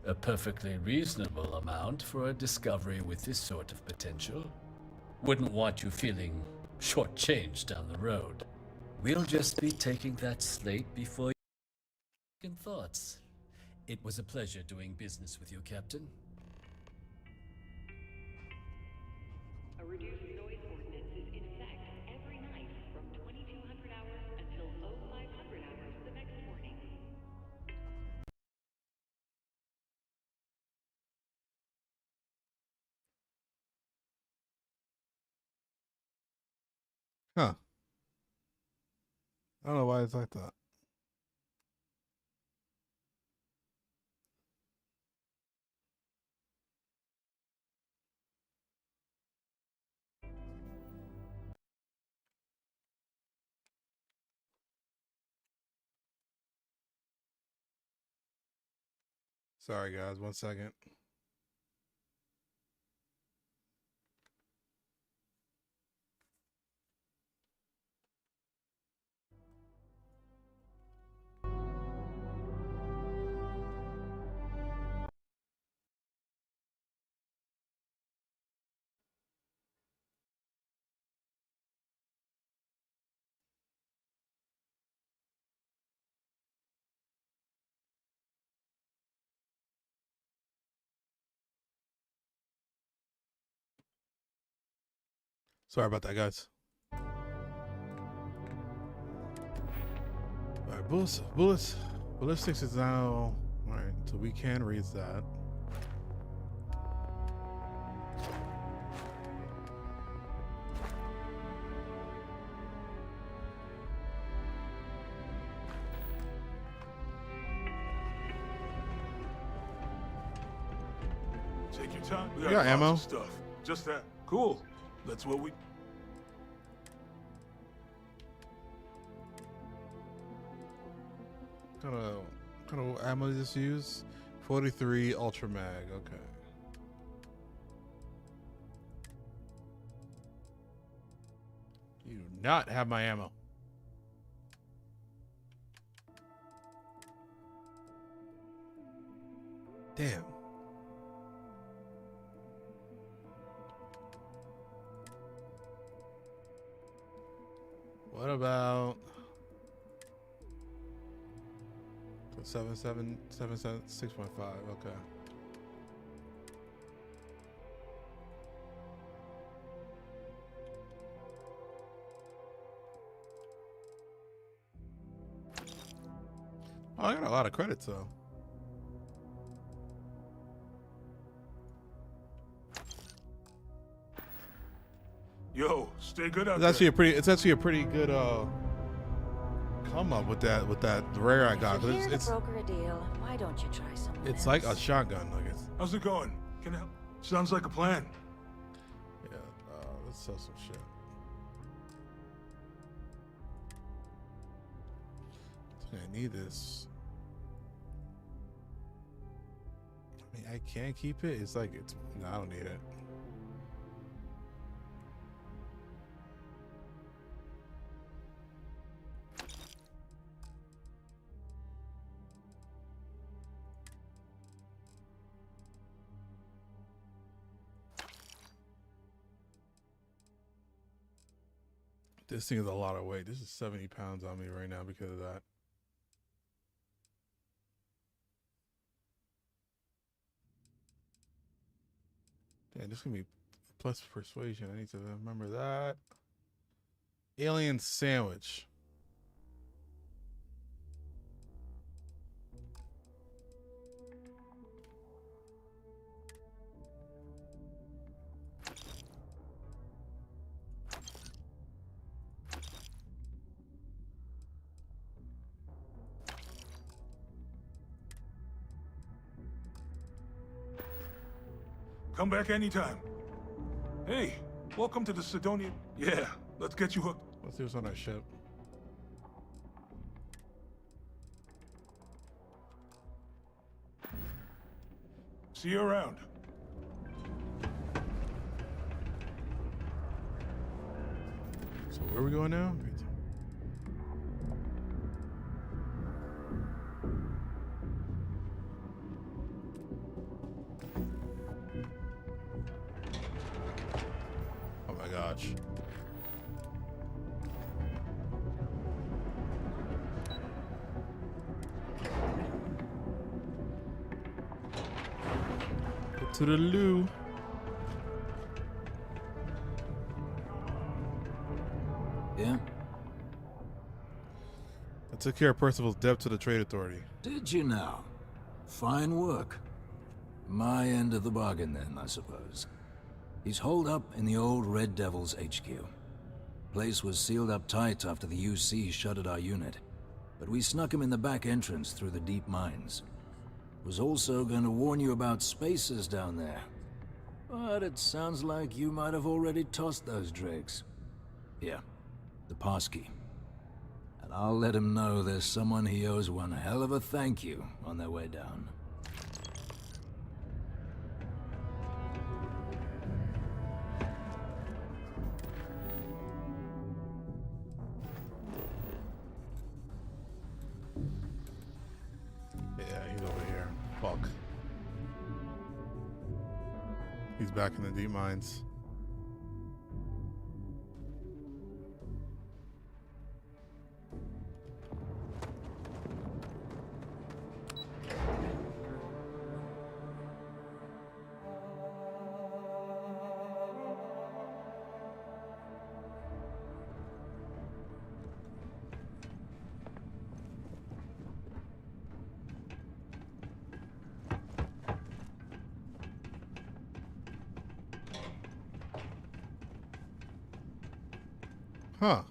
A perfectly reasonable amount for a discovery with this sort of potential. Wouldn't want you feeling shortchanged down the road. We'll just be taking that slate before you second thoughts. It was a pleasure doing business with you, Captain. A reduced noise ordinance is in effect every night from 2200 hours until 0500 hours the next morning. Huh. I don't know why it's like that. Sorry, guys. 1 second. Sorry about that, guys. Alright, ballistics is now alright, so we can raise that. Take your time. We got lots ammo? of stuff. Just that. Cool. That's what we. Kind of ammo does this use? 43 Ultra Mag. Okay. You do not have my ammo. Damn. What about 6.5? Okay. Oh, I got a lot of credits though. Yo, stay good out It's there. actually a pretty good come up with that rare I got. If you're here to It's broker a deal, why don't you try someone it's else? like a shotgun, like it's How's it going? Can I help? Sounds like a plan. yeah. Let's sell some shit. I think I need this. I mean, I can keep it. It's like it's. No, I don't need it. This thing is a lot of weight. This is 70 pounds on me right now because of that. Damn, this is going to be plus persuasion. I need to remember that. Alien sandwich. Come back anytime. Hey, welcome to the Sidonia. Yeah, let's get you hooked. Let's see what's on that ship. See you around. So where are we going now? Oh my gosh. Go to the loo. Yeah? I took care of Percival's debt to the Trade Authority. Did you now? Fine work. My end of the bargain then, I suppose. He's holed up in the old Red Devil's HQ. Place was sealed up tight after the UC shuttered our unit, but we snuck him in the back entrance through the deep mines. Was also going to warn you about spacers down there. But it sounds like you might have already tossed those drakes. Here, the passkey. And I'll let him know there's someone he owes one hell of a thank you on their way down. Yeah, he's over here. Fuck. He's back in the deep mines. Huh.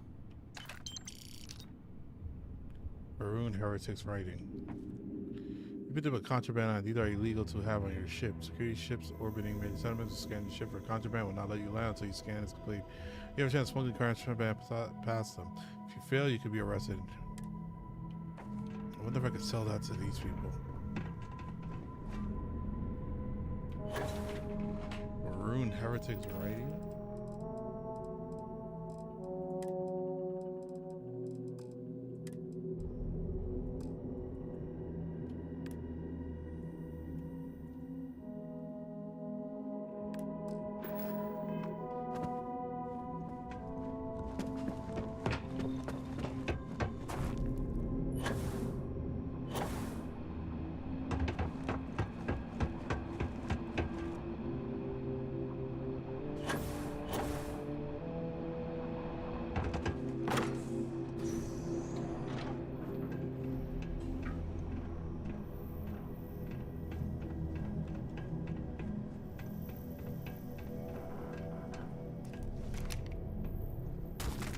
Var'ruun heretics writing. You picked up a contraband on. These are illegal to have on your ship. Security ships orbiting major settlements to scan the ship for contraband will not let you land until you scan is complete. You have a chance to smuggling contraband past them. If you fail, you could be arrested. I wonder if I could sell that to these people. Var'ruun heretics writing.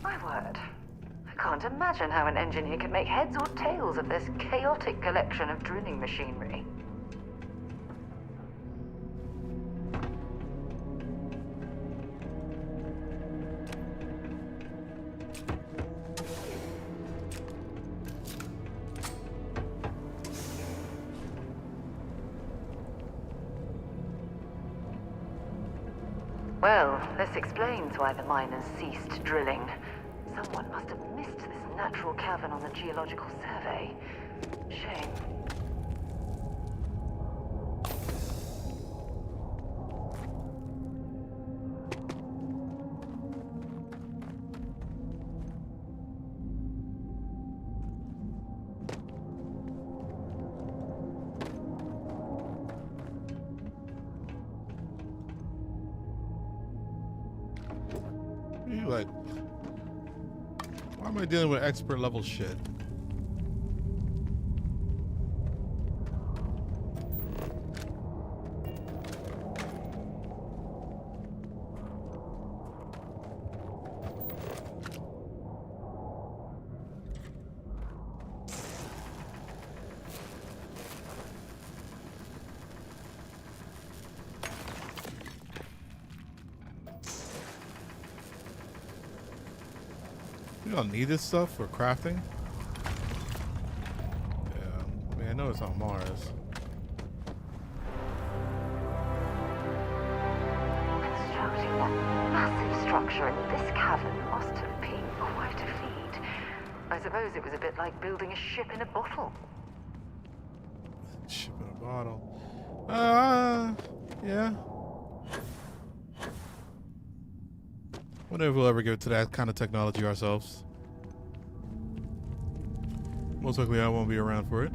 My word. I can't imagine how an engineer can make heads or tails of this chaotic collection of drilling machinery. Well, this explains why the miners ceased drilling. Someone must have missed this natural cavern on the geological survey. Shame. You like, why am I dealing with expert level shit? You don't need this stuff for crafting? Yeah, I mean, I know it's on Mars. Constructing that massive structure in this cavern must have been quite a feat. I suppose it was a bit like building a ship in a bottle. Ship in a bottle. Yeah. Wonder if we'll ever get to that kind of technology ourselves. Most likely I won't be around for it.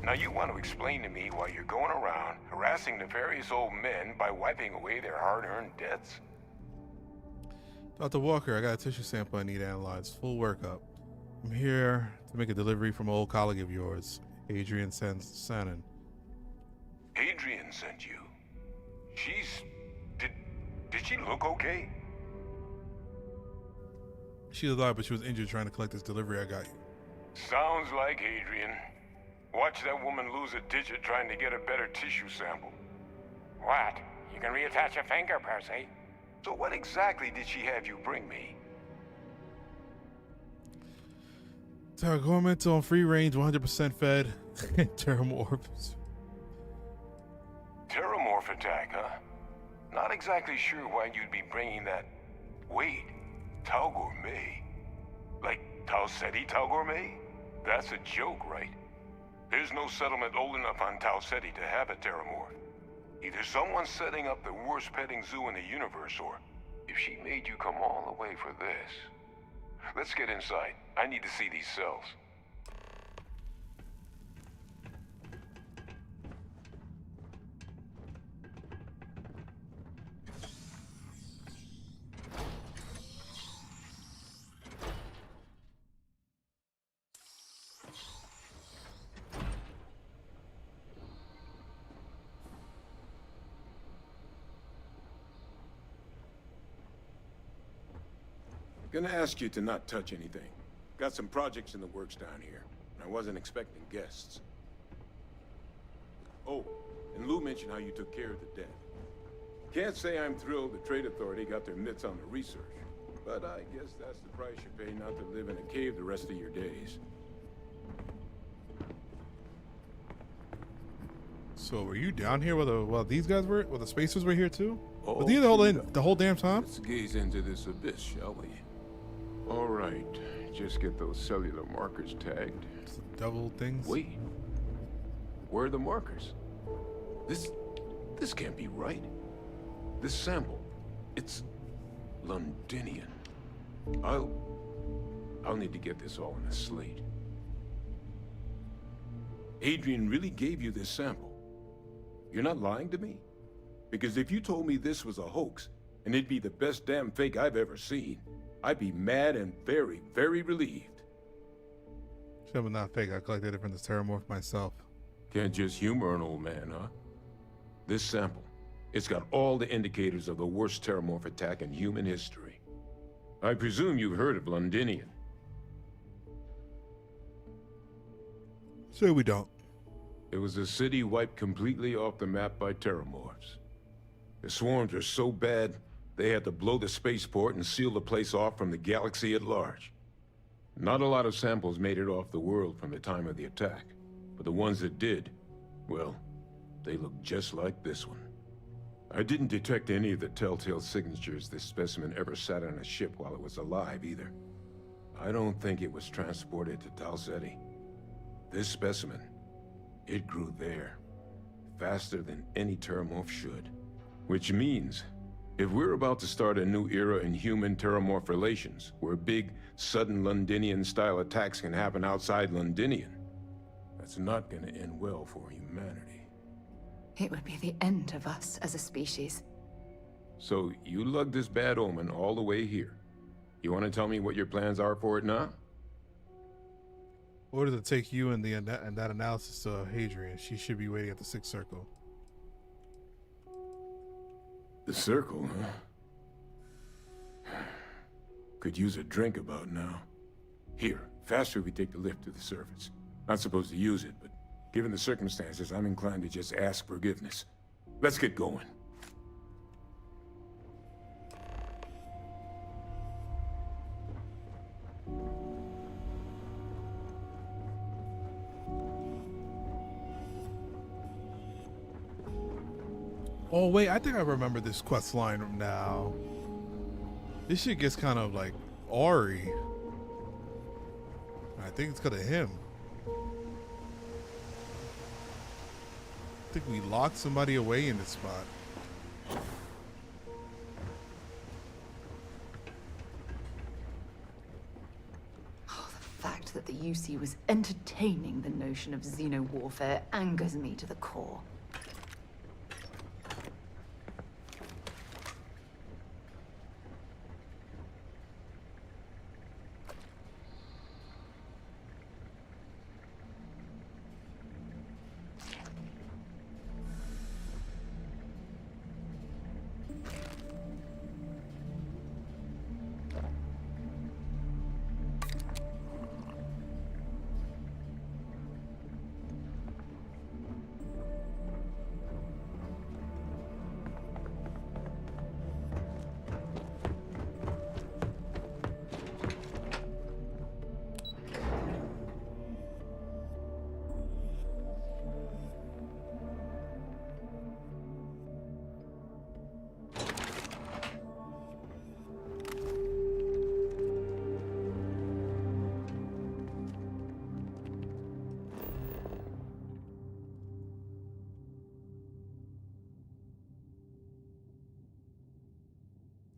Now you want to explain to me why you're going around harassing nefarious old men by wiping away their hard-earned debts? Dr. Walker, I got a tissue sample I need analyzed. Full workup. I'm here to make a delivery from an old colleague of yours, Adrian Sannon. Adrian sent you? Did she look okay? She was alive, but she was injured trying to collect this delivery I got you. Sounds like Adrian. Watch that woman lose a digit trying to get a better tissue sample. What? You can reattach a finger, Percy. So what exactly did she have you bring me? Targoment on free range, 100% fed. Terramorphs. Terramorph attack, huh? Not exactly sure why you'd be bringing that... Wait, Tau Gourmet? Like Tau Ceti Tau Gourmet? That's a joke, right? There's no settlement old enough on Tau Ceti to have a Terramorph. Either someone's setting up the worst petting zoo in the universe, or if she made you come all the way for this. Let's get inside. I need to see these cells. Gonna ask you to not touch anything. Got some projects in the works down here. I wasn't expecting guests. Oh, and Lou mentioned how you took care of the debt. Can't say I'm thrilled the Trade Authority got their mitts on the research, but I guess that's the price you pay not to live in a cave the rest of your days. So were you down here while these guys were? While the spacers were here too? Oh, were these the whole damn time? Let's gaze into this abyss, shall we? All right, just get those cellular markers tagged. Double things? Wait, where are the markers? This can't be right. This sample, it's Londinian. I'll need to get this all in a slate. Adrian really gave you this sample. You're not lying to me? Because if you told me this was a hoax, and it'd be the best damn fake I've ever seen, I'd be mad and very, very relieved. Shit was not fake. I collected it from this Terramorph myself. Can't just humor an old man, huh? This sample, it's got all the indicators of the worst Terramorph attack in human history. I presume you've heard of Londinian. Say we don't. It was a city wiped completely off the map by terramorphs. The swarms are so bad, they had to blow the spaceport and seal the place off from the galaxy at large. Not a lot of samples made it off the world from the time of the attack, but the ones that did, well, they look just like this one. I didn't detect any of the telltale signatures this specimen ever sat on a ship while it was alive, either. I don't think it was transported to Tal Ceti. This specimen, it grew there, faster than any terramorph should. Which means, if we're about to start a new era in human-terramorph relations, where big, sudden Londinian-style attacks can happen outside Londinian, that's not gonna end well for humanity. It would be the end of us as a species. So, you lugged this bad omen all the way here. You want to tell me what your plans are for it now? Or does it take you and that analysis to Hadrian? She should be waiting at the 6th circle. The circle, huh? Could use a drink about now. Here, faster we take the lift to the surface. Not supposed to use it, but given the circumstances, I'm inclined to just ask forgiveness. Let's get going. Oh wait, I think I remember this quest line now. This shit gets kind of like Ori. I think it's because of him. I think we locked somebody away in this spot. Oh, the fact that the UC was entertaining the notion of xeno-warfare angers me to the core.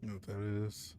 You know what that is?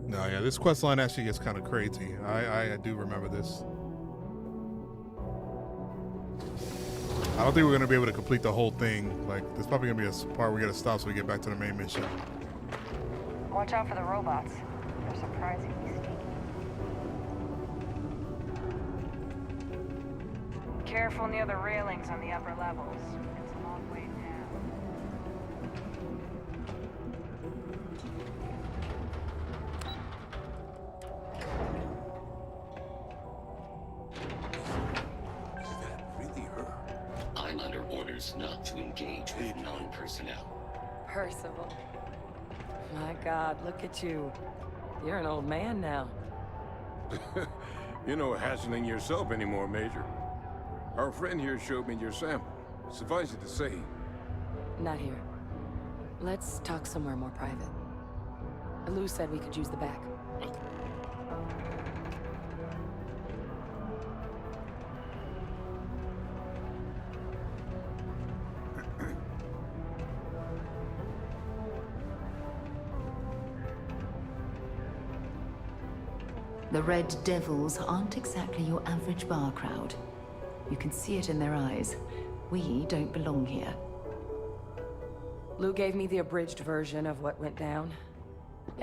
No, yeah, this quest line actually gets kind of crazy. I do remember this. I don't think we're going to be able to complete the whole thing. Like, there's probably going to be a part we got to stop so we get back to the main mission. Watch out for the robots. They're surprisingly sneaky. Careful near the railings on the upper levels. It's a long way down. I'm under orders not to engage with non-personnel. Percival. My God, look at you. You're an old man now. You're no hatchling yourself anymore, Major. Our friend here showed me your sample. Suffice it to say... Not here. Let's talk somewhere more private. Lou said we could use the back. The Red Devils aren't exactly your average bar crowd. You can see it in their eyes. We don't belong here. Lou gave me the abridged version of what went down.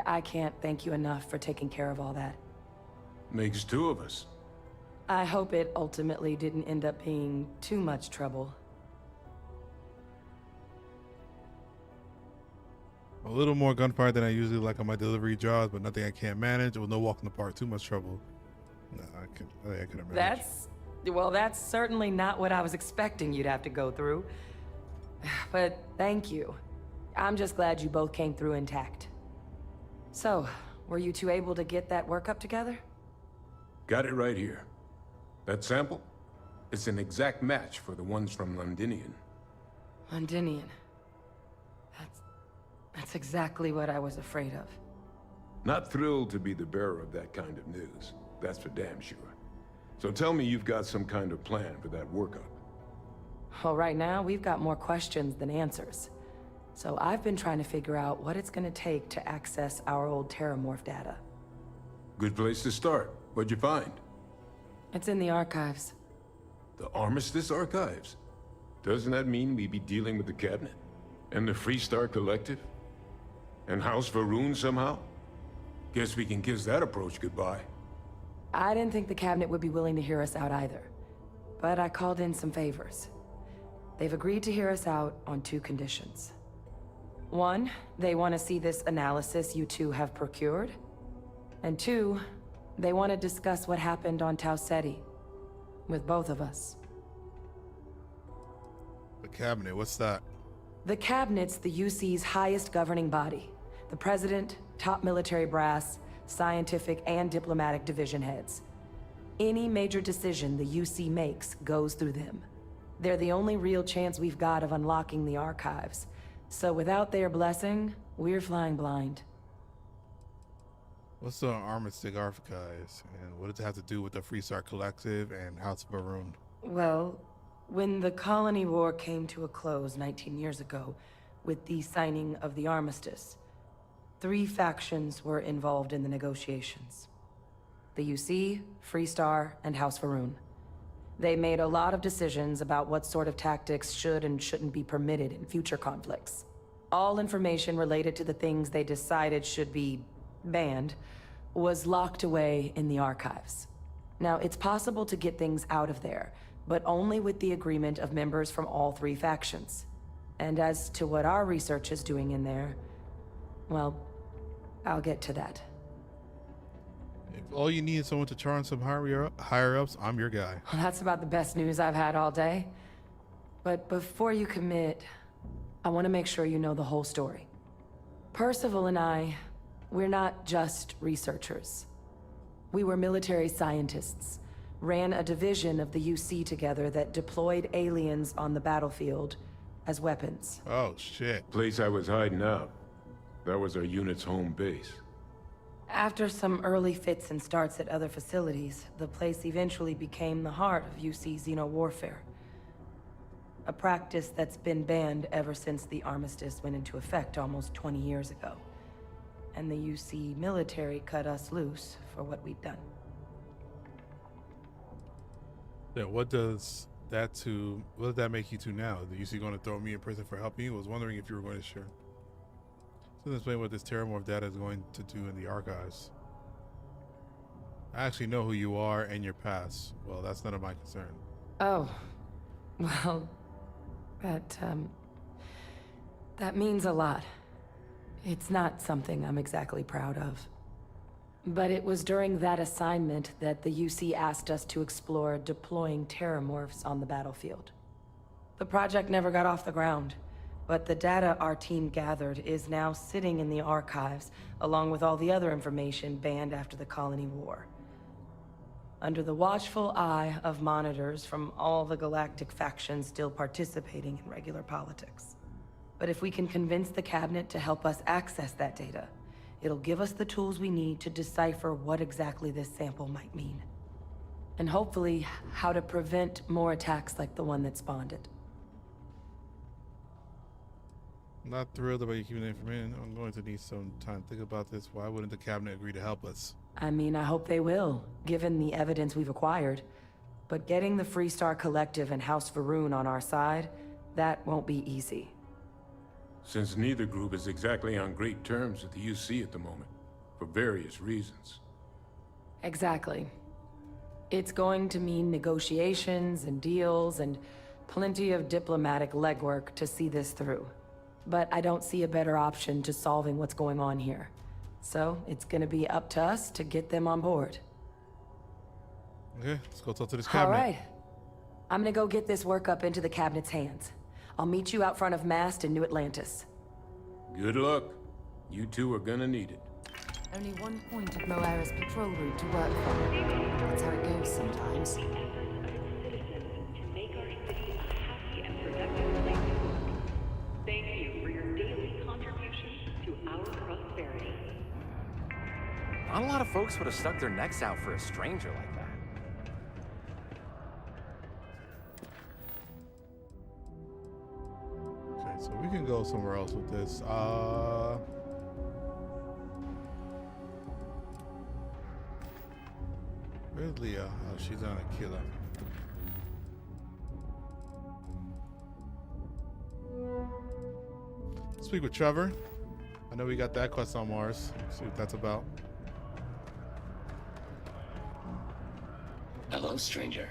I can't thank you enough for taking care of all that. Makes two of us. I hope it ultimately didn't end up being too much trouble. A little more gunfire than I usually like on my delivery jobs, but nothing I can't manage. With no walk in the park, too much trouble. No, I couldn't manage. That's certainly not what I was expecting you'd have to go through. But thank you. I'm just glad you both came through intact. So, were you two able to get that workup together? Got it right here. That sample? It's an exact match for the ones from Londinian. Londinian. That's exactly what I was afraid of. Not thrilled to be the bearer of that kind of news. That's for damn sure. So tell me you've got some kind of plan for that workup. Well, right now, we've got more questions than answers. So I've been trying to figure out what it's gonna take to access our old Terramorph data. Good place to start. What'd you find? It's in the archives. The Armistice Archives? Doesn't that mean we'd be dealing with the Cabinet? And the Freestar Collective? And House var'ruun somehow? Guess we can kiss that approach goodbye. I didn't think the Cabinet would be willing to hear us out either. But I called in some favors. They've agreed to hear us out on 2 conditions. 1, they want to see this analysis you two have procured. And 2, they want to discuss what happened on Tau Ceti. With both of us. The Cabinet, what's that? The Cabinet's the UC's highest governing body. The President, top military brass, scientific and diplomatic division heads. Any major decision the UC makes goes through them. They're the only real chance we've got of unlocking the archives. So without their blessing, we're flying blind. What's the Armistice Archives, and what does it have to do with the Freestar Collective and House var'ruun? Well, when the Colony War came to a close 19 years ago, with the signing of the Armistice, 3 factions were involved in the negotiations. The UC, Freestar, and House var'ruun. They made a lot of decisions about what sort of tactics should and shouldn't be permitted in future conflicts. All information related to the things they decided should be banned was locked away in the archives. Now, it's possible to get things out of there, but only with the agreement of members from all 3 factions. And as to what our research is doing in there, well, I'll get to that. If all you need is someone to charm some higher-ups, I'm your guy. Well, that's about the best news I've had all day. But before you commit, I want to make sure you know the whole story. Percival and I, we're not just researchers. We were military scientists, ran a division of the UC together that deployed aliens on the battlefield as weapons. Oh, shit. Place I was hiding out. That was our unit's home base. After some early fits and starts at other facilities, the place eventually became the heart of UC xeno-warfare. A practice that's been banned ever since the Armistice went into effect almost 20 years ago. And the UC military cut us loose for what we'd done. Yeah, what does that make you two now? The UC going to throw me in prison for helping you? I was wondering if you were going to share. So explain what this Terramorph data is going to do in the archives. I actually know who you are and your past. Well, that's none of my concern. Oh, well, that means a lot. It's not something I'm exactly proud of. But it was during that assignment that the UC asked us to explore deploying Terramorphs on the battlefield. The project never got off the ground, but the data our team gathered is now sitting in the archives, along with all the other information banned after the Colony War. under the watchful eye of monitors from all the galactic factions still participating in regular politics. But if we can convince the cabinet to help us access that data, it'll give us the tools we need to decipher what exactly this sample might mean. And hopefully, how to prevent more attacks like the one that spawned it. Not thrilled about you keeping the information. I'm going to need some time to think about this. Why wouldn't the cabinet agree to help us? I mean, I hope they will, given the evidence we've acquired. But getting the Freestar Collective and House var'ruun on our side, that won't be easy. Since neither group is exactly on great terms with the UC at the moment, for various reasons. Exactly. It's going to mean negotiations and deals and plenty of diplomatic legwork to see this through. But I don't see a better option to solving what's going on here. So it's gonna be up to us to get them on board. Okay, let's go talk to this cabinet. All right. I'm gonna go get this work up into the cabinet's hands. I'll meet you out front of Mast in New Atlantis. Good luck. You two are gonna need it. Only one point of Moira's patrol route to work from. That's how it goes sometimes. Thank you for your daily contribution to our prosperity. Not a lot of folks would have stuck their necks out for a stranger like that. Okay, so we can go somewhere else with this. Where's Leah? Oh, she's on a killer. Speak with Trevor. I know we got that quest on Mars. See what that's about. Hello, stranger.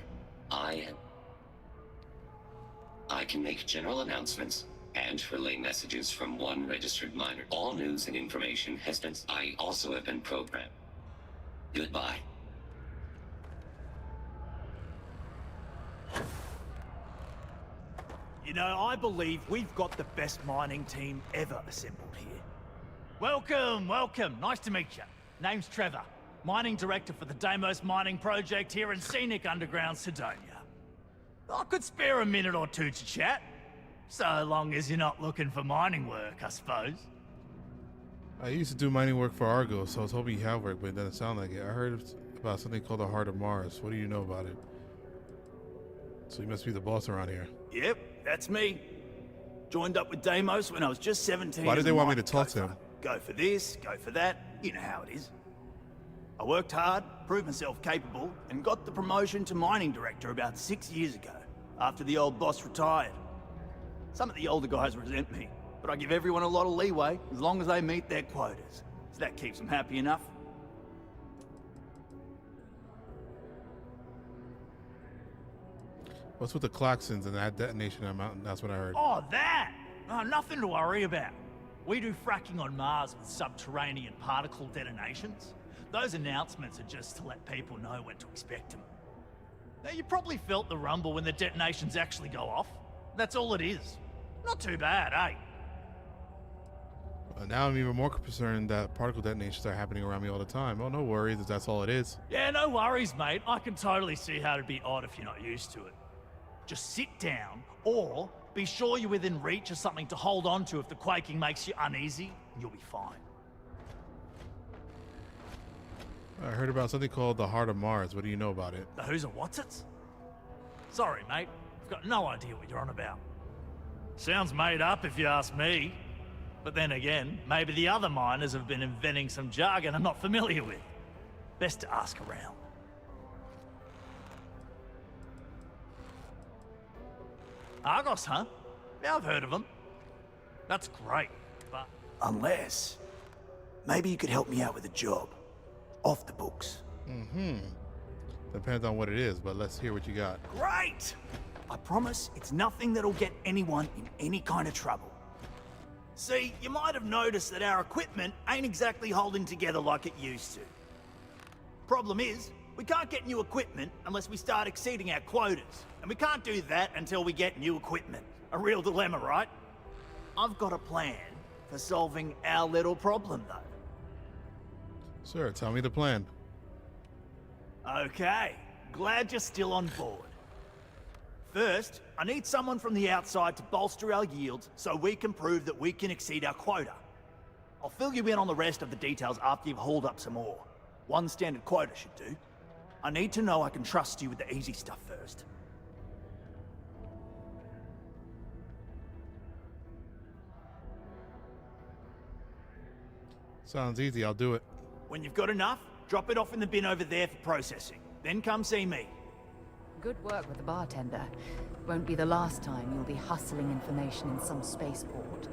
I can make general announcements and relay messages from one registered miner. All news and information has been... I also have been programmed. Goodbye. You know, I believe we've got the best mining team ever assembled here. Welcome, welcome. Nice to meet you. Name's Trevor, mining director for the Deimos mining project here in scenic underground Sidonia. I could spare a minute or two to chat, so long as you're not looking for mining work, I suppose. I used to do mining work for Argo, so I was hoping you have work, but it doesn't sound like it. I heard about something called the Heart of Mars. What do you know about it? So you must be the boss around here. Yep, that's me. Joined up with Deimos when I was just 17. Why did they want me to talk to him? Go for this, go for that. You know how it is. I worked hard, proved myself capable, and got the promotion to mining director about 6 years ago, after the old boss retired. Some of the older guys resent me, but I give everyone a lot of leeway as long as they meet their quotas. So that keeps them happy enough. What's with the Klaxons and that detonation on Mountain? That's what I heard. Oh, that! Oh, nothing to worry about. We do fracking on Mars with subterranean particle detonations. Those announcements are just to let people know when to expect them. Now, you probably felt the rumble when the detonations actually go off. That's all it is. Not too bad, eh? Now I'm even more concerned that particle detonations are happening around me all the time. Oh, no worries if that's all it is. Yeah, no worries, mate. I can totally see how it'd be odd if you're not used to it. Just sit down, or be sure you're within reach of something to hold on to if the quaking makes you uneasy, and you'll be fine. I heard about something called the Heart of Mars. What do you know about it? The who's and what's it? Sorry, mate. I've got no idea what you're on about. Sounds made up if you ask me. But then again, maybe the other miners have been inventing some jargon I'm not familiar with. Best to ask around. Argos, huh? Yeah, I've heard of them. That's great, but... Unless... maybe you could help me out with a job. Off the books. Mm-hmm. Depends on what it is, but let's hear what you got. Great! I promise it's nothing that'll get anyone in any kind of trouble. See, you might have noticed that our equipment ain't exactly holding together like it used to. Problem is, we can't get new equipment unless we start exceeding our quotas. And we can't do that until we get new equipment. A real dilemma, right? I've got a plan for solving our little problem, though. Sir, tell me the plan. Okay, glad you're still on board. First, I need someone from the outside to bolster our yields so we can prove that we can exceed our quota. I'll fill you in on the rest of the details after you've hauled up some ore. One standard quota should do. I need to know I can trust you with the easy stuff first. Sounds easy, I'll do it. When you've got enough, drop it off in the bin over there for processing. Then come see me. Good work with the bartender. Won't be the last time you'll be hustling information in some spaceport.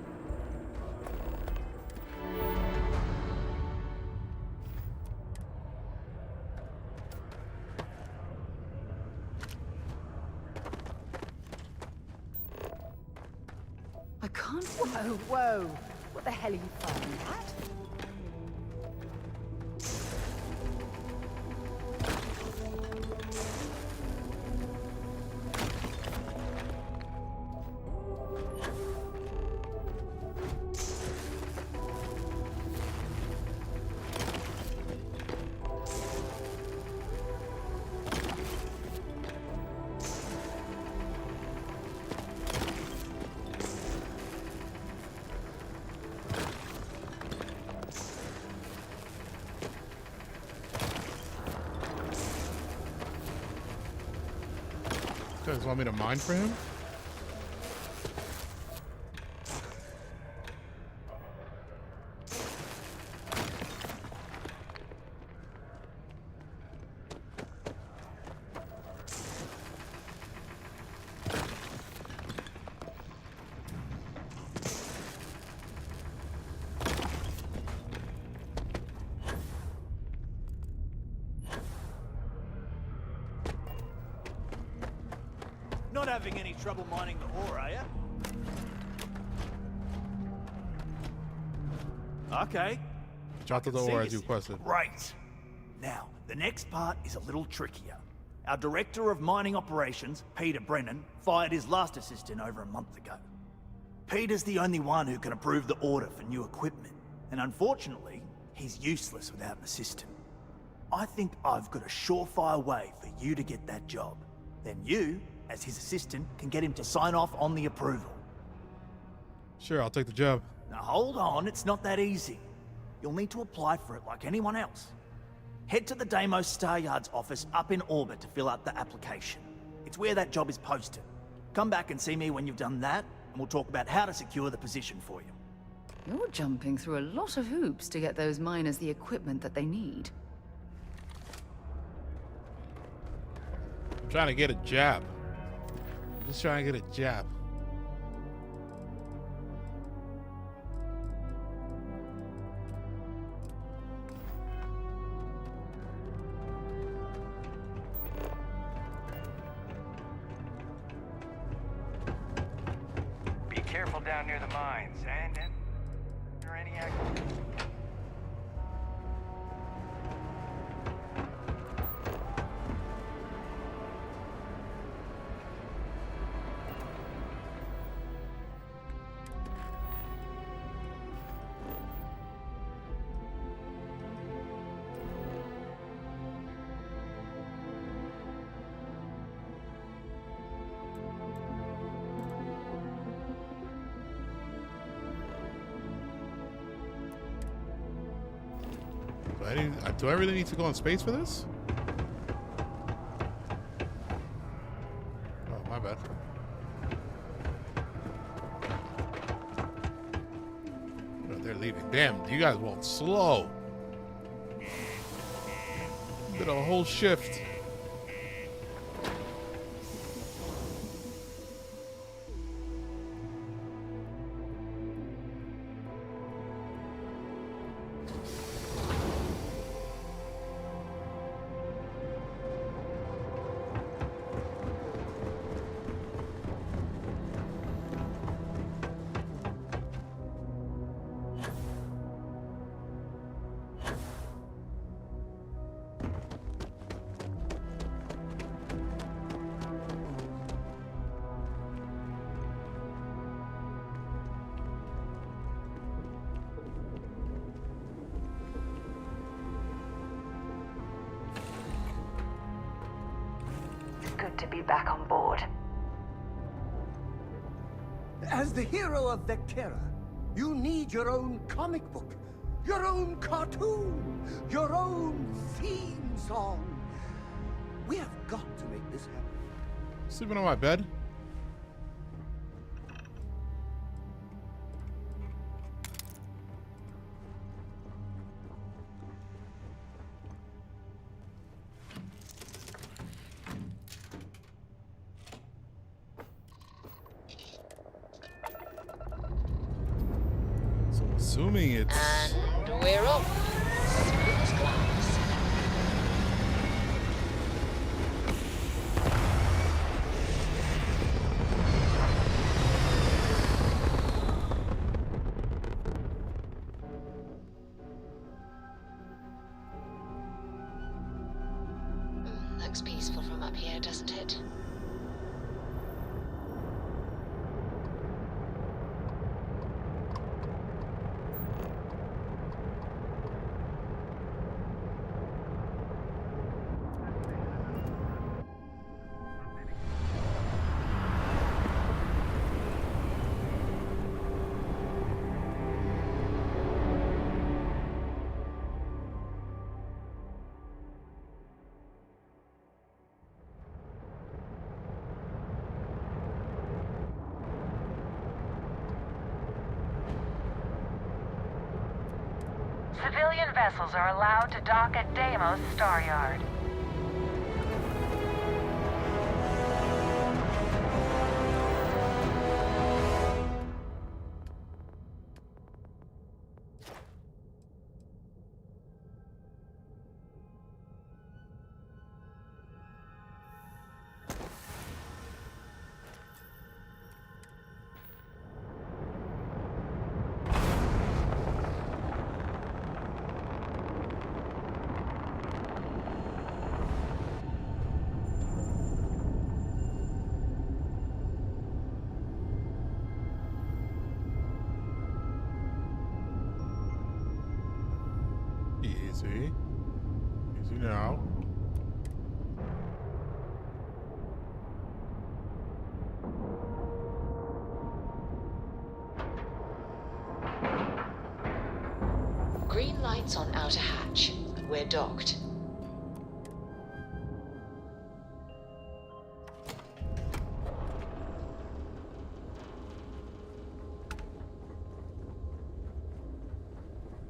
I can't... Whoa, whoa! What the hell are you firing at? You guys want me to mine for him? Not having any trouble mining the ore, are you? Okay. Drop to the ore as you requested. Great. Now, the next part is a little trickier. Our director of mining operations, Peter Brennan, fired his last assistant over a month ago. Peter's the only one who can approve the order for new equipment, and unfortunately, he's useless without an assistant. I think I've got a surefire way for you to get that job. Then you, as his assistant, can get him to sign off on the approval. Sure, I'll take the job. Now hold on, it's not that easy. You'll need to apply for it like anyone else. Head to the Deimos Star Yard's office up in orbit to fill out the application. It's where that job is posted. Come back and see me when you've done that, and we'll talk about how to secure the position for you. You're jumping through a lot of hoops to get those miners the equipment that they need. I'm trying to get a job. I'm just trying to get a job. Be careful down near the mines, and or any activity. Do I really need to go in space for this? Oh, my bad. Oh, they're leaving. Damn, you guys won't slow. Did a whole shift. you back on board. As the hero of Vectera, you need your own comic book, your own cartoon, your own theme song. We have got to make this happen. Sleeping on my bed? So I'm assuming it's... And we're off. Smooth glass. Looks peaceful from up here, doesn't it? Civilian vessels are allowed to dock at Deimos Star Yard. Easy. Easy now. Green lights on outer hatch. We're docked.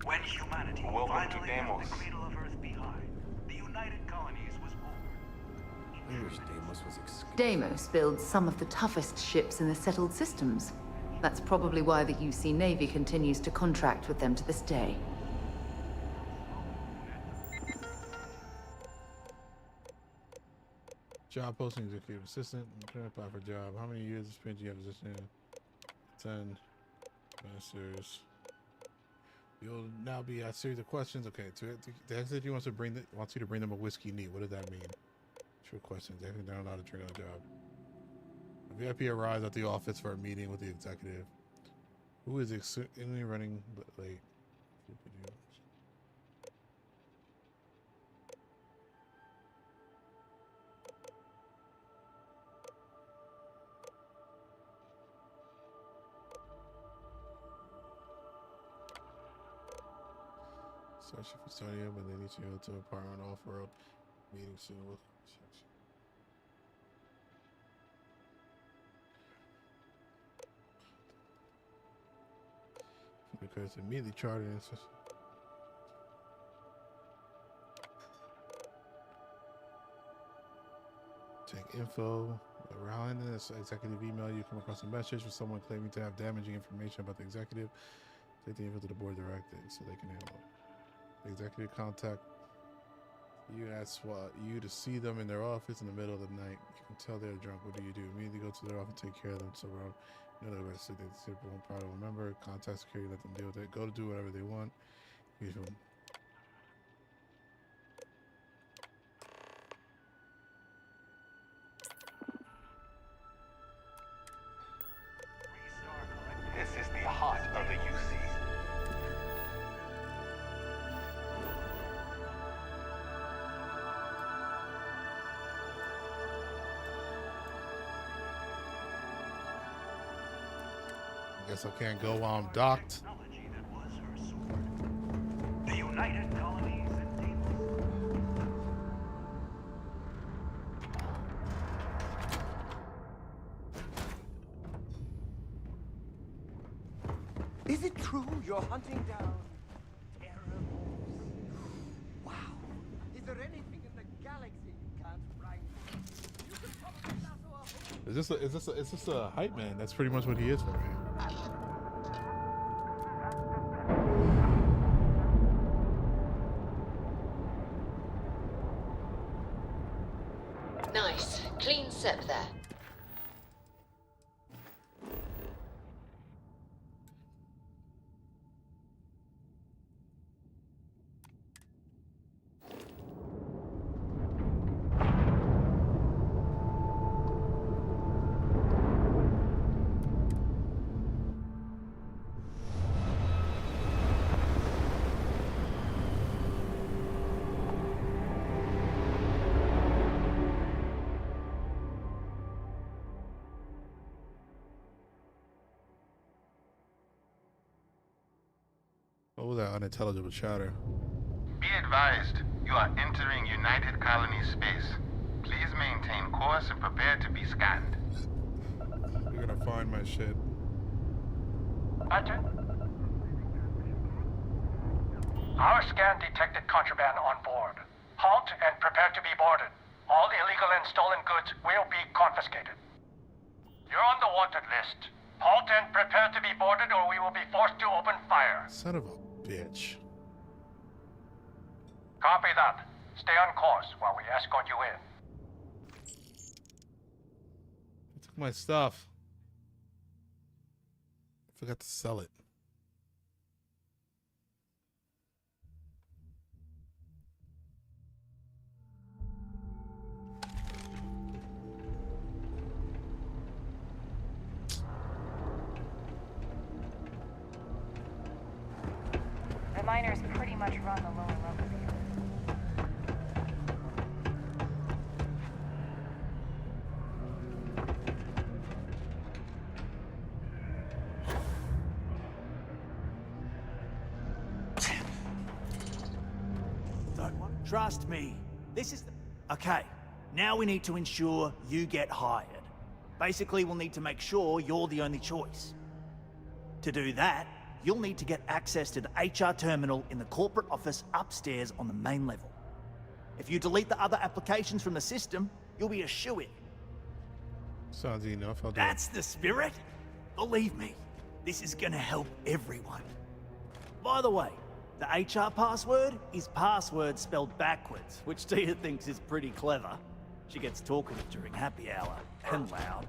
When humanity finally left the cradle of Earth behind, the United Colonies was born. I wish Deimos was Deimos builds some of the toughest ships in the settled systems. That's probably why the UC Navy continues to contract with them to this day. Job posting, executive assistant. I'm trying to apply for a job. How many years of experience do you have position in? 10 masters. You'll now be asked a series of questions. Okay, the executive wants you to bring them a whiskey neat. What does that mean? True questions. They're not allowed to drink on the job. A VIP arrives at the office for a meeting with the executive, who is extremely running late. Searching for Sonia, but they need to go to an apartment off-world. Meeting soon with section. Because immediately charted instance. Take info around in this executive email. You come across a message from someone claiming to have damaging information about the executive. Take the info to the board directly so they can handle it. The executive contact you and ask you to see them in their office in the middle of the night. You can tell they're drunk. What do? Immediately go to their office and take care of them. So around, they're going to sit there, simple and proud. Remember, contact security, let them deal with it. Go to do whatever they want. This is the heart of the UC. Guess I can't go while I'm docked. The United Colonies and Is it true you're hunting down terror? Wow. Is there anything in the galaxy you can't find? You could probably lasso a Is this a hype man? That's pretty much what he is for me. Nice. Clean set there. What was that unintelligible chatter? Be advised, you are entering United Colony space. Please maintain course and prepare to be scanned. You're gonna find my shit. Roger. Our scan detected contraband on board. Halt and prepare to be boarded. All illegal and stolen goods will be confiscated. You're on the wanted list. Halt and prepare to be boarded or we will be forced to open fire. Son of a bitch. Copy that. Stay on course while we escort you in. I took my stuff. I forgot to sell it. The miners pretty much run the lower levels here. Trust me. This is the... Okay, now we need to ensure you get hired. Basically, we'll need to make sure you're the only choice. To do that, you'll need to get access to the HR terminal in the corporate office upstairs on the main level. If you delete the other applications from the system, you'll be a shoo-in. Sounds enough. I'll do That's the spirit. Believe me, this is gonna help everyone. By the way, the HR password is password spelled backwards, which Tia thinks is pretty clever. She gets talkative during happy hour, and loud.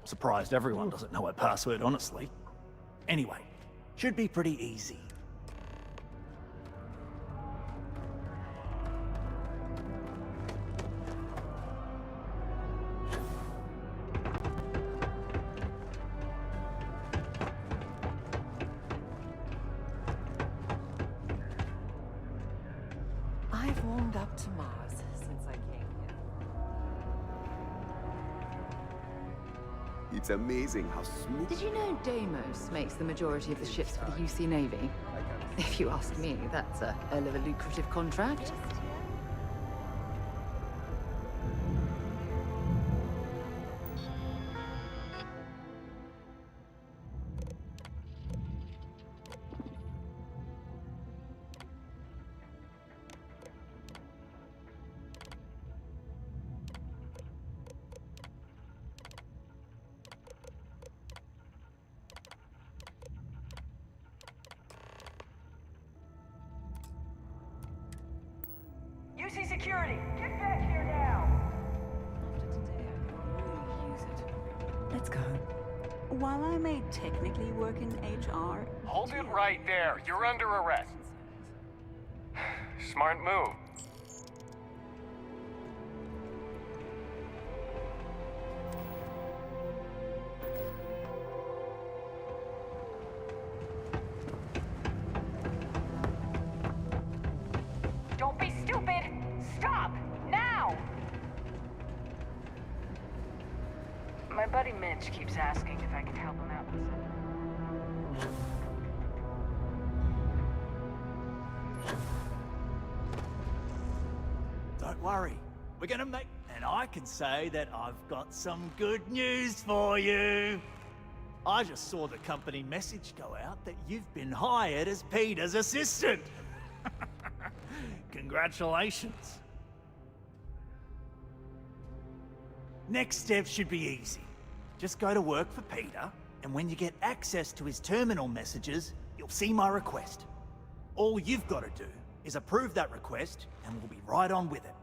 Surprised everyone doesn't know her password, honestly. Anyway, should be pretty easy. I've warmed up to Mars since I came here. It's amazing how smooth... Did you know Deimos makes the majority of the ships for the UC Navy? If you ask me, that's a hell of a lucrative contract. UC security, get back here now! Let's go. While I may technically work in HR... Hold it right there. You're under arrest. Smart move. Don't be stupid! Stop! Now! My buddy Mitch keeps asking if I can help him out with something. don't worry. We're gonna make... And I can say that I've got some good news for you. I just saw the company message go out that you've been hired as Peter's assistant. Congratulations. Next step should be easy. Just go to work for Peter, and when you get access to his terminal messages, you'll see my request. All you've got to do is approve that request, and we'll be right on with it.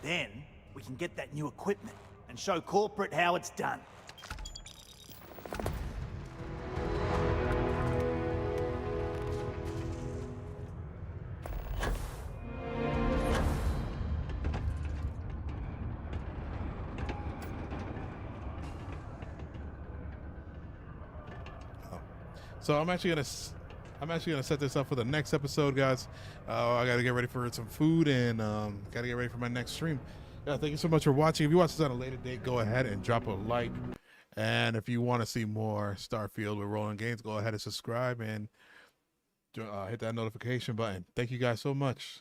Then, we can get that new equipment and show corporate how it's done. So I'm actually gonna set this up for the next episode, guys. I gotta get ready for some food and gotta get ready for my next stream. Yeah, thank you so much for watching. If you watch this on a later date, go ahead and drop a like. And if you want to see more Starfield with Rolling Games, go ahead and subscribe and hit that notification button. Thank you guys so much.